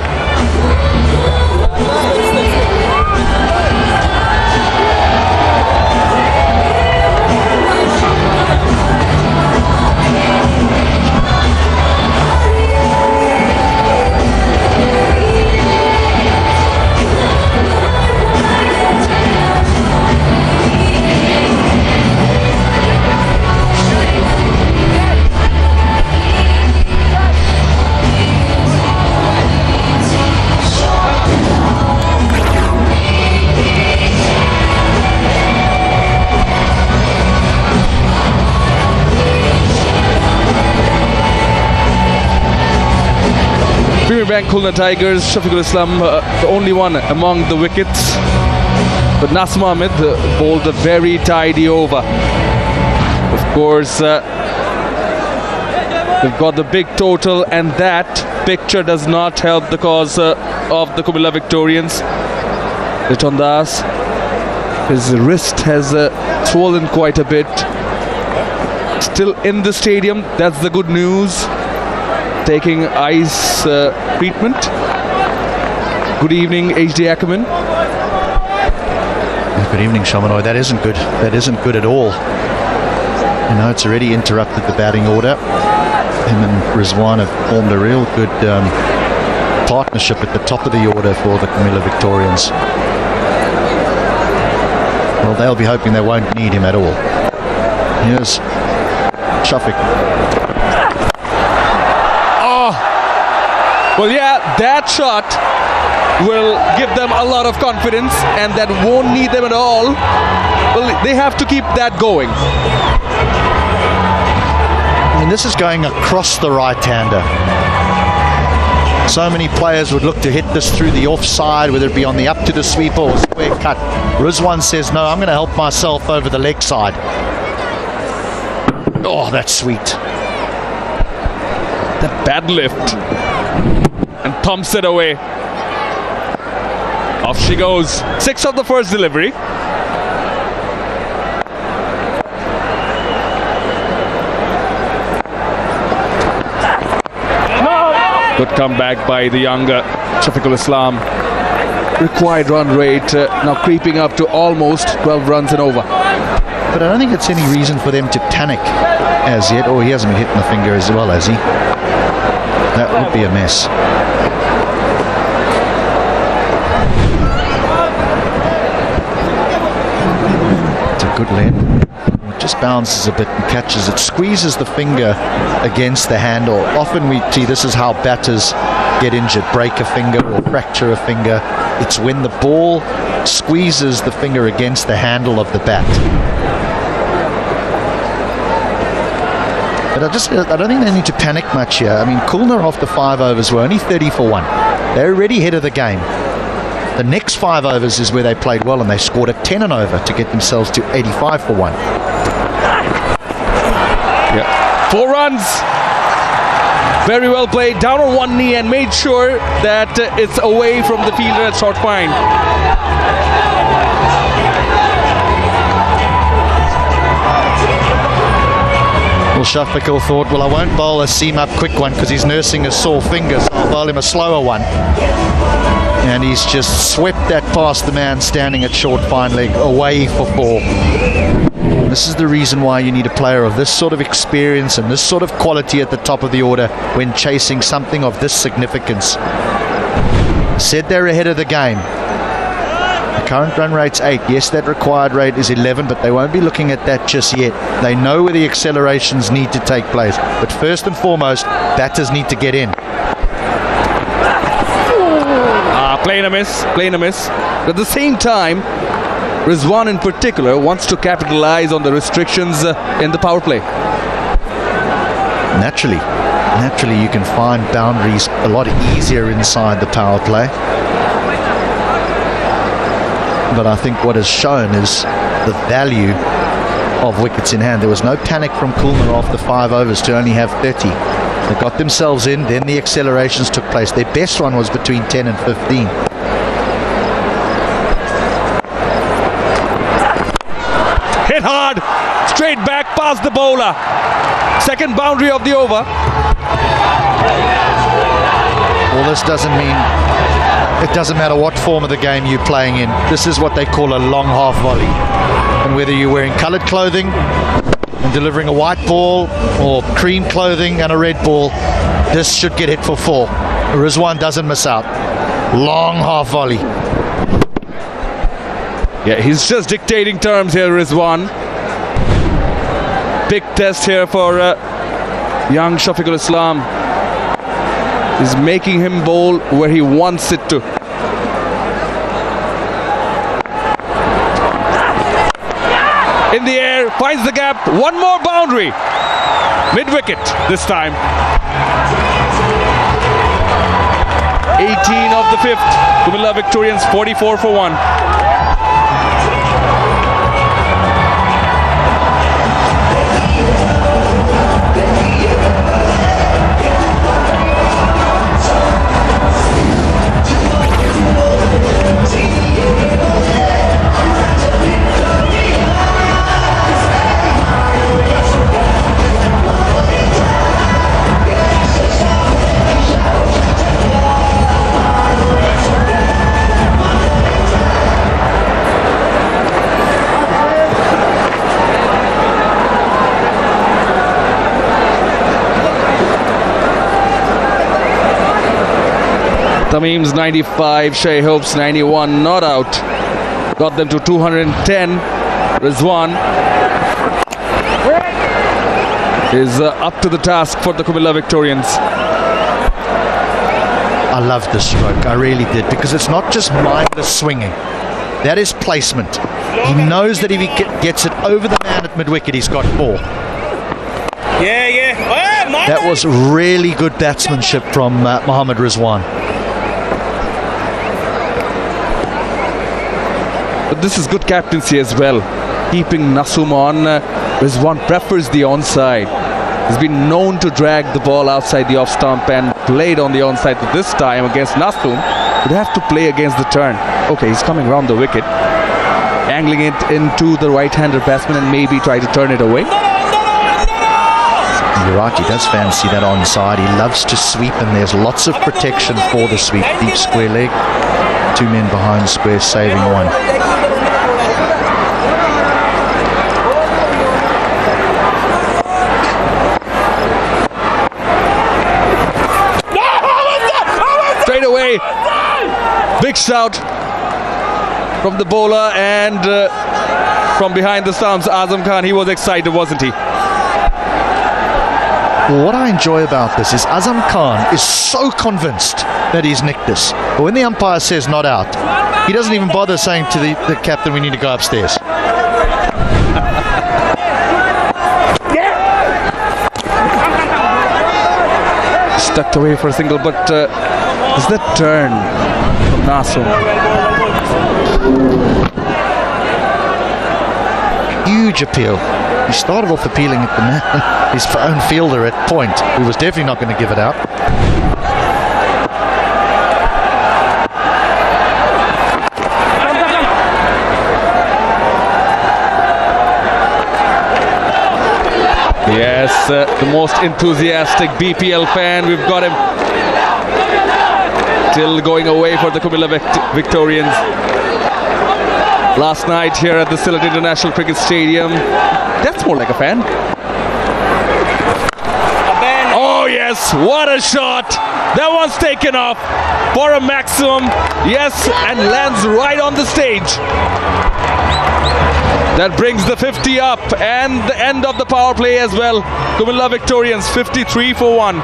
Bank Khulna Tigers, Shafiqul Islam, the only one among the wickets. But Nasoom Ahmed bowled a very tidy over. Of course, they've got the big total, and that picture does not help the cause of the Comilla Victorians. Liton Das, his wrist has swollen quite a bit. Still in the stadium, that's the good news. Taking ice treatment. Good evening, HD Ackerman. Good evening, Shamanoy. That isn't good. That isn't good at all. You know, it's already interrupted the batting order. Him and Rizwan have formed a real good partnership at the top of the order for the Comilla Victorians. Well, they'll be hoping they won't need him at all. Here's Shafiq. Well, yeah, that shot will give them a lot of confidence, and that won't need them at all. Well, they have to keep that going. I mean, this is going across the right-hander. So many players would look to hit this through the offside, whether it be on the up to the sweeper or square cut. Rizwan says, no, I'm going to help myself over the leg side. Oh, that's sweet. That bad lift. And thumps it away. Off she goes. 6 on the first delivery. Good comeback by the younger Shafiqul Islam. Required run rate now creeping up to almost 12 runs and over. But I don't think it's any reason for them to panic as yet. Oh, he hasn't been hitting the finger as well, has he? That would be a mess. It's a good lead. It just bounces a bit and catches it, squeezes the finger against the handle. Often we see this is how batters get injured, break a finger or fracture a finger. It's when the ball squeezes the finger against the handle of the bat. But I don't think they need to panic much here. I mean, Khulna off the 5 overs were only 30 for 1. They're already ahead of the game. The next 5 overs is where they played well, and they scored a 10 and over to get themselves to 85 for 1. Yeah, 4 runs. Very well played, down on one knee and made sure that it's away from the fielder at short fine. Well, Shafiqul thought, well, I won't bowl a seam-up quick one because he's nursing a sore finger, so I'll bowl him a slower one. And he's just swept that past the man standing at short fine leg, away for 4. This is the reason why you need a player of this sort of experience and this sort of quality at the top of the order when chasing something of this significance. Said they're ahead of the game. The current run rate's 8. Yes, that required rate is 11, but they won't be looking at that just yet. They know where the accelerations need to take place. But first and foremost, batters need to get in. Playing a miss. But at the same time, Rizwan in particular wants to capitalize on the restrictions in the power play. Naturally, you can find boundaries a lot easier inside the power play. But I think what is shown is the value of wickets in hand. There was no panic from Khulna after 5 overs to only have 30. They got themselves in, then the accelerations took place. Their best one was between 10 and 15. Hit hard, straight back past the bowler. Second boundary of the over. Well, this doesn't mean it doesn't matter what form of the game you're playing in. This is what they call a long half volley. And whether you're wearing coloured clothing and delivering a white ball or cream clothing and a red ball, this should get hit for 4. Rizwan doesn't miss out. Long half volley. Yeah, he's just dictating terms here, Rizwan. Big test here for young Shafiqul Islam. He's making him bowl where he wants it to. In the air, finds the gap, one more boundary. Mid-wicket this time. 18 of the 5th. Comilla Victorians 44 for 1. Tamim's 95, Shai Hope's 91, not out. Got them to 210. Rizwan is up to the task for the Comilla Victorians. I love this stroke, I really did, because it's not just mindless swinging. That is placement. He knows that if he gets it over the man at mid-wicket, he's got 4. That was really good batsmanship from Mohammad Rizwan. But this is good captaincy as well. Keeping Nasum on. Rizwan prefers the onside. He's been known to drag the ball outside the off stump and played on the onside. But this time against Nasum, would have to play against the turn. Okay, he's coming round the wicket, angling it into the right-hander batsman and maybe try to turn it away. You're right, he does fancy that onside. He loves to sweep, and there's lots of protection for the sweep. Deep square leg, 2 men behind square, saving 1. Straight away, big shout from the bowler, and from behind the stumps, Azam Khan, he was excited, wasn't he? What I enjoy about this is Azam Khan is so convinced that he's nicked this. But when the umpire says not out, he doesn't even bother saying to the captain, we need to go upstairs. Stuck away for a single, but is that turn from Nasum? Huge appeal. He started off appealing at the man, his own fielder at point, who was definitely not going to give it up. Yes, the most enthusiastic BPL fan. We've got him still going away for the Comilla Victorians. Last night here at the Sylhet International Cricket Stadium. That's more like a fan. Oh yes, what a shot! That one's taken off for a maximum. Yes, and lands right on the stage. That brings the 50 up and the end of the power play as well. Comilla Victorians 53 for 1.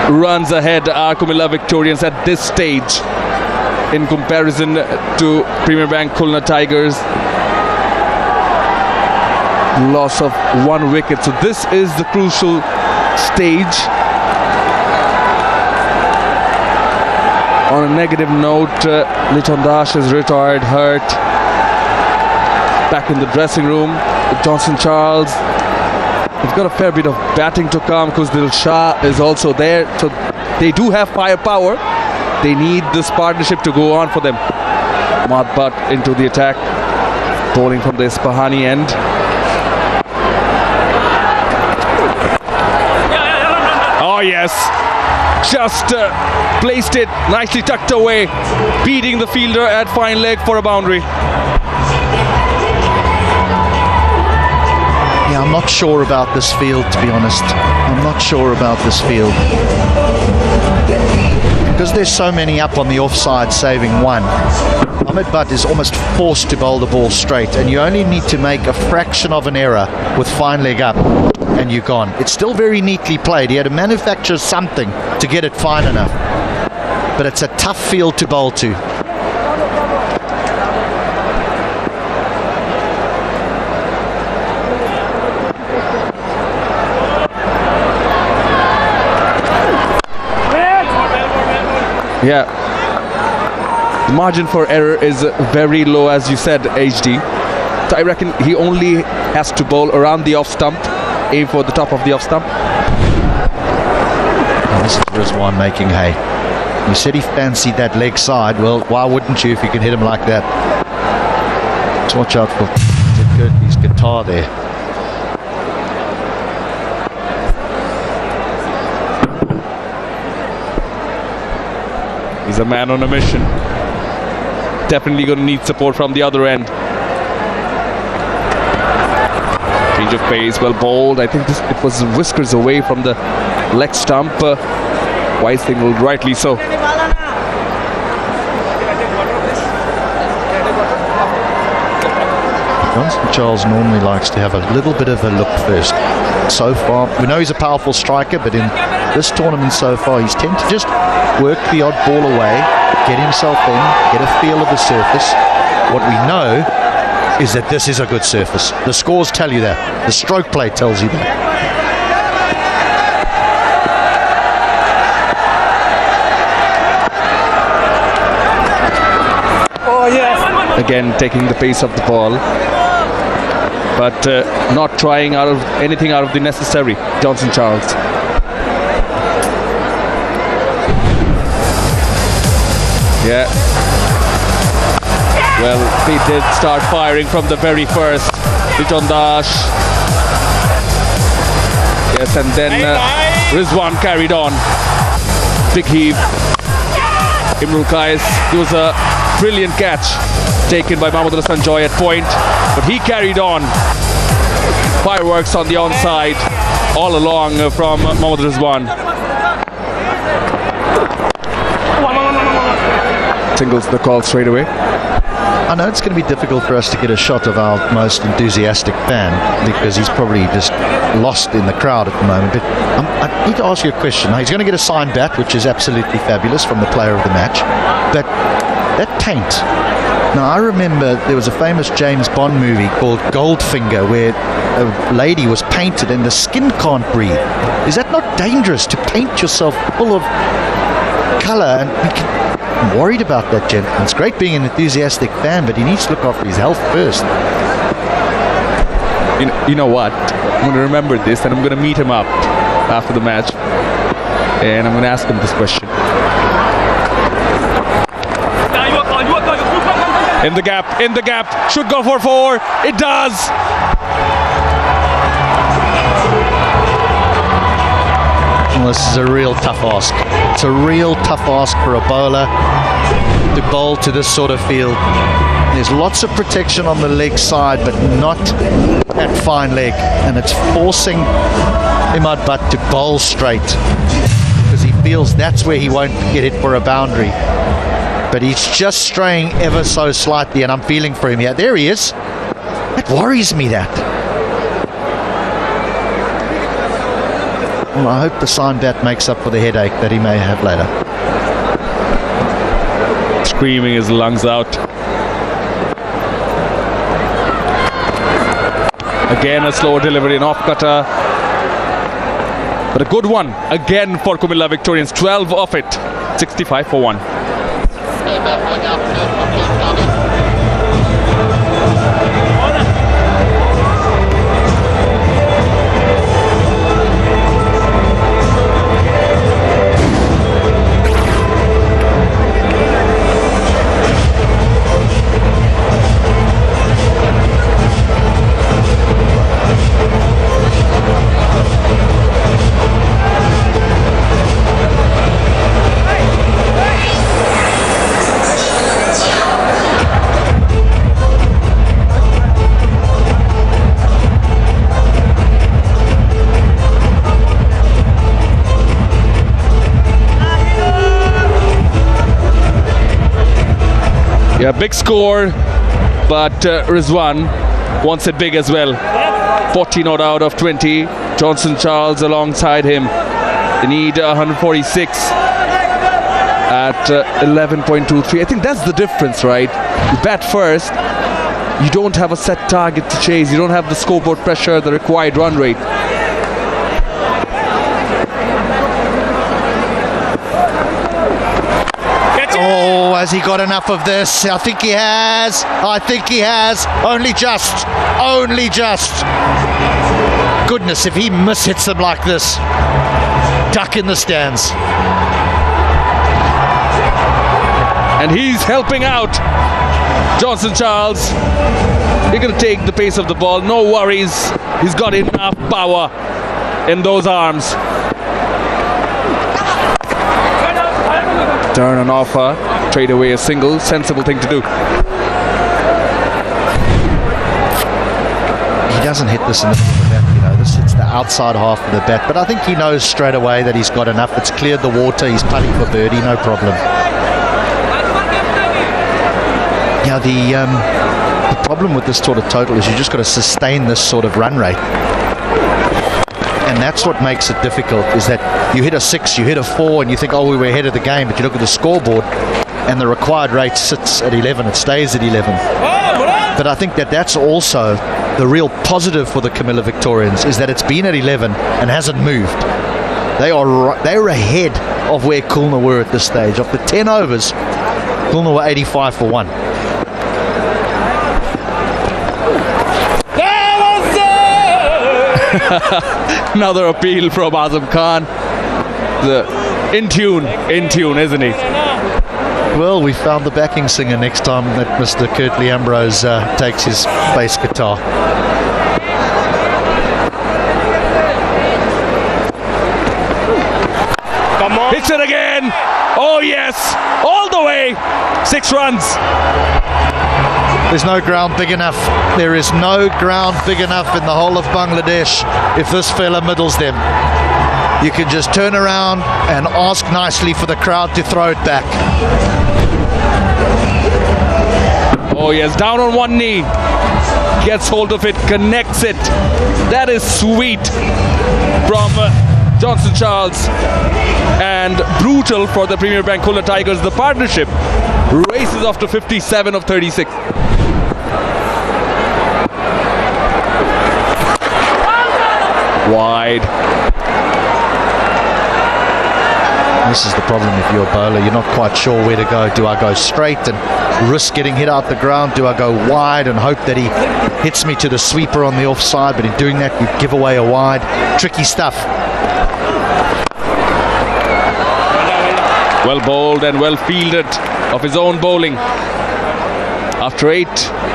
Runs ahead are Comilla Victorians at this stage in comparison to Premier Bank Khulna Tigers. Loss of 1 wicket, so this is the crucial stage. On a negative note, Liton Dash is retired, hurt. Back in the dressing room with Johnson Charles. They've got a fair bit of batting to come because Dil Shah is also there. So they do have firepower. They need this partnership to go on for them. Ahmad Butt into the attack. Bowling from the Ispahani end. Oh yes. Just placed it nicely tucked away. Beating the fielder at fine leg for a boundary. Yeah, I'm not sure about this field, to be honest. I'm not sure about this field. Because there's so many up on the offside saving 1. Ahmed Butt is almost forced to bowl the ball straight, and you only need to make a fraction of an error with fine leg up and you're gone. It's still very neatly played. He had to manufacture something to get it fine enough. But it's a tough field to bowl to. Yeah, the margin for error is very low, as you said, HD. So I reckon he only has to bowl around the off stump, aim for the top of the off stump. Oh, this is Rizwan making hay. You said he fancied that leg side. Well, why wouldn't you if you can hit him like that? Let's watch out for Kirtley's guitar there. He's a man on a mission. Definitely going to need support from the other end. Change of pace, well bowled. I think it was whiskers away from the leg stump. Wise signaled, rightly so. Johnson Charles normally likes to have a little bit of a look first. So far, we know he's a powerful striker, but in this tournament so far, he's tended to just work the odd ball away, get himself in, get a feel of the surface. What we know is that this is a good surface. The scores tell you that. The stroke play tells you that. Oh yes. Again, taking the pace of the ball, but not trying anything out of the necessary. Johnson Charles. Yeah. Well, they did start firing from the very first. Liton Dash. Yes, and then Rizwan carried on. Big heave. Imrul Qais. It was a brilliant catch taken by Mahmood Hassan Joy at point, but he carried on. Fireworks on the onside. all along from Mohammad Rizwan. Singles the call straight away. I know it's going to be difficult for us to get a shot of our most enthusiastic fan because he's probably just lost in the crowd at the moment. But I need to ask you a question. Now, he's going to get a signed bat, which is absolutely fabulous, from the player of the match. But that paint. Now, I remember there was a famous James Bond movie called Goldfinger where a lady was painted and the skin can't breathe. Is that not dangerous to paint yourself full of colour? And I'm worried about that, gentleman. It's great being an enthusiastic fan, but he needs to look after his health first. You know what? I'm going to remember this and I'm going to meet him up after the match and I'm going to ask him this question. In the gap, should go for 4. It does. Well, this is a real tough ask. It's a real tough ask for a bowler to bowl to this sort of field. There's lots of protection on the leg side, but not that fine leg. And it's forcing Imad Butt to bowl straight because he feels that's where he won't get hit for a boundary. But he's just straying ever so slightly, and I'm feeling for him here. There he is. That worries me, that. Well, I hope the signed bat makes up for the headache that he may have later. Screaming his lungs out. Again, a slow delivery, an off-cutter. But a good one again for Comilla Victorians. 12 of it. 65 for 1. Yeah, big score, but Rizwan wants it big as well. 40 not out of 20. Johnson Charles alongside him. They need 146 at 11.23. I think that's the difference, right? You bat first, you don't have a set target to chase, you don't have the scoreboard pressure, the required run rate. Oh, has he got enough of this? I think he has. I think he has. Only just. Only just. Goodness, if he mishits them like this, duck in the stands. And he's helping out Johnson Charles. He's going to take the pace of the ball. No worries. He's got enough power in those arms. Turn an offer, trade away a single, sensible thing to do. He doesn't hit this in the middle of the bat, you know. This hits the outside half of the bat, but I think he knows straight away that he's got enough. It's cleared the water. He's putting for birdie, no problem. Yeah, the problem with this sort of total is you just got to sustain this sort of run rate. And that's what makes it difficult, is that you hit a 6, you hit a 4, and you think, oh, we were ahead of the game, but you look at the scoreboard and the required rate sits at 11, it stays at 11. But I think that's also the real positive for the Comilla Victorians, is that it's been at 11 and hasn't moved. They're ahead of where Khulna were at this stage. Of the 10 overs, Khulna were 85 for 1. Another appeal from Azam Khan. In tune, isn't he? Well, we found the backing singer next time that Mr. Curtly Ambrose takes his bass guitar. Come on. Hits it again. Oh yes, all the way. 6 runs. There's no ground big enough. There is no ground big enough in the whole of Bangladesh if this fella middles them. You can just turn around and ask nicely for the crowd to throw it back. Oh yes, down on one knee. Gets hold of it, connects it. That is sweet from Johnson Charles. And brutal for the Premier Bank Khulna Tigers. The partnership races off to 57 of 36. Wide. This is the problem if you're a bowler. You're not quite sure where to go. Do I go straight and risk getting hit out the ground? Do I go wide and hope that he hits me to the sweeper on the offside? But in doing that, you give away a wide. Tricky stuff. Well bowled and well fielded of his own bowling. After 8,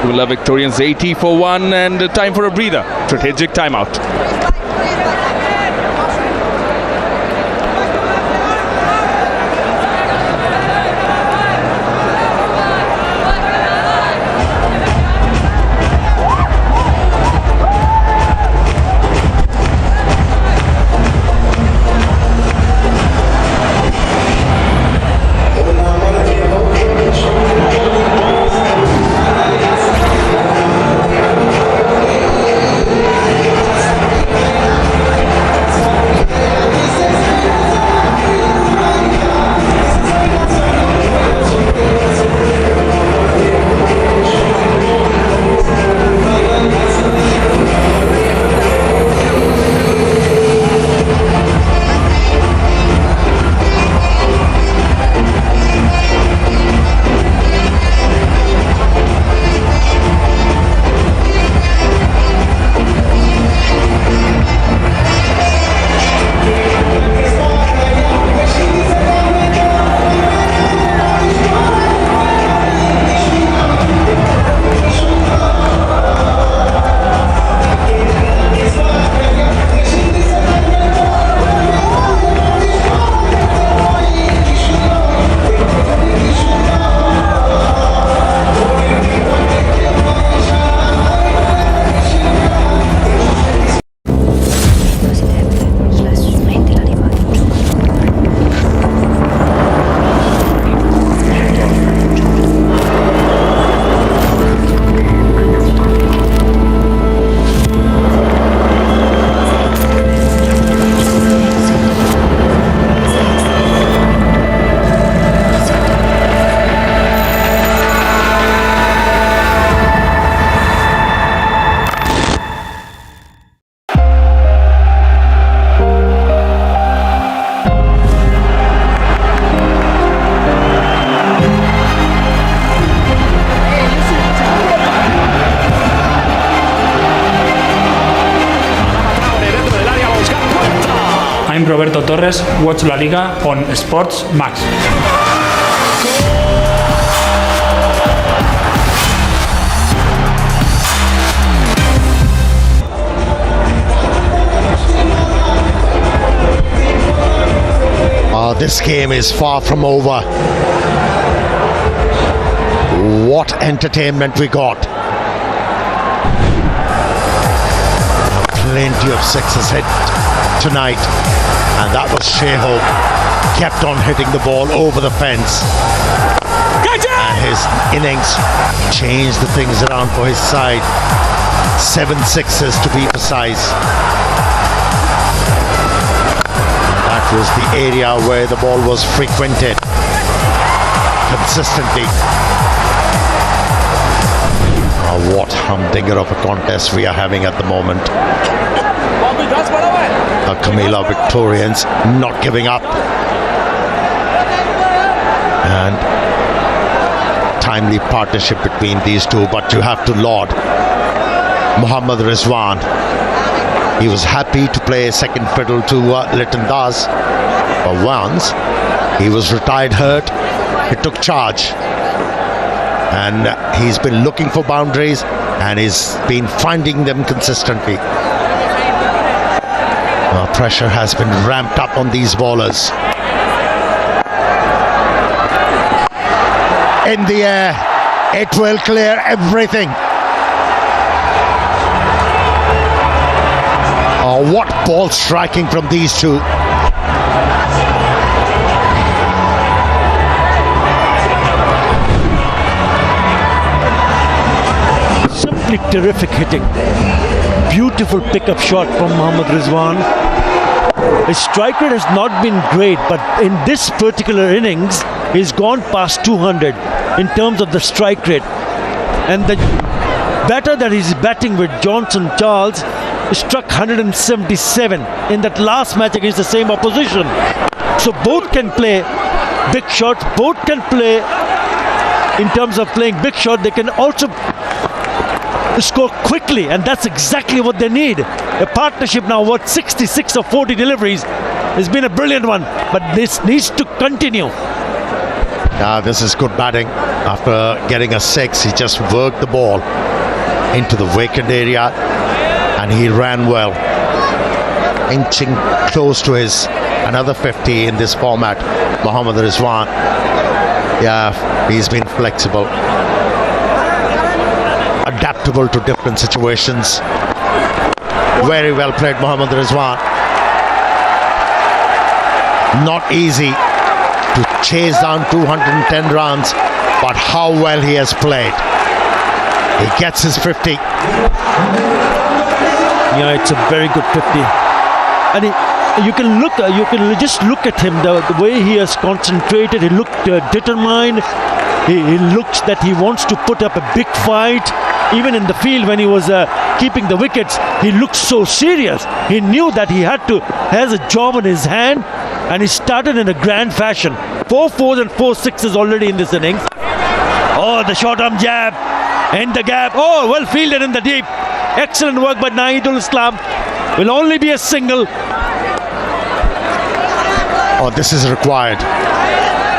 we'll have Victorians 80 for 1 and time for a breather. Strategic timeout. I'm Roberto Torres. Watch La Liga on SportsMax. This game is far from over. What entertainment we got. Plenty of sixes hit tonight, and that was Shehab. Kept on hitting the ball over the fence, and his innings changed the things around for his side. 7 sixes to be precise. That was the area where the ball was frequented consistently. What humdinger of a contest we are having at the moment. Comilla Victorians not giving up, and timely partnership between these two, but you have to laud Muhammad Rizwan. He was happy to play second fiddle to Litton Das, but once he was retired hurt, he took charge, and he's been looking for boundaries and he's been finding them consistently. Pressure has been ramped up on these bowlers. In the air, It will clear everything. Oh, what ball striking from these two. Simply terrific hitting. Beautiful pickup shot from Mohammad Rizwan. His strike rate has not been great, but in this particular innings, he's gone past 200 in terms of the strike rate. And the batter that he's batting with, Johnson Charles, struck 177 in that last match against the same opposition. So both can play big shots, both can play in terms of playing big shot. They can also score quickly, and that's exactly what they need. A partnership now worth 66 of 40 deliveries has been a brilliant one, but this needs to continue. This is good batting. After getting a 6, he just worked the ball into the vacant area and he ran well, inching close to his another 50 in this format. Mohammad Rizwan, he's been flexible, adaptable to different situations. Very well played, Mohammad Rizwan. Not easy to chase down 210 runs, but how well he has played. He gets his 50. Yeah, it's a very good 50. And you can just look at him, the way he has concentrated. He looked determined. He looks that he wants to put up a big fight. Even in the field when he was keeping the wickets, he looked so serious. He knew that he has a job in his hand, and he started in a grand fashion. 4 4s and 4 6s already in this innings. Oh, the short arm jab and the gap. Oh, well fielded in the deep. Excellent work by Naeedul Islam. Will only be a single. Oh, this is required.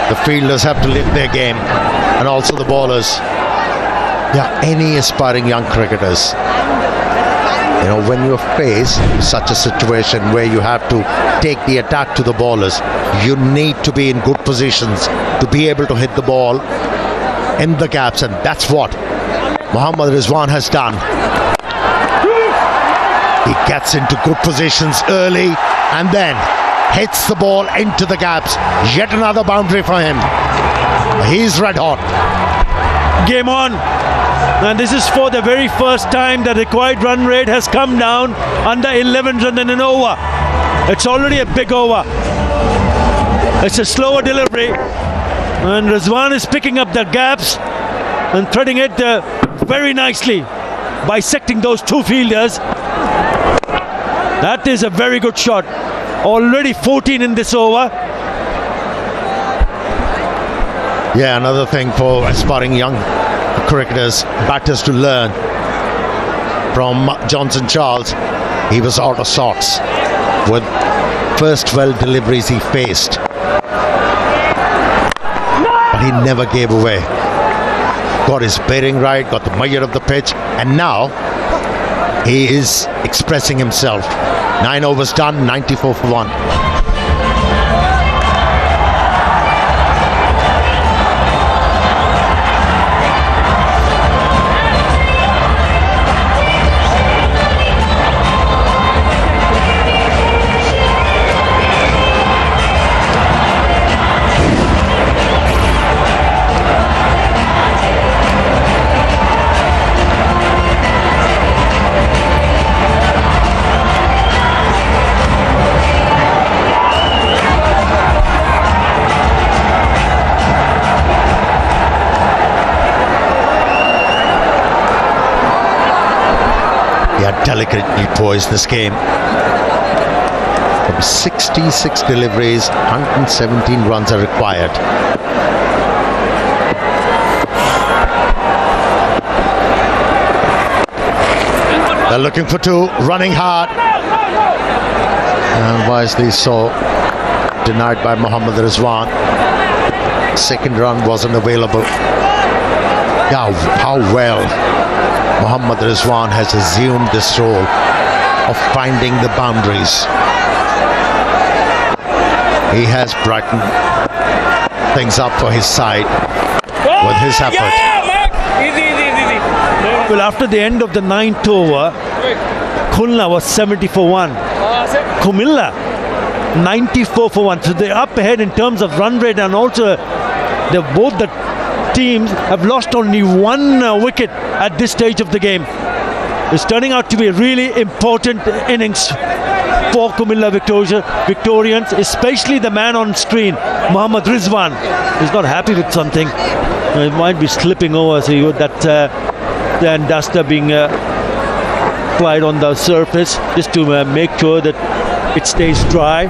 The fielders have to lift their game, and also the bowlers. Any aspiring young cricketers, when you face such a situation where you have to take the attack to the bowlers, you need to be in good positions to be able to hit the ball in the gaps, and that's what Mohammad Rizwan has done. He gets into good positions early and then hits the ball into the gaps. Yet another boundary for him. He's red hot. Game on. And this is for the very first time the required run rate has come down under 11 runs in an over. It's already a big over. It's a slower delivery. And Rizwan is picking up the gaps and threading it very nicely, bisecting those two fielders. That is a very good shot. Already 14 in this over. Another thing for aspiring young cricketers, batters to learn from Johnson Charles. He was out of sorts with first 12 deliveries he faced, but he never gave away. Got his bearing right, got the measure of the pitch, and now he is expressing himself. 9 overs done, 94 for 1. Delicately poised this game. From 66 deliveries, 117 runs are required. They're looking for 2, running hard. And wisely so, denied by Mohammad Rizwan. Second run wasn't available. How well Mohammad Rizwan has assumed this role of finding the boundaries. He has brightened things up for his side with his effort. Well, after the end of the 9th over, Khulna was 70 for 1. Comilla 94 for 1. So they're up ahead in terms of run rate, and also both the teams have lost only one wicket at this stage of the game. It's turning out to be a really important innings for Comilla Victorians, especially the man on screen, Mohammad Rizwan. He's not happy with something. It might be slipping over, so you got that and duster being applied on the surface just to make sure that it stays dry.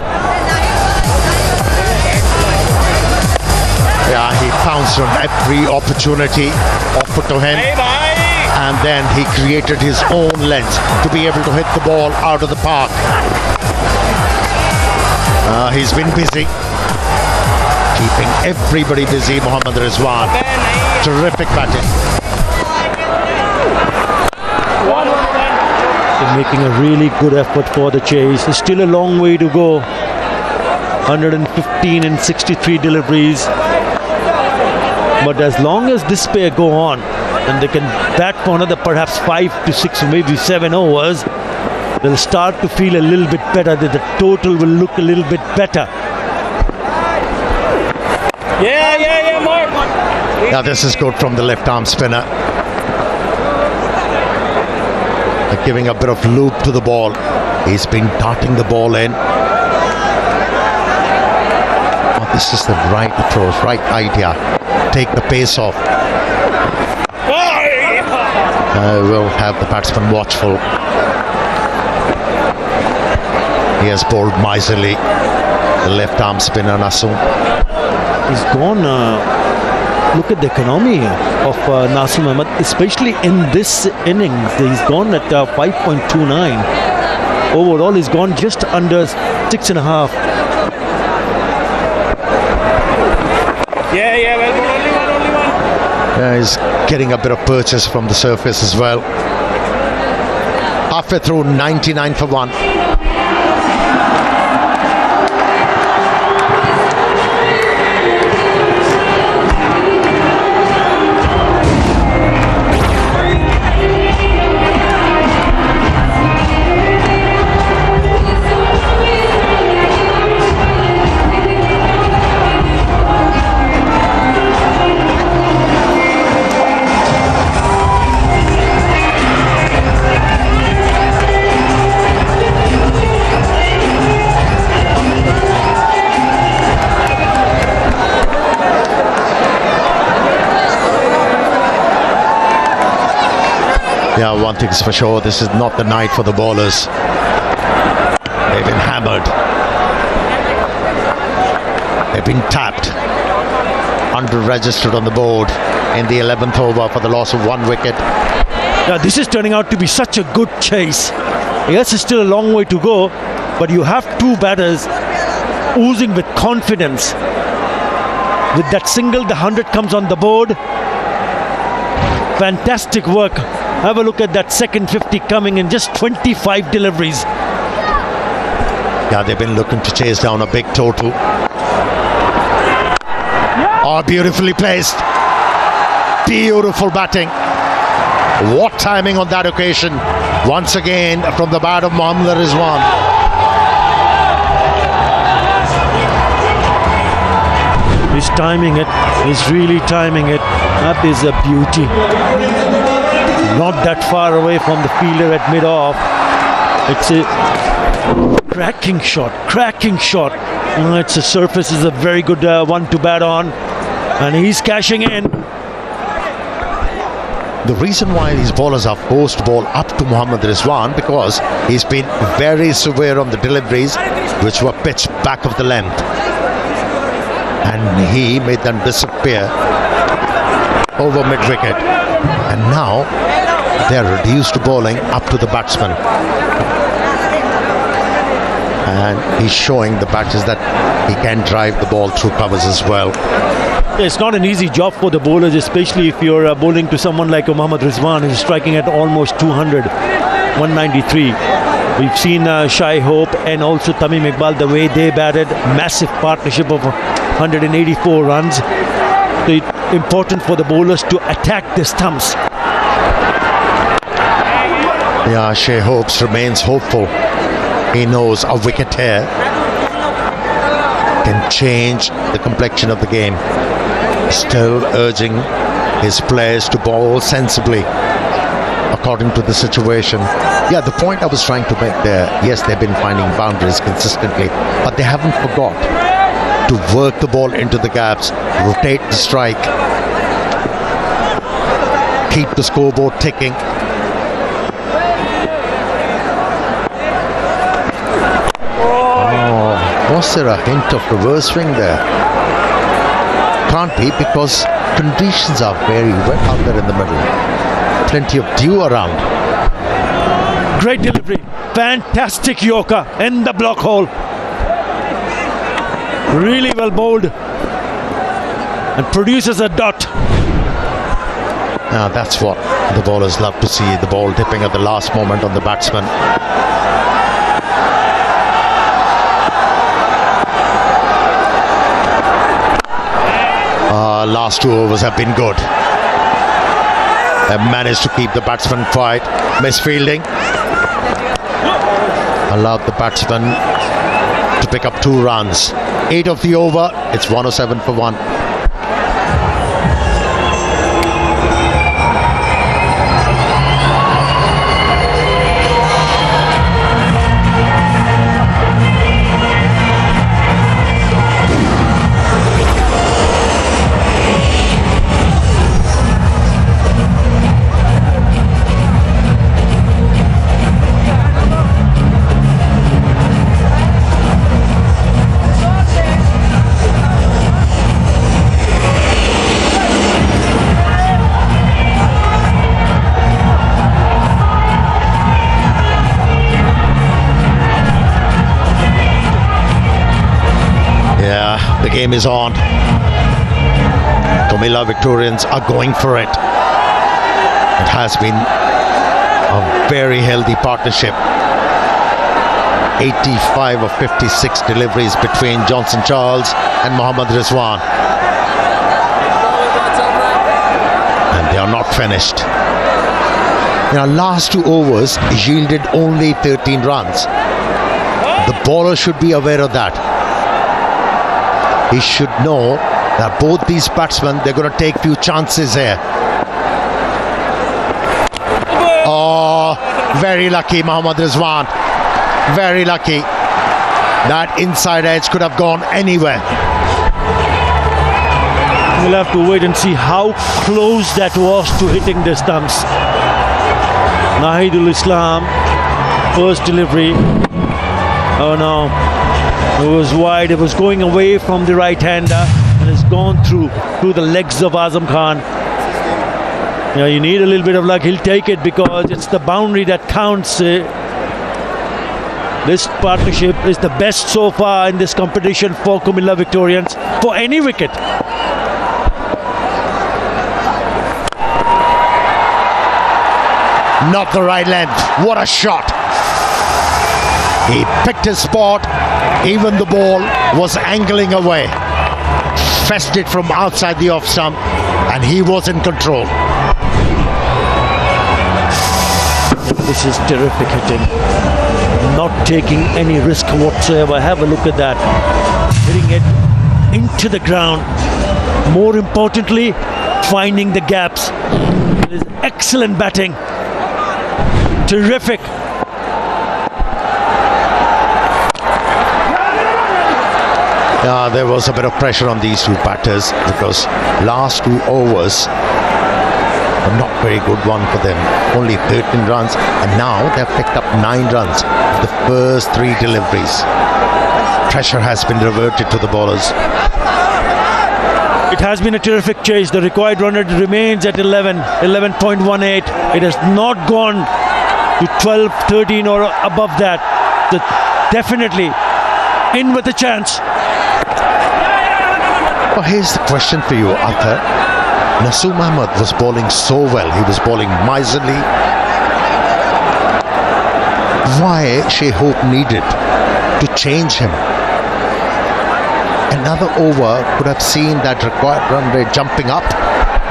Yeah, he pounced on every opportunity offered to him, and then he created his own length to be able to hit the ball out of the park. He's been busy, keeping everybody busy. Mohammad Rizwan, terrific batting. They're making a really good effort for the chase. There's still a long way to go. 115 and 63 deliveries. But as long as this pair go on, and they can bat for another perhaps 5 to 6, maybe 7 overs, they'll start to feel a little bit better, that the total will look a little bit better. Yeah, Mark. Now this is good from the left arm spinner. They're giving a bit of loop to the ball. He's been darting the ball in. Oh, this is the right approach, right idea. Take the pace off. We'll have the batsman watchful. He has bowled miserly. The left arm spinner Nasum. He's gone. Look at the economy of Nasum Ahmed, especially in this innings. He's gone at 5.29. Overall, he's gone just under 6.5. Yeah, well, only one. He's getting a bit of purchase from the surface as well. Halfway through, 99 for 1. Yeah, one thing's for sure, this is not the night for the bowlers. They've been hammered. They've been tapped. Under-registered on the board in the 11th over for the loss of 1 wicket. Yeah, this is turning out to be such a good chase. Yes, it's still a long way to go, but you have 2 batters oozing with confidence. With that single, the 100 comes on the board. Fantastic work. Have a look at that second 50 coming in, just 25 deliveries. Yeah, they've been looking to chase down a big total. Oh, beautifully placed. Beautiful batting. What timing on that occasion. Once again from the bat of Mohammad Rizwan. He's timing it. He's really timing it. That is a beauty. Not that far away from the fielder at mid-off. It's a cracking shot. It's a surface is a very good one to bat on, and he's cashing in. The reason why these bowlers are forced to bowl up to Mohammad Rizwan, because he's been very severe on the deliveries which were pitched back of the length, and he made them disappear over mid-wicket, and now they're reduced to bowling up to the batsman, and he's showing the batters that he can drive the ball through covers as well. It's not an easy job for the bowlers, especially if you're bowling to someone like Mohammad Rizwan, who's striking at almost 200, 193. We've seen Shai Hope and also Tamim Iqbal, the way they batted, massive partnership of 184 runs. So important for the bowlers to attack the stumps. Yeah, Shea Hopes remains hopeful. He knows a wicket here can change the complexion of the game. Still urging his players to bowl sensibly according to the situation. Yeah, the point I was trying to make there, yes, they've been finding boundaries consistently, but they haven't forgot to work the ball into the gaps, rotate the strike, keep the scoreboard ticking. Was there a hint of reverse swing there? Can't be, because conditions are very wet out there in the middle. Plenty of dew around. Great delivery. Fantastic Yorker in the block hole. Really well bowled. And produces a dot. Now that's what the bowlers love to see. The ball dipping at the last moment on the batsman. Last 2 overs have been good. They've managed to keep the batsman quiet. Misfielding allowed the batsman to pick up 2 runs. 8 of the over. It's 107 for 1. The game is on. Comilla Victorians are going for it. It has been a very healthy partnership. 85 of 56 deliveries between Johnson Charles and Mohammad Rizwan. And they are not finished. Last 2 overs yielded only 13 runs. The bowler should be aware of that. He should know that both these batsmen, they're going to take few chances here. Oh, very lucky Mohammad Rizwan. Very lucky. That inside edge could have gone anywhere. We'll have to wait and see how close that was to hitting the stumps. Nahidul Islam, first delivery. Oh no. It was wide, it was going away from the right-hander and it's gone through the legs of Azam Khan. You need a little bit of luck. He'll take it because it's the boundary that counts. This partnership is the best so far in this competition for Comilla Victorians for any wicket. Not the right length. What a shot. He picked his spot. Even the ball was angling away. Fessed it from outside the off stump and he was in control. This is terrific hitting. Not taking any risk whatsoever. Have a look at that. Hitting it into the ground. More importantly, finding the gaps. It is excellent batting. Terrific. There was a bit of pressure on these 2 batters because last 2 overs were not very good one for them. Only 13 runs and now they've picked up 9 runs the first 3 deliveries. Pressure has been reverted to the bowlers. It has been a terrific chase. The required run rate remains at 11.18. It has not gone to 12, 13 or above that. Definitely in with a chance. Well, here's the question for you, Arthur. Naseem Ahmed was bowling so well. He was bowling miserly. Why Shea Hope needed to change him? another over could have seen that required run rate jumping up.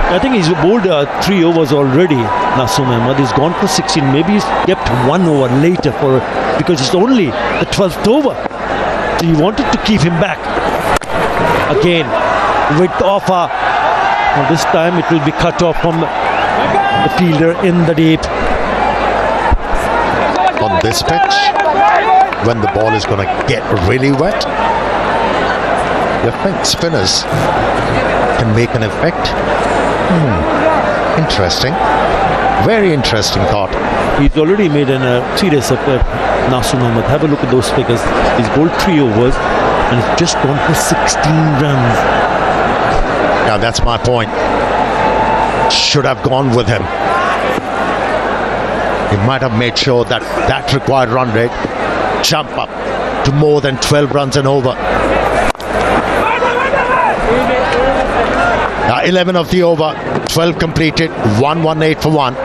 I think he's bowled 3 overs already. Naseem Ahmed, he's gone for 16. Maybe he's kept 1 over later because it's only the 12th over. So he wanted to keep him back. Again, with offer. Well, this time it will be cut off from the fielder in the deep. On this pitch, when the ball is going to get really wet, you think spinners can make an effect? Interesting. Very interesting thought. He's already made a 3-day effort. Naseem Ahmed, have a look at those figures. He's bowled 3 overs and he's just gone for 16 runs. Yeah, that's my point. Should have gone with him. He might have made sure that that required run rate jump up to more than 12 runs and over. 11 of the over, 12 completed, 118 for 1.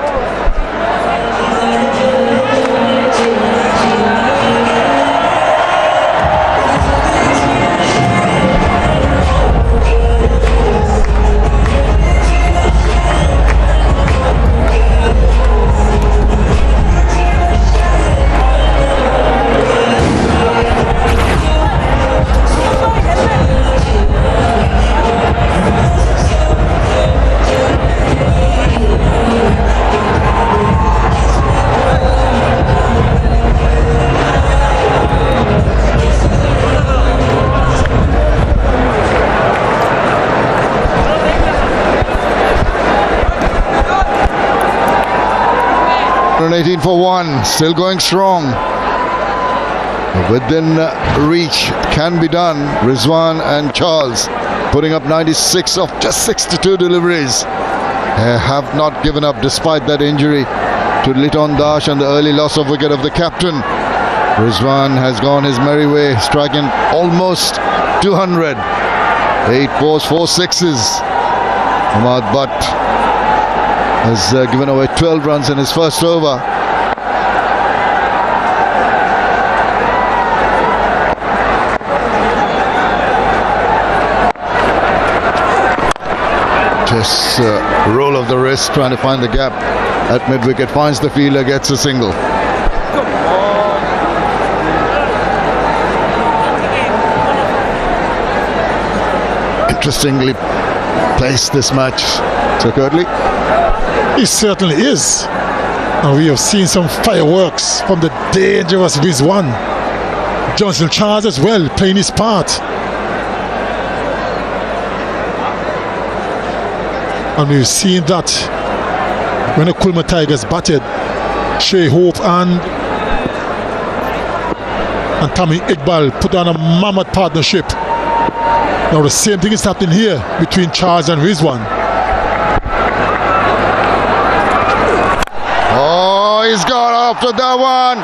For 1, still going strong. Within reach, can be done. Rizwan and Charles putting up 96 of just 62 deliveries. Have not given up despite that injury to Liton Dash and the early loss of wicket of the captain. Rizwan has gone his merry way, striking almost 200. 8 fours, 4 sixes. Ahmad Butt has given away 12 runs in his first over. Just roll of the wrist, trying to find the gap at mid-wicket, finds the fielder, gets a single. Interestingly placed this match, Sir Curtly. It certainly is. And we have seen some fireworks from the dangerous Rizwan. Johnson Charles as well, playing his part. And we've seen that when the Khulna Tigers batted, Shea Hope and Tammy Iqbal put on a mammoth partnership. Now the same thing is happening here between Charles and Rizwan. Oh, he's gone after that one.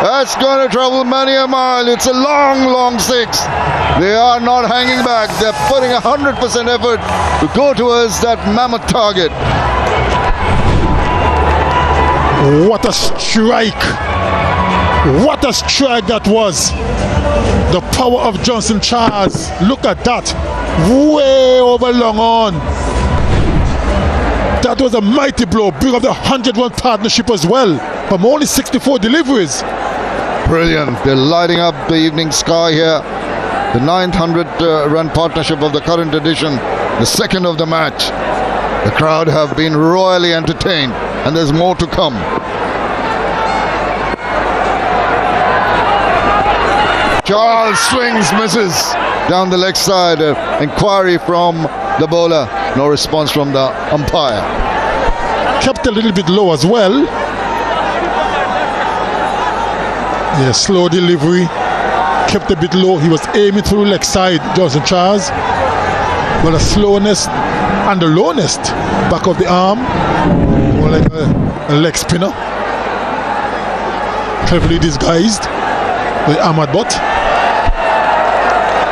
That's going to travel many a mile. It's a long, long 6. They are not hanging back. They're putting 100% effort to go towards that mammoth target. What a strike! What a strike that was! The power of Johnson Charles. Look at that. Way over long on. That was a mighty blow. Bring up the 101 partnership as well. From only 64 deliveries. Brilliant. They're lighting up the evening sky here. The 900 run partnership of the current edition. The second of the match. The crowd have been royally entertained. And there's more to come. Charles swings, misses down the leg side. Inquiry from the bowler. No response from the umpire. Kept a little bit low as well. Yeah, slow delivery. Kept a bit low. He was aiming through leg side, Johnson Charles. But the slowness and the lowness back of the arm. More like a leg spinner. Cleverly disguised by Ahmad Butt.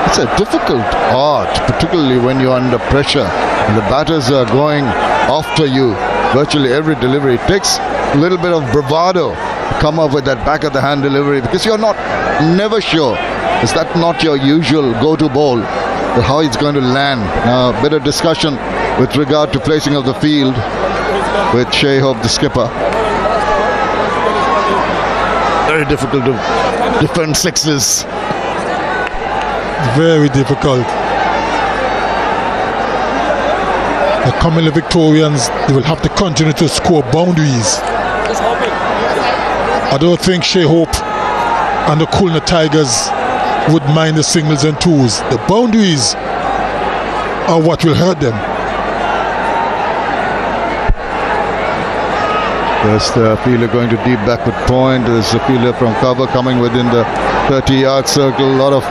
It's a difficult art, particularly when you're under pressure and the batters are going after you. Virtually every delivery. It takes a little bit of bravado to come up with that back of the hand delivery, because you're never sure. Is that not your usual go-to ball? how it's going to land. Now, a bit of discussion with regard to placing of the field with Shea Hope, the skipper. Very difficult to defend sixes. Very difficult. The Comilla Victorians, they will have to continue to score boundaries. I don't think Shea Hope and the Khulna Tigers would mind the singles and twos. The boundaries are what will hurt them. There's the fielder going to deep backward point. There's the fielder from cover coming within the 30-yard circle. A lot of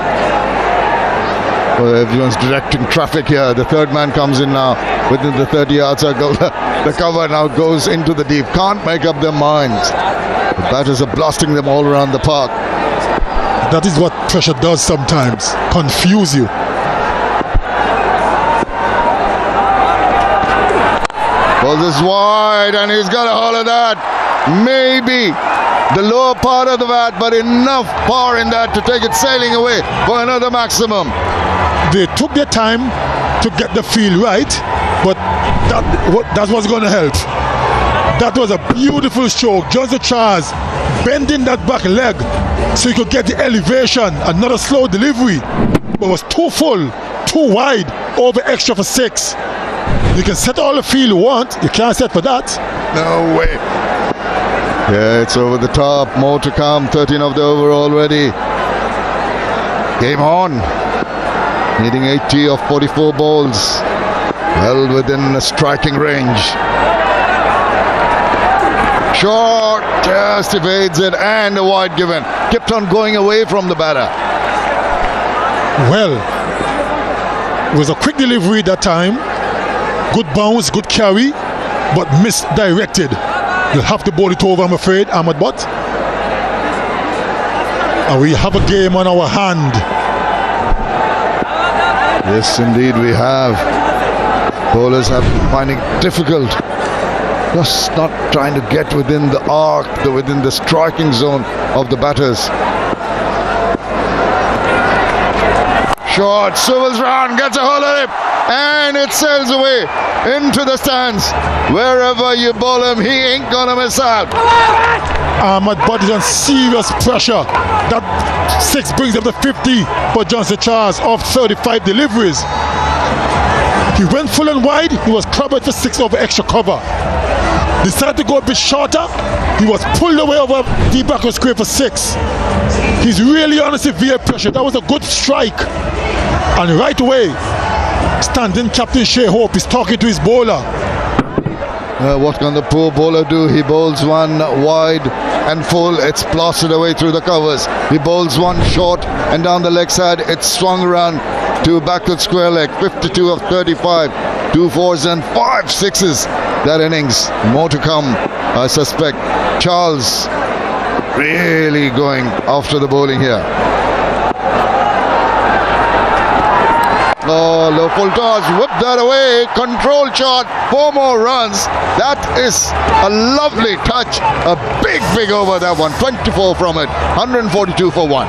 everyone's directing traffic here. The third man comes in now within the 30-yard circle. The cover now goes into the deep. Can't make up their minds. The batters are blasting them all around the park. That is what pressure does sometimes. Confuse you. Ball is wide and he's got a hold of that. Maybe the lower part of the bat, but enough power in that to take it sailing away for another maximum. They took their time to get the field right, but that was going to help. That was a beautiful stroke. Johnson Charles bending that back leg so he could get the elevation. Another slow delivery, but was too full, too wide, over extra for 6. You can set all the field you want. You can't set for that. No way. Yeah, it's over the top. More to come. 13 of the over already. Game on. Needing 80 of 44 balls. Well within a striking range. Short, just evades it, and a wide given. Kept on going away from the batter. Well, it was a quick delivery that time. Good bounce, good carry, but misdirected. You'll have to bowl it over, I'm afraid, Ahmad Butt. And we have a game on our hand. Yes, indeed we have. Bowlers have been finding it difficult. Just not trying to get within the arc, within the striking zone of the batters. Short, swivels round, gets a hold of it, and it sails away into the stands. Wherever you bowl him, he ain't gonna miss out. Ahmad Butt is on serious pressure. That 6 brings up to 50 for Johnson Charles off 35 deliveries. He went full and wide. He was covered for 6 over extra cover. Decided to go a bit shorter. He was pulled away over deep backward square for 6. He's really on a severe pressure. That was a good strike. And right away, standing captain Shea Hope is talking to his bowler. What can the poor bowler do? He bowls one wide and full. It's blasted away through the covers. He bowls one short and down the leg side. It's swung around to backward square leg. 52 of 35. 2 4s and 5 6s that innings. More to come, I suspect. Charles really going after the bowling here. Oh, low full toss, whip that away, control shot, 4 more runs. That is a lovely touch, a big over that one. 24 from it, 142 for 1.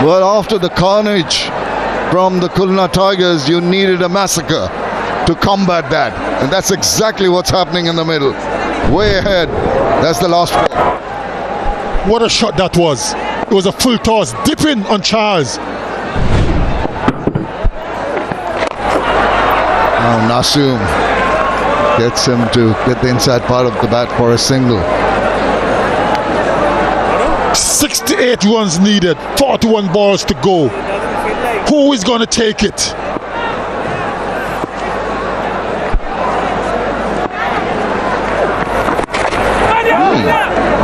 Well, after the carnage from the Khulna Tigers, you needed a massacre to combat that. And that's exactly what's happening in the middle. Way ahead. That's the last ball. What a shot that was. It was a full toss, dipping on Charles. Now Nasum gets him to get the inside part of the bat for a single. 68 runs needed, 41 balls to go. Who is going to take it?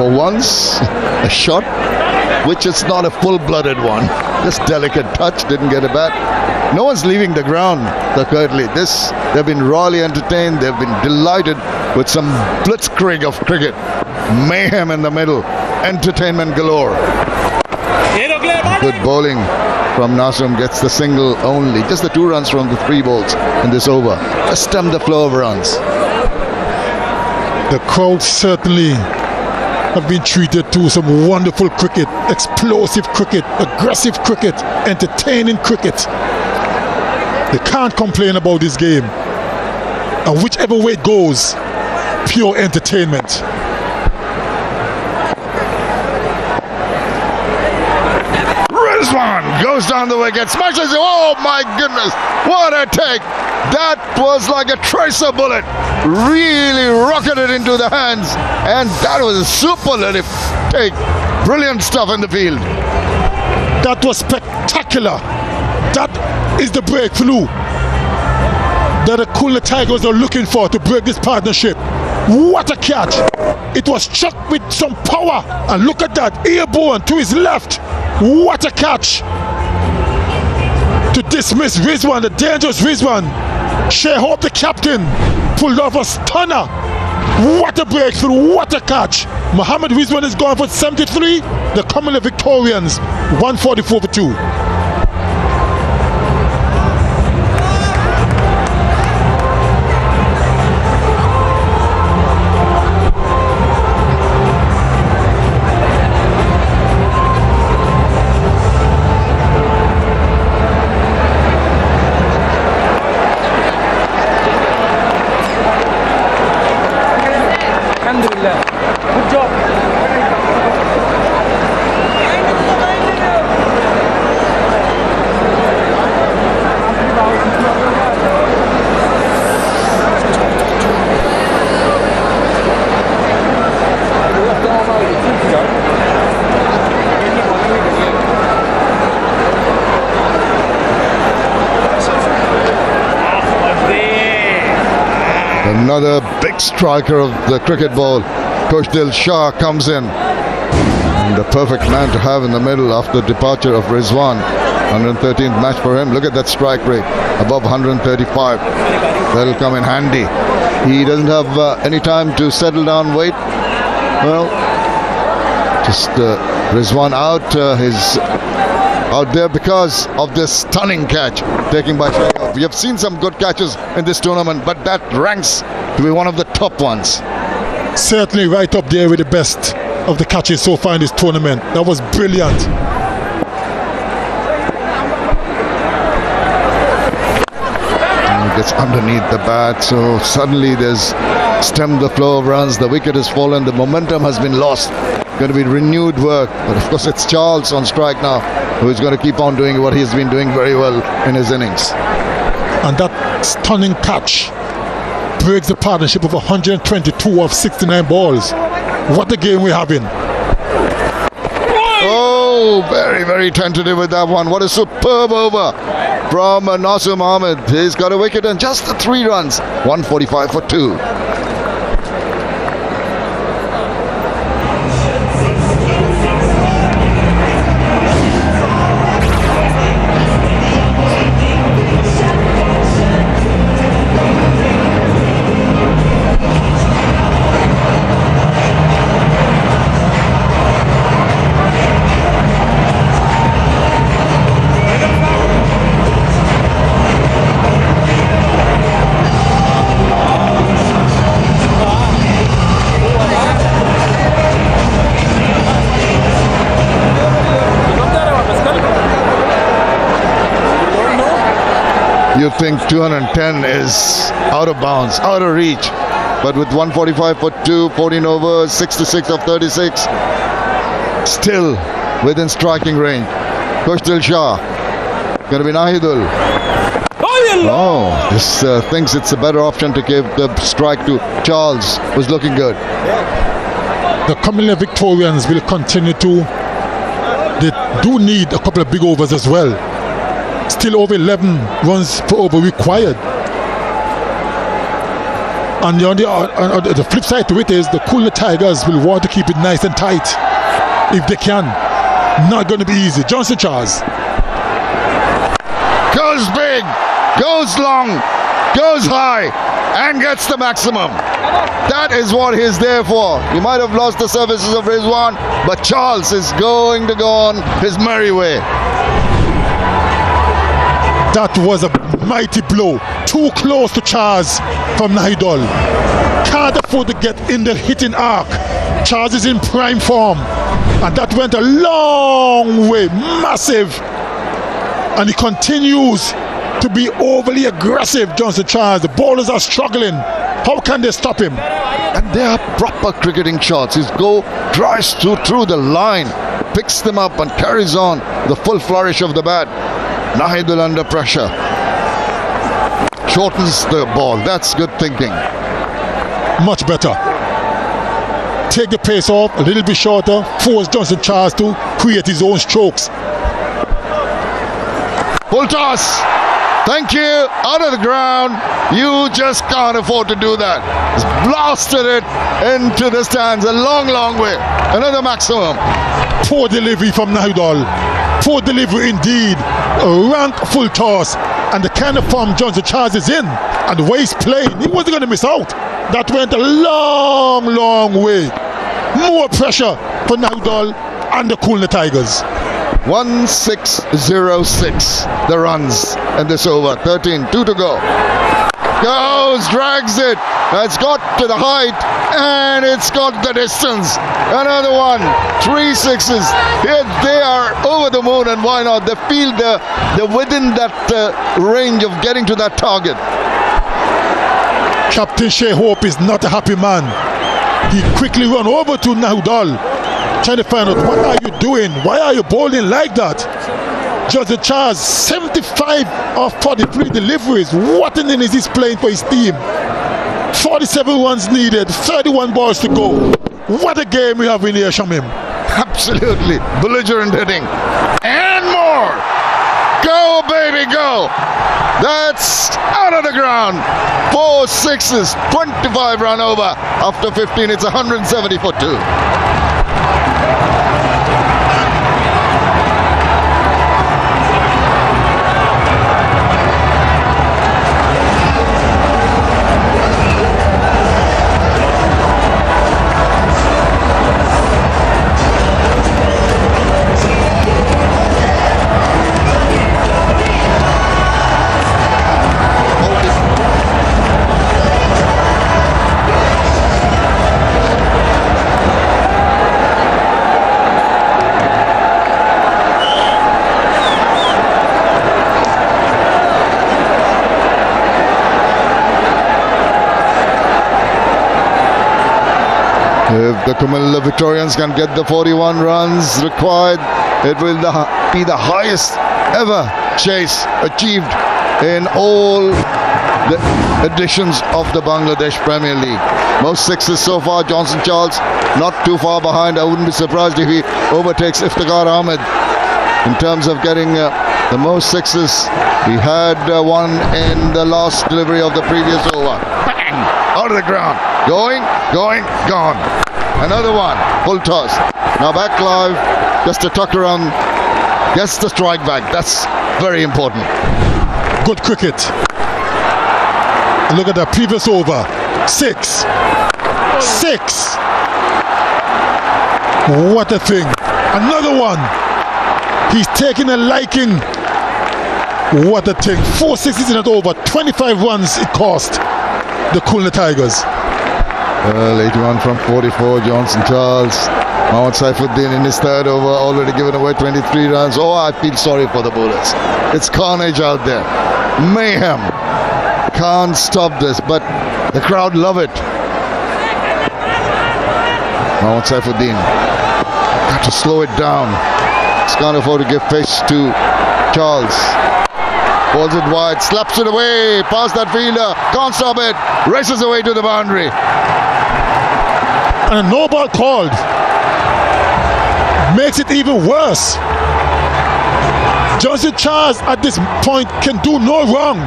for once, a shot which is not a full-blooded one. Just delicate touch, didn't get a bat. No one's leaving the ground, currently. They've been royally entertained. They've been delighted with some blitzkrieg of cricket. Mayhem in the middle. Entertainment galore. Good bowling from Nasum, gets the single only. Just the 2 runs from the 3 balls in this over. Just stem the flow of runs. The crowd certainly have been treated to some wonderful cricket, explosive cricket, aggressive cricket, entertaining cricket. They can't complain about this game. And whichever way it goes, pure entertainment. Rizwan goes down the wicket, smashes it. Oh my goodness, what a take! That was like a tracer bullet. Really rocketed into the hands, and that was a superlative take. Brilliant stuff in the field. That was spectacular. That is the breakthrough that the Khulna Tigers are looking for to break this partnership. What a catch! It was chucked with some power, and look at that, airborne to his left. What a catch! To dismiss Rizwan, the dangerous Rizwan. Hope, the captain, pulled off a stunner. What a breakthrough, what a catch. Mohammed Rizwan is going for 73. The Comilla Victorians, 144 for 2. Good job. Another big striker of the cricket ball. Khulna Shah comes in. And the perfect man to have in the middle after the departure of Rizwan. 113th match for him. Look at that strike rate, above 135. That'll come in handy. He doesn't have any time to settle down, wait. Well, just Rizwan out. He's out there because of this stunning catch taken by Shah. We have seen some good catches in this tournament, but that ranks to be one of the top ones. Certainly right up there with the best of the catches so far in this tournament. That was brilliant. And he gets underneath the bat, so suddenly there's stemmed the flow of runs. The wicket has fallen, the momentum has been lost. Going to be renewed work, but of course it's Charles on strike now, who is going to keep on doing what he's been doing very well in his innings. And that stunning catch breaks the partnership of 122 of 69 balls. What a game we're having. Oh, very, very tentative with that one. What a superb over from Nasum Ahmed. He's got a wicket and just the 3 runs. 145 for 2. You think 210 is out of bounds, out of reach. But with 145 for 2, 14 overs, 66 of 36, still within striking range. Khulna Shah, going to be Nahidul. Oh, this thinks it's a better option to give the strike to Charles, who's looking good. The Comilla Victorians will continue to. They do need a couple of big overs as well. Still over 11 runs per over required. And on the flip side to it is the Khulna Tigers will want to keep it nice and tight if they can. Not going to be easy. Johnson Charles goes big, goes long, goes high, and gets the maximum. That is what he's there for. He might have lost the services of Rizwan, but Charles is going to go on his merry way. That was a mighty blow. Too close to Charles from Nahidol. Can't afford to get in the hitting arc. Charles is in prime form. And that went a long way. Massive. And he continues to be overly aggressive, Johnson Charles. The bowlers are struggling. How can they stop him? And they are proper cricketing shots. His go drives through the line, picks them up and carries on the full flourish of the bat. Nahidul under pressure. Shortens the ball. That's good thinking. Much better. Take the pace off a little bit shorter. Force Johnson Charles to create his own strokes. Full toss. Thank you. Out of the ground. You just can't afford to do that. He's blasted it into the stands a long, long way. Another maximum. Poor delivery from Nahidol. Poor delivery indeed. A rank full toss. And the kind of form Johnson Charles is in and the way he's playing, he wasn't going to miss out. That went a long, long way. More pressure for Nahidol and the Khulna Tigers. 1606 the runs in this over. 13, 2 to go. Goes, drags it. It's got to the height and it's got the distance. Another one. 3 sixes. Here they are over the moon, and why not? They feel they're within that range of getting to that target. Captain Shea Hope is not a happy man. He quickly ran over to Nahidol, trying to find out, what are you doing? Why are you bowling like that? Johnson Charles, 75 of 43 deliveries. What an innings he's playing for his team. 47 runs needed, 31 balls to go. What a game we have in here, Shamim. Absolutely. Belligerent hitting. And more. Go, baby, go. That's out of the ground. 4 sixes, 25 run over. After 15, it's 170 for 2. If the Comilla Victorians can get the 41 runs required, it will be the highest ever chase achieved in all the editions of the Bangladesh Premier League. Most sixes so far. Johnson Charles not too far behind. I wouldn't be surprised if he overtakes Iftikhar Ahmed in terms of getting the most sixes. He had one in the last delivery of the previous over. Bang! Out of the ground. Going, gone. Another one. Full toss. Now back live. Just to tuck around. Gets the strike back. That's very important. Good cricket. Look at the previous over. 6. What a thing. Another one. He's taking a liking. What a thing. 4 sixes in it over. 25 runs it cost the Khulna Tigers. 81 from 44. Johnson Charles. Mohammad Saifuddin in his third over, already given away 23 runs. Oh, I feel sorry for the bowlers. It's carnage out there. Mayhem. Can't stop this, but the crowd love it. Mohammad Saifuddin. Got to slow it down. It's can't afford to give face to Charles. Balls it wide, slaps it away, past that fielder, can't stop it, races away to the boundary. And a no ball called. Makes it even worse. Johnson Charles at this point can do no wrong.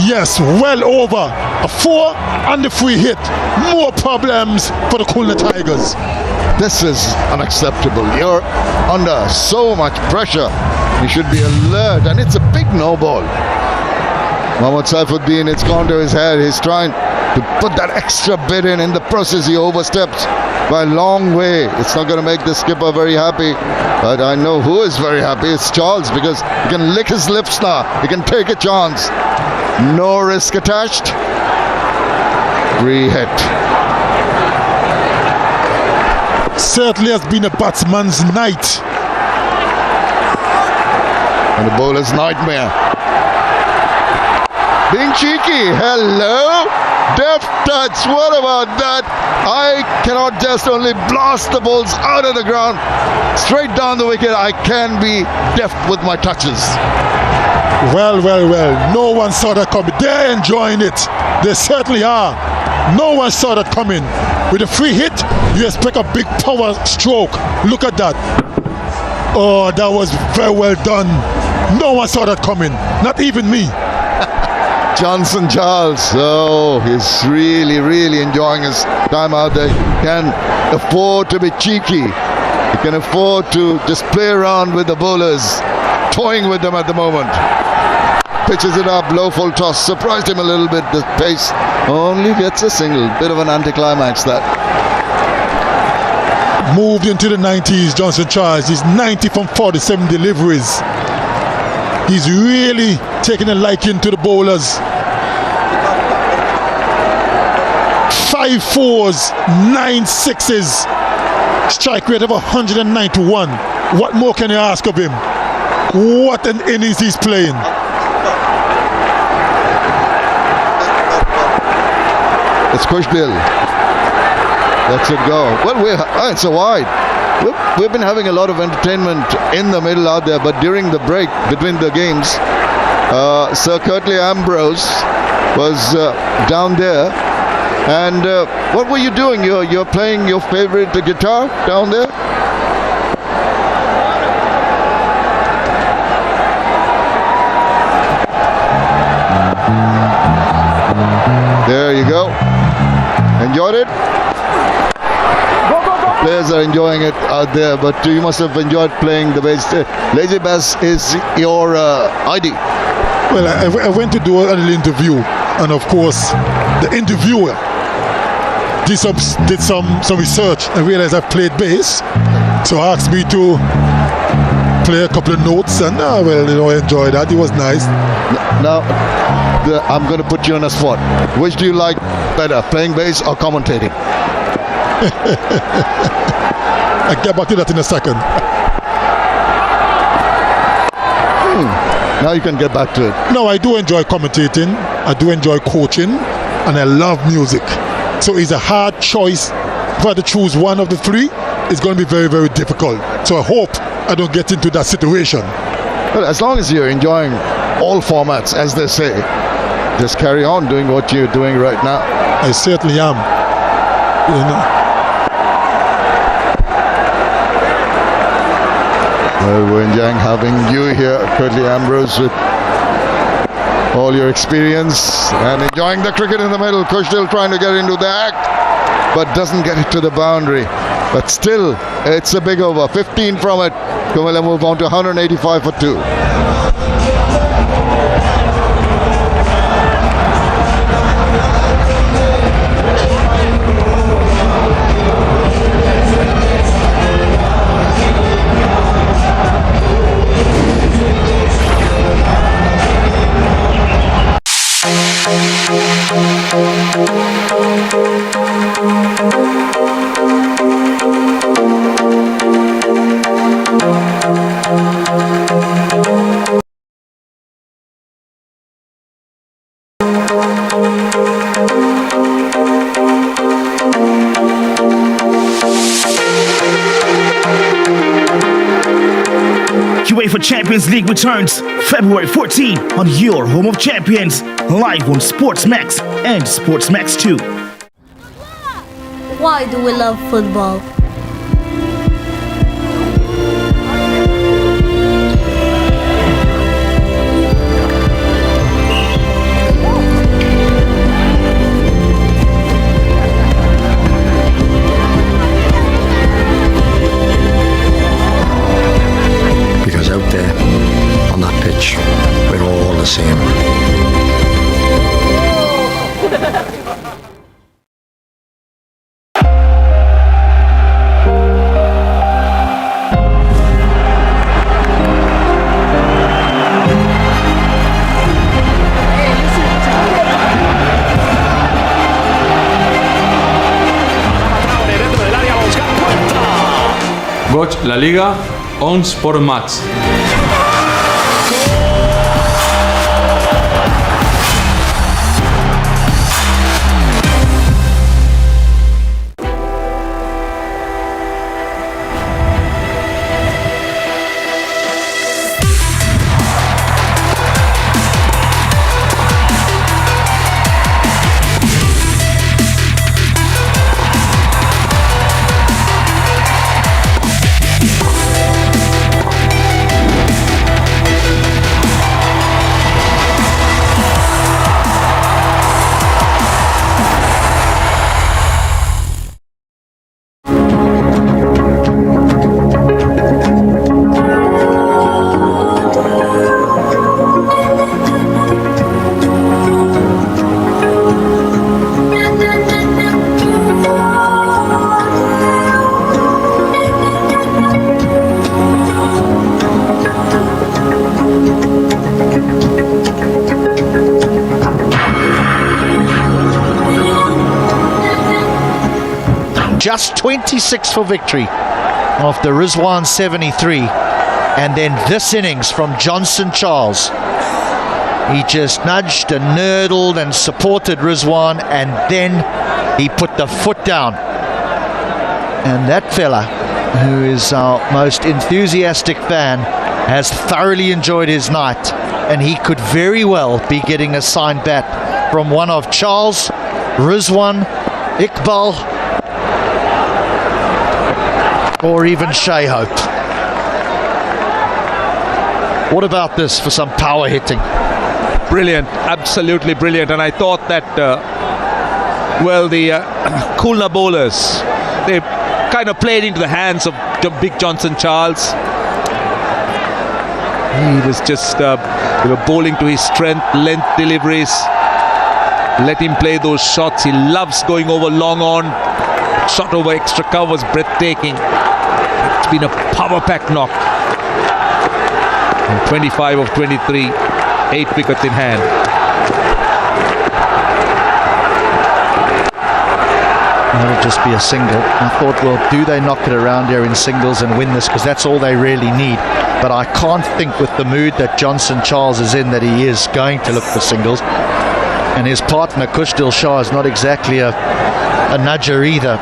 Yes, well over. A 4 and the free hit. More problems for the Khulna Tigers. This is unacceptable. You're under so much pressure. You should be alert, and it's a big no ball. Mohammad Saifuddin, it's gone to his head. He's trying to put that extra bit in. In the process, he oversteps by a long way. It's not going to make the skipper very happy. But I know who is very happy. It's Charles, because he can lick his lips now. He can take a chance. No risk attached. Free hit. Certainly has been a batsman's night. And the bowler's nightmare. Being cheeky. Hello. Deft touch. What about that? I cannot just only blast the balls out of the ground straight down the wicket. I can be deft with my touches. Well. No one saw that coming. They're enjoying it. They certainly are. No one saw that coming. With a free hit, you expect a big power stroke. Look at that. Oh, that was very well done. No one saw that coming. Not even me. Johnson Charles, he's really enjoying his time out there. He can afford to be cheeky. He can afford to just play around with the bowlers, toying with them at the moment. Pitches it up, low full toss, surprised him a little bit. The pace only gets a single. Bit of an anticlimax that. Moved into the 90s, Johnson Charles. He's 90 from 47 deliveries. He's really taking a liking to the bowlers. 5 4s, 9 6s. Strike rate of 191. What more can you ask of him? What an innings he's playing. It's Khushdil. Lets it go. Well, it's a wide. We've been having a lot of entertainment in the middle out there, but during the break between the games, Sir Curtly Ambrose was down there. And what were you doing? You're playing your favorite guitar down there? There you go. Enjoyed it? Players are enjoying it out there, but you must have enjoyed playing the bass. Lazy Bass is your ID. Well, I went to do a little interview, and of course, the interviewer did some research and realized I played bass, so asked me to play a couple of notes, and I enjoyed that. It was nice. Now, I'm going to put you on a spot. Which do you like better, playing bass or commentating? I'll get back to that in a second. Now you can get back to it. No, I do enjoy commentating. I do enjoy coaching, and I love music. So it's a hard choice. If I had to choose one of the three, it's going to be very, very difficult. So I hope I don't get into that situation. Well, as long as you're enjoying all formats, as they say, just carry on doing what you're doing right now. I certainly am. Well, we're enjoying having you here, Curtly Ambrose, with all your experience and enjoying the cricket in the middle. Khushdil trying to get into the act, but doesn't get it to the boundary. But still, it's a big over. 15 from it. Comilla move on to 185 for 2. UEFA Champions League returns February 14 on your home of champions, live on SportsMax and SportsMax 2. Why do we love football? Watch La Liga on SportsMax. Just 26 for victory after Rizwan's 73, and then this innings from Johnson Charles. He just nudged and nurdled and supported Rizwan, and then he put the foot down. And that fella, who is our most enthusiastic fan, has thoroughly enjoyed his night, and he could very well be getting a signed bat from one of Charles, Rizwan, Iqbal, or even Shea Hope. What about this for some power hitting? Brilliant, absolutely brilliant. And I thought that, the Khulna bowlers, they kind of played into the hands of Big Johnson Charles. He was just, they were bowling to his strength, length deliveries. Let him play those shots. He loves going over long on. Shot over extra cover was breathtaking. It's been a power-packed knock. And 25 of 23, 8 wickets in hand. That'll just be a single. I thought, well, do they knock it around here in singles and win this? Because that's all they really need. But I can't think with the mood that Johnson Charles is in that he is going to look for singles. And his partner, Kushdil Shah, is not exactly a nudger either.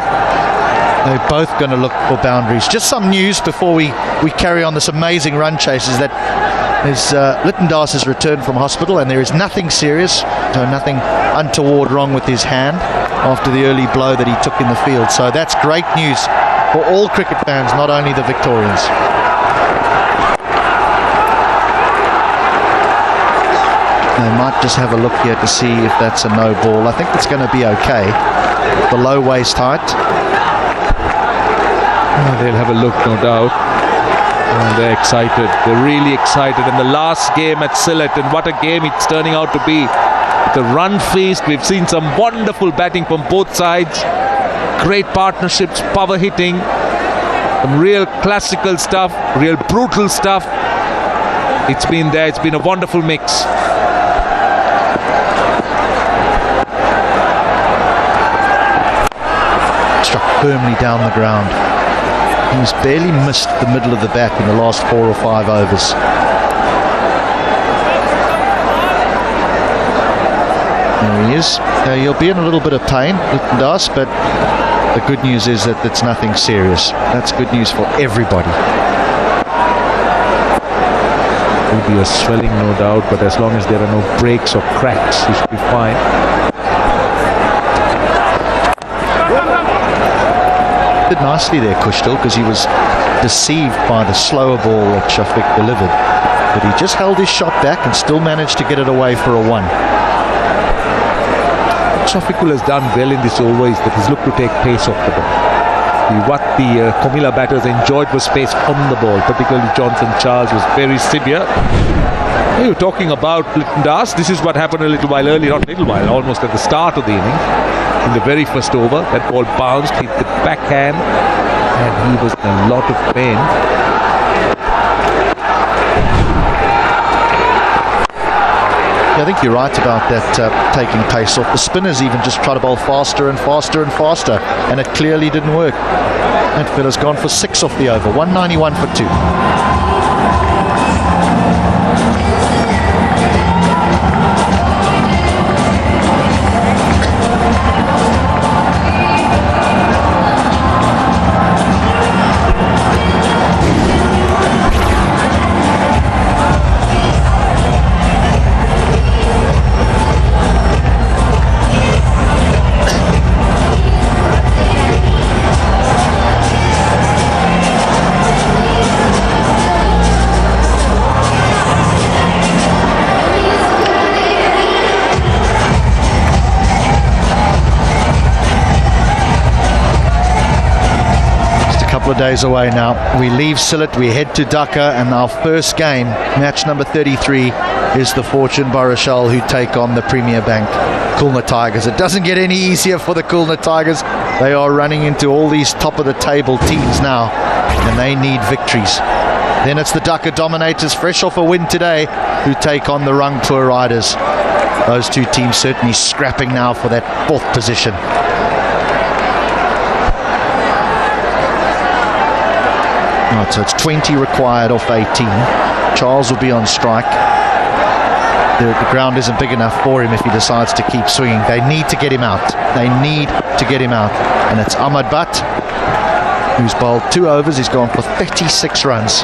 They're both going to look for boundaries. Just some news before we carry on this amazing run chase is that Littendas has returned from hospital, and there is nothing serious, so nothing untoward wrong with his hand after the early blow that he took in the field. So that's great news for all cricket fans, not only the Victorians. They might just have a look here to see if that's a no ball. I think it's going to be okay. The low waist height. They'll have a look, no doubt. And they're excited. They're really excited. And the last game at Sylhet, and what a game it's turning out to be. The run feast. We've seen some wonderful batting from both sides. Great partnerships, power hitting. Some real classical stuff, real brutal stuff. It's been there. It's been a wonderful mix. Struck firmly down the ground. He's barely missed the middle of the bat in the last 4 or 5 overs. There he is. He'll be in a little bit of pain, Littendas, but the good news is that it's nothing serious. That's good news for everybody. Will be a swelling, no doubt, but as long as there are no breaks or cracks, he should be fine. Did nicely there, Kushdil, because he was deceived by the slower ball that Shafiq delivered, but he just held his shot back and still managed to get it away for a 1. Shafiqul has done well in this over is that he's looked to take pace off the ball. What the Comilla batters enjoyed was pace on the ball, particularly Johnson Charles was very severe. We were talking about Littendas. This is what happened a little while earlier, not a little while, almost at the start of the inning. In the very first over, that ball bounced, hit the backhand, and he was in a lot of pain. Yeah, I think you're right about that taking pace off. The spinners even just try to bowl faster and faster and faster, and it clearly didn't work. That fella's gone for 6 off the over, 191 for 2. Of days away now. We leave Sylhet, we head to Dhaka, and our first game, match number 33, is the Fortune Baruchal, who take on the Premier Bank Khulna Tigers. It doesn't get any easier for the Khulna Tigers. They are running into all these top of the table teams now, and they need victories. Then it's the Dhaka Dominators, fresh off a win today, who take on the Rangpur Riders. Those two teams certainly scrapping now for that 4th position. Right, so it's 20 required off 18. Charles will be on strike. The ground isn't big enough for him if he decides to keep swinging. They need to get him out. They need to get him out. And it's Ahmad Butt, who's bowled 2 overs. He's gone for 36 runs.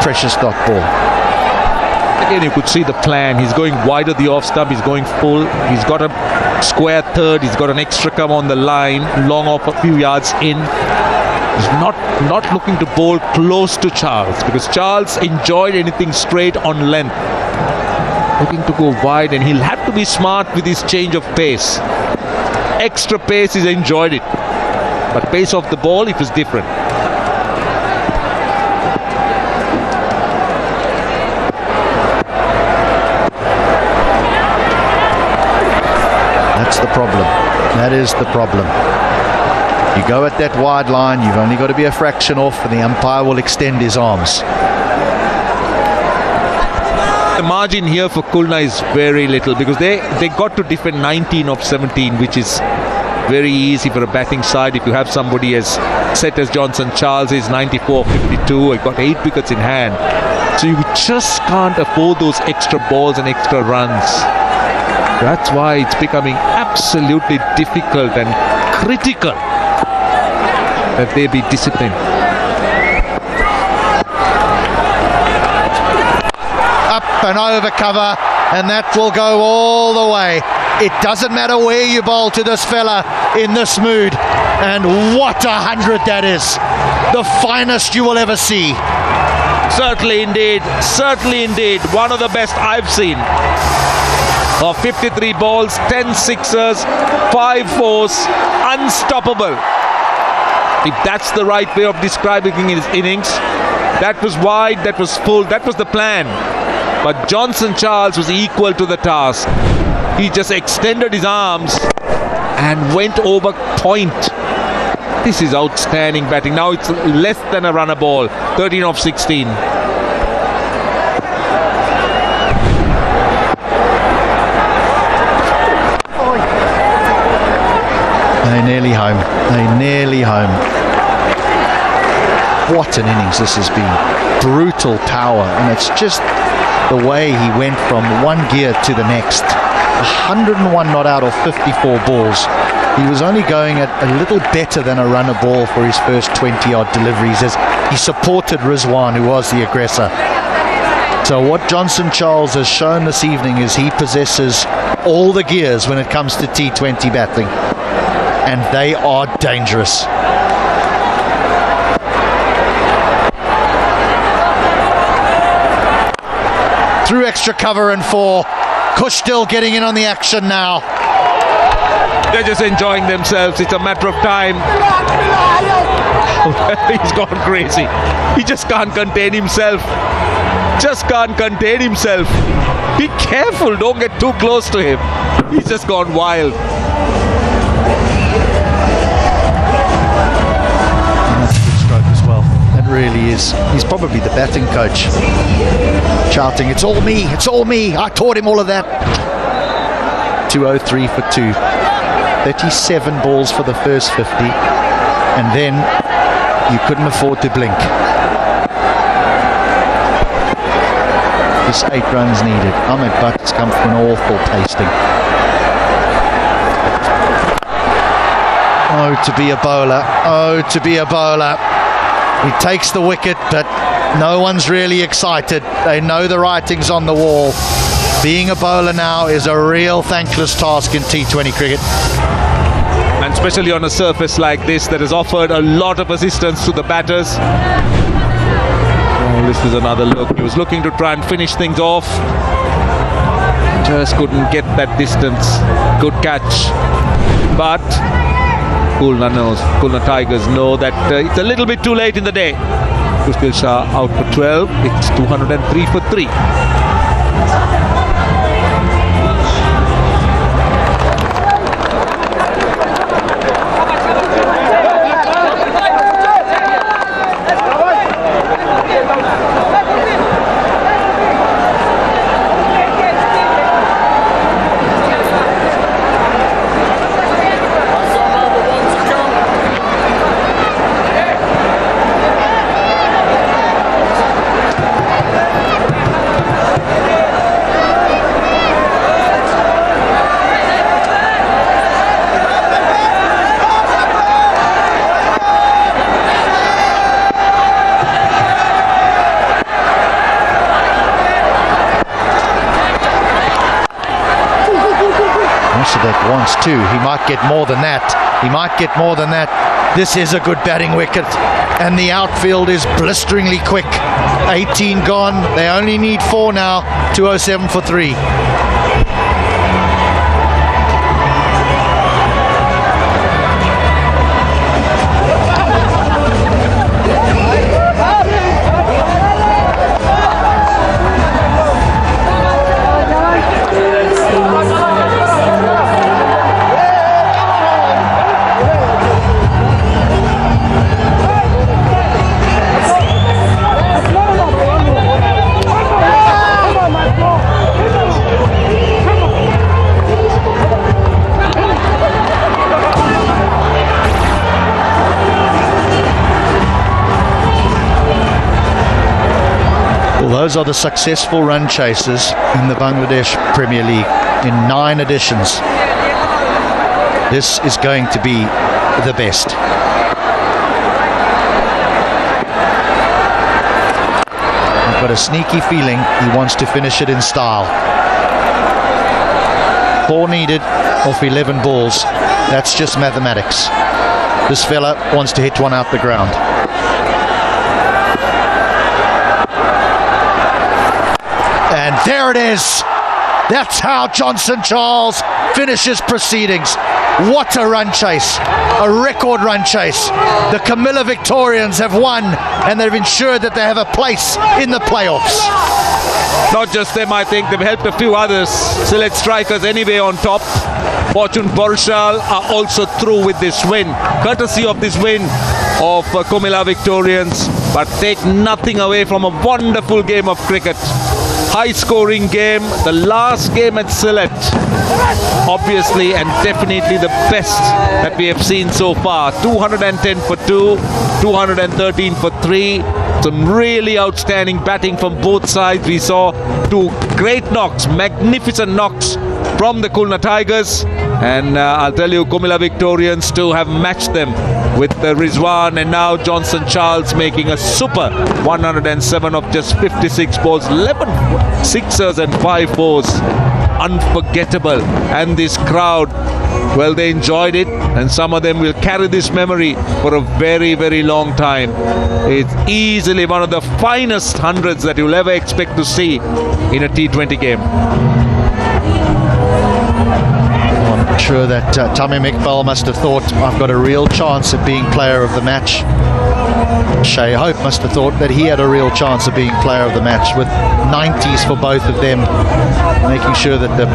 Precious dot ball. Again, you could see the plan. He's going wide of the off stump. He's going full. He's got a square third. He's got an extra come on the line, long off a few yards in. He's not looking to bowl close to Charles, because Charles enjoyed anything straight on length. Looking to go wide, and he'll have to be smart with his change of pace. Extra pace, he's enjoyed it, but pace of the ball, it was different. That's the problem. That is the problem. You go at that wide line, you've only got to be a fraction off, and the umpire will extend his arms. The margin here for Khulna is very little, because they got to defend 19 of 17, which is very easy for a batting side. If you have somebody as set as Johnson Charles is 94-52, he got 8 wickets in hand. So you just can't afford those extra balls and extra runs. That's why it's becoming absolutely difficult and critical that they be disciplined. Up and over cover, and that will go all the way. It doesn't matter where you bowl to this fella in this mood. And what 100 that is. The finest you will ever see. Certainly indeed. Certainly indeed. One of the best I've seen. Of 53 balls, 10 sixers, 5 fours, unstoppable. If that's the right way of describing his innings, that was wide, that was full, that was the plan. But Johnson Charles was equal to the task. He just extended his arms and went over point. This is outstanding batting. Now it's less than a runner ball, 13 of 16. They're nearly home. They're nearly home. What an innings this has been. Brutal power, and it's just the way he went from one gear to the next. 101 not out of 54 balls. He was only going at a little better than a runner ball for his first 20-odd deliveries as he supported Rizwan, who was the aggressor. So what Johnson Charles has shown this evening is he possesses all the gears when it comes to T20 batting. And they are dangerous. Through extra cover and 4. Kush still getting in on the action now. They're just enjoying themselves. It's a matter of time. He's gone crazy. He just can't contain himself. Just can't contain himself. Be careful. Don't get too close to him. He's just gone wild. Really is. He's probably the batting coach, shouting, "It's all me, it's all me, I taught him all of that." 203 for 2. 37 balls for the first 50, and then you couldn't afford to blink. Just 8 runs needed. Ahmed Butt's come from an awful tasting. Oh, to be a bowler. Oh, to be a bowler. He takes the wicket, but no one's really excited. They know the writing's on the wall. Being a bowler now is a real thankless task in T20 cricket. And especially on a surface like this that has offered a lot of assistance to the batters. Oh, this is another look. He was looking to try and finish things off. Just couldn't get that distance. Good catch. But Khulna knows, Khulna Tigers know that it's a little bit too late in the day. Mushkil Shah out for 12. It's 203 for 3. Wants to. He might get more than that. He might get more than that. This is a good batting wicket, and the outfield is blisteringly quick. 18 gone. They only need 4 now. 207 for 3. Those are the successful run chasers in the Bangladesh Premier League in 9 editions. This is going to be the best. I've got a sneaky feeling he wants to finish it in style. 4 needed off 11 balls. That's just mathematics. This fella wants to hit one out the ground. And there it is. That's how Johnson Charles finishes proceedings. What a run chase. A record run chase. The Comilla Victorians have won, and they've ensured that they have a place in the playoffs. Not just them, I think. They've helped a few others. Select strikers anyway on top. Fortune Borshal are also through with this win. Courtesy of this win of Comilla Victorians. But take nothing away from a wonderful game of cricket. High-scoring game, the last game at Sylhet, obviously and definitely the best that we have seen so far. 210 for 2, 213 for 3. Some really outstanding batting from both sides. We saw 2 great knocks, magnificent knocks from the Khulna Tigers. And I'll tell you, Comilla Victorians to have matched them with Rizwan, and now Johnson Charles making a super 107 of just 56 balls, 11 sixers and 5 fours. Unforgettable. And this crowd, well, they enjoyed it, and some of them will carry this memory for a very, very long time. It's easily one of the finest hundreds that you'll ever expect to see in a T20 game. I'm sure that Tamim Iqbal must have thought, I've got a real chance of being player of the match. Shea Hope must have thought that he had a real chance of being player of the match, with 90s for both of them, making sure that the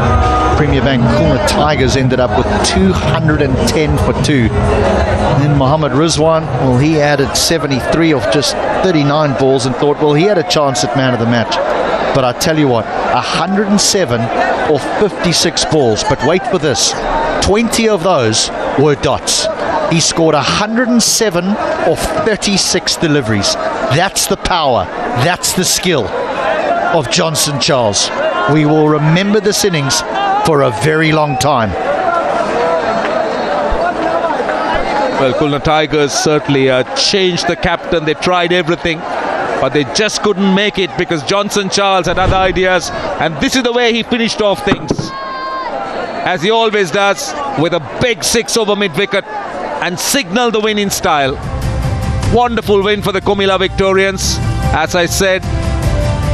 Premier Bank Khulna Tigers ended up with 210 for 2. And then Mohammed Rizwan, well, he added 73 off just 39 balls and thought, well, he had a chance at man of the match. But I tell you what, 107 off 56 balls. But wait for this, 20 of those were dots. He scored 107 off 36 deliveries. That's the power, that's the skill of Johnson Charles. We will remember this innings for a very long time. Well, Khulna Tigers certainly changed the captain. They tried everything, but they just couldn't make it because Johnson Charles had other ideas, and this is the way he finished off things, as he always does, with a big 6 over mid-wicket and signaled the win in style. Wonderful win for the Comilla Victorians. As I said,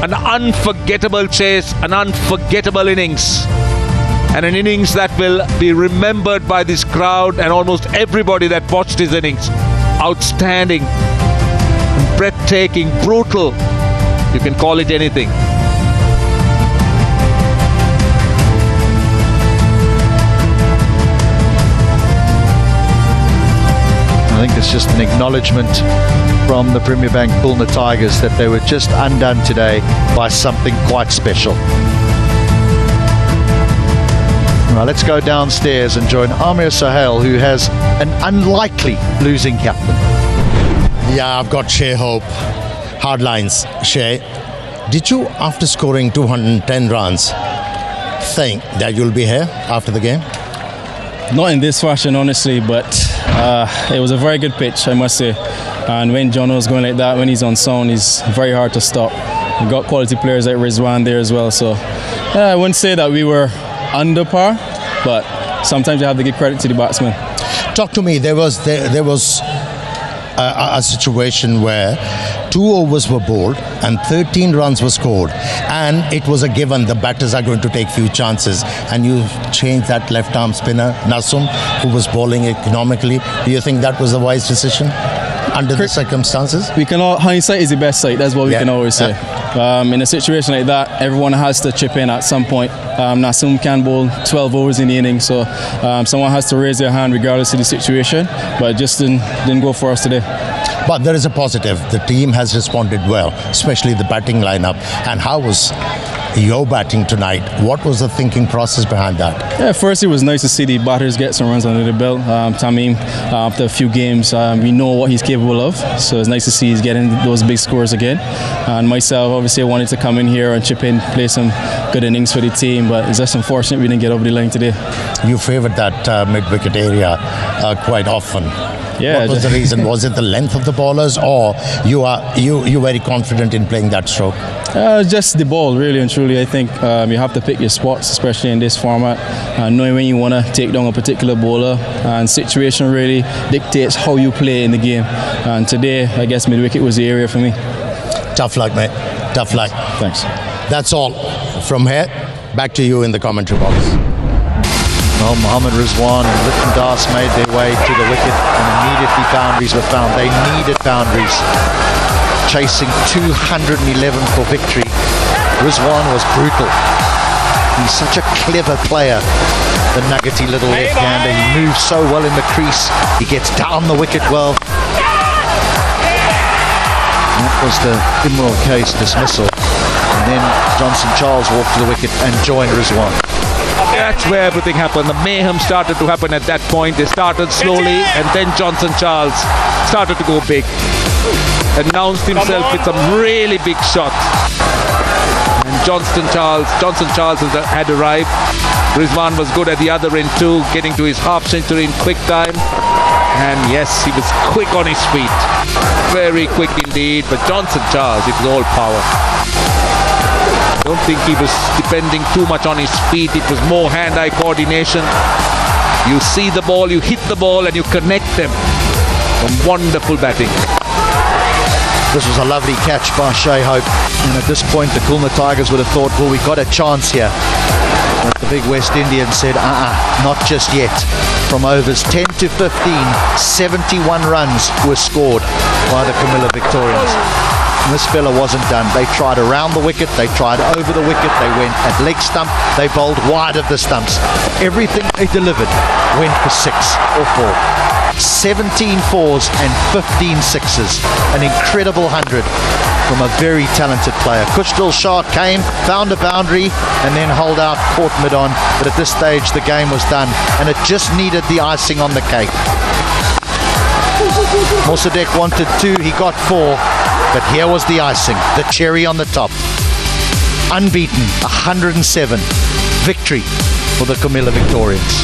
an unforgettable chase, an unforgettable innings, and an innings that will be remembered by this crowd and almost everybody that watched his innings. Outstanding, breathtaking, brutal. You can call it anything. I think it's just an acknowledgement from the Premier Bank Khulna Tigers that they were just undone today by something quite special. Now let's go downstairs and join Amir Sahel, who has an unlikely losing captain. Yeah, I've got Shea Hope. Hard lines. Shea, did you, after scoring 210 runs, think that you'll be here after the game? Not in this fashion, honestly, but it was a very good pitch, I must say. And when John was going like that, when he's on sound, he's very hard to stop. We got quality players like Rizwan there as well. So I wouldn't say that we were under par, but sometimes you have to give credit to the batsman. Talk to me. There was a situation where 2 overs were bowled and 13 runs were scored, and it was a given the batters are going to take few chances, and you changed that left arm spinner Nasum, who was bowling economically. Do you think that was a wise decision under the circumstances? We can all, hindsight is the best sight, that's what we can always say. In a situation like that, everyone has to chip in at some point. Nasum can bowl 12 overs in the inning, so someone has to raise their hand regardless of the situation, but it just didn't go for us today. But there is a positive. The team has responded well, especially the batting lineup. And how was your batting tonight? What was the thinking process behind that? Yeah, first it was nice to see the batters get some runs under the belt. Tamim, after a few games, we know what he's capable of, so it's nice to see he's getting those big scores again. And myself, obviously, I wanted to come in here and chip in, play some good innings for the team, but it's just unfortunate we didn't get over the line today. You favoured that mid-wicket area quite often. Yeah, what was the reason? Was it the length of the bowlers, or you very confident in playing that stroke? Just the ball, really and truly. I think you have to pick your spots, especially in this format, knowing when you want to take down a particular bowler, and situation really dictates how you play in the game. And today, I guess mid-wicket was the area for me. Tough luck, mate. Tough luck. Thanks. That's all from here. Back to you in the commentary box. Well, Mohammed Rizwan and Litton Das made their way to the wicket, and immediately boundaries were found. They needed boundaries. Chasing 211 for victory. Rizwan was brutal. He's such a clever player, the nuggety little left-hander. He moves so well in the crease. He gets down the wicket well. That was the Imral case dismissal. And then Johnson Charles walked to the wicket and joined Rizwan. That's where everything happened. The mayhem started to happen at that point. They started slowly, and then Johnson Charles started to go big. Announced himself with some really big shots. And Johnson Charles had arrived. Rizwan was good at the other end too, getting to his half century in quick time. And yes, he was quick on his feet. Very quick indeed. But Johnson Charles, it was all power. I don't think he was depending too much on his feet. It was more hand-eye coordination. You see the ball, you hit the ball, and you connect them. Some wonderful batting. This was a lovely catch by Shea Hope. And at this point, the Khulna Tigers would have thought, well, we got a chance here. But the big West Indian said, not just yet. From overs 10 to 15, 71 runs were scored by the Comilla Victorians. And this fella wasn't done. They tried around the wicket, they tried over the wicket, they went at leg stump, they bowled wide of the stumps. Everything they delivered went for 6 or 4. 17 fours and 15 sixes. An incredible 100 from a very talented player. Kushdal Shah came, found a boundary, and then holed out, caught mid-on. But at this stage, the game was done, and it just needed the icing on the cake. Mossadegh wanted 2, he got 4. But here was the icing, the cherry on the top. Unbeaten, 107. Victory for the Comilla Victorians.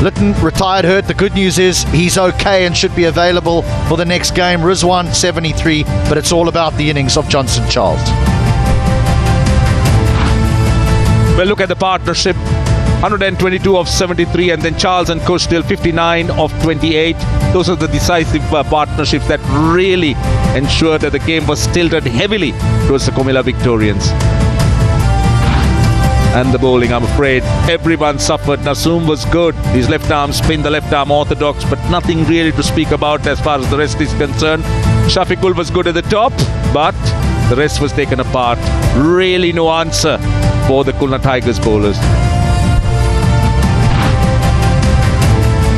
Litton retired hurt. The good news is he's okay and should be available for the next game. Rizwan, 73, but it's all about the innings of Johnson Charles. Well, look at the partnership. 122 of 73, and then Charles and Kushdal 59 of 28. Those are the decisive partnerships that really ensured that the game was tilted heavily towards the Comilla Victorians. And the bowling, I'm afraid, everyone suffered. Nasoom was good. His left arm spin, the left arm orthodox, but nothing really to speak about as far as the rest is concerned. Shafiqul was good at the top, but the rest was taken apart. Really no answer for the Khulna Tigers bowlers.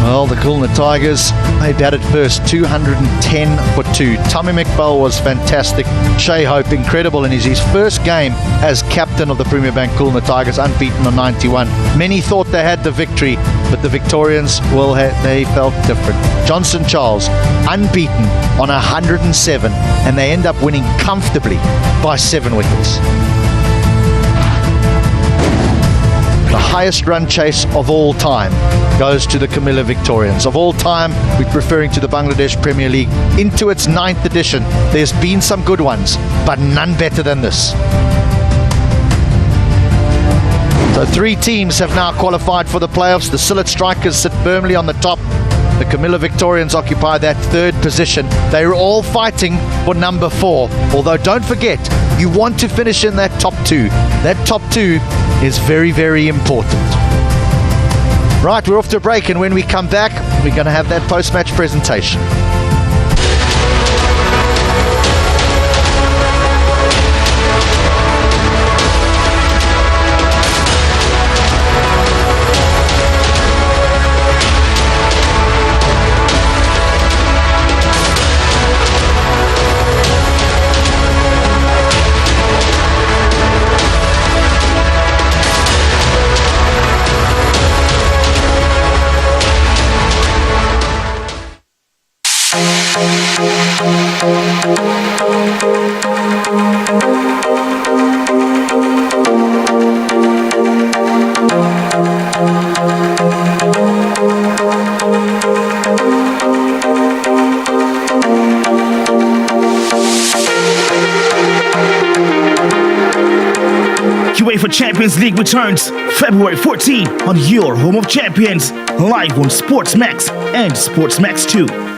Well, the Khulna Tigers, they batted first, 210 for 2. Tommy McBell was fantastic. Shay Hope, incredible in his first game as captain of the Premier Bank Khulna Tigers, unbeaten on 91. Many thought they had the victory, but the Victorians, well, they felt different. Johnson Charles, unbeaten on 107, and they end up winning comfortably by 7 wickets. The highest run chase of all time goes to the Comilla Victorians. Of all time, we're referring to the Bangladesh Premier League into its 9th edition. There's been some good ones, but none better than this. So 3 teams have now qualified for the playoffs. The Sylhet Strikers sit firmly on the top. The Comilla Victorians occupy that 3rd position. They're all fighting for number 4. Although don't forget, you want to finish in that top 2. That top 2 is very, very important. Right, we're off to a break, and when we come back, we're going to have that post-match presentation. UEFA Champions League returns February 14 on your home of champions, live on SportsMax and SportsMax 2.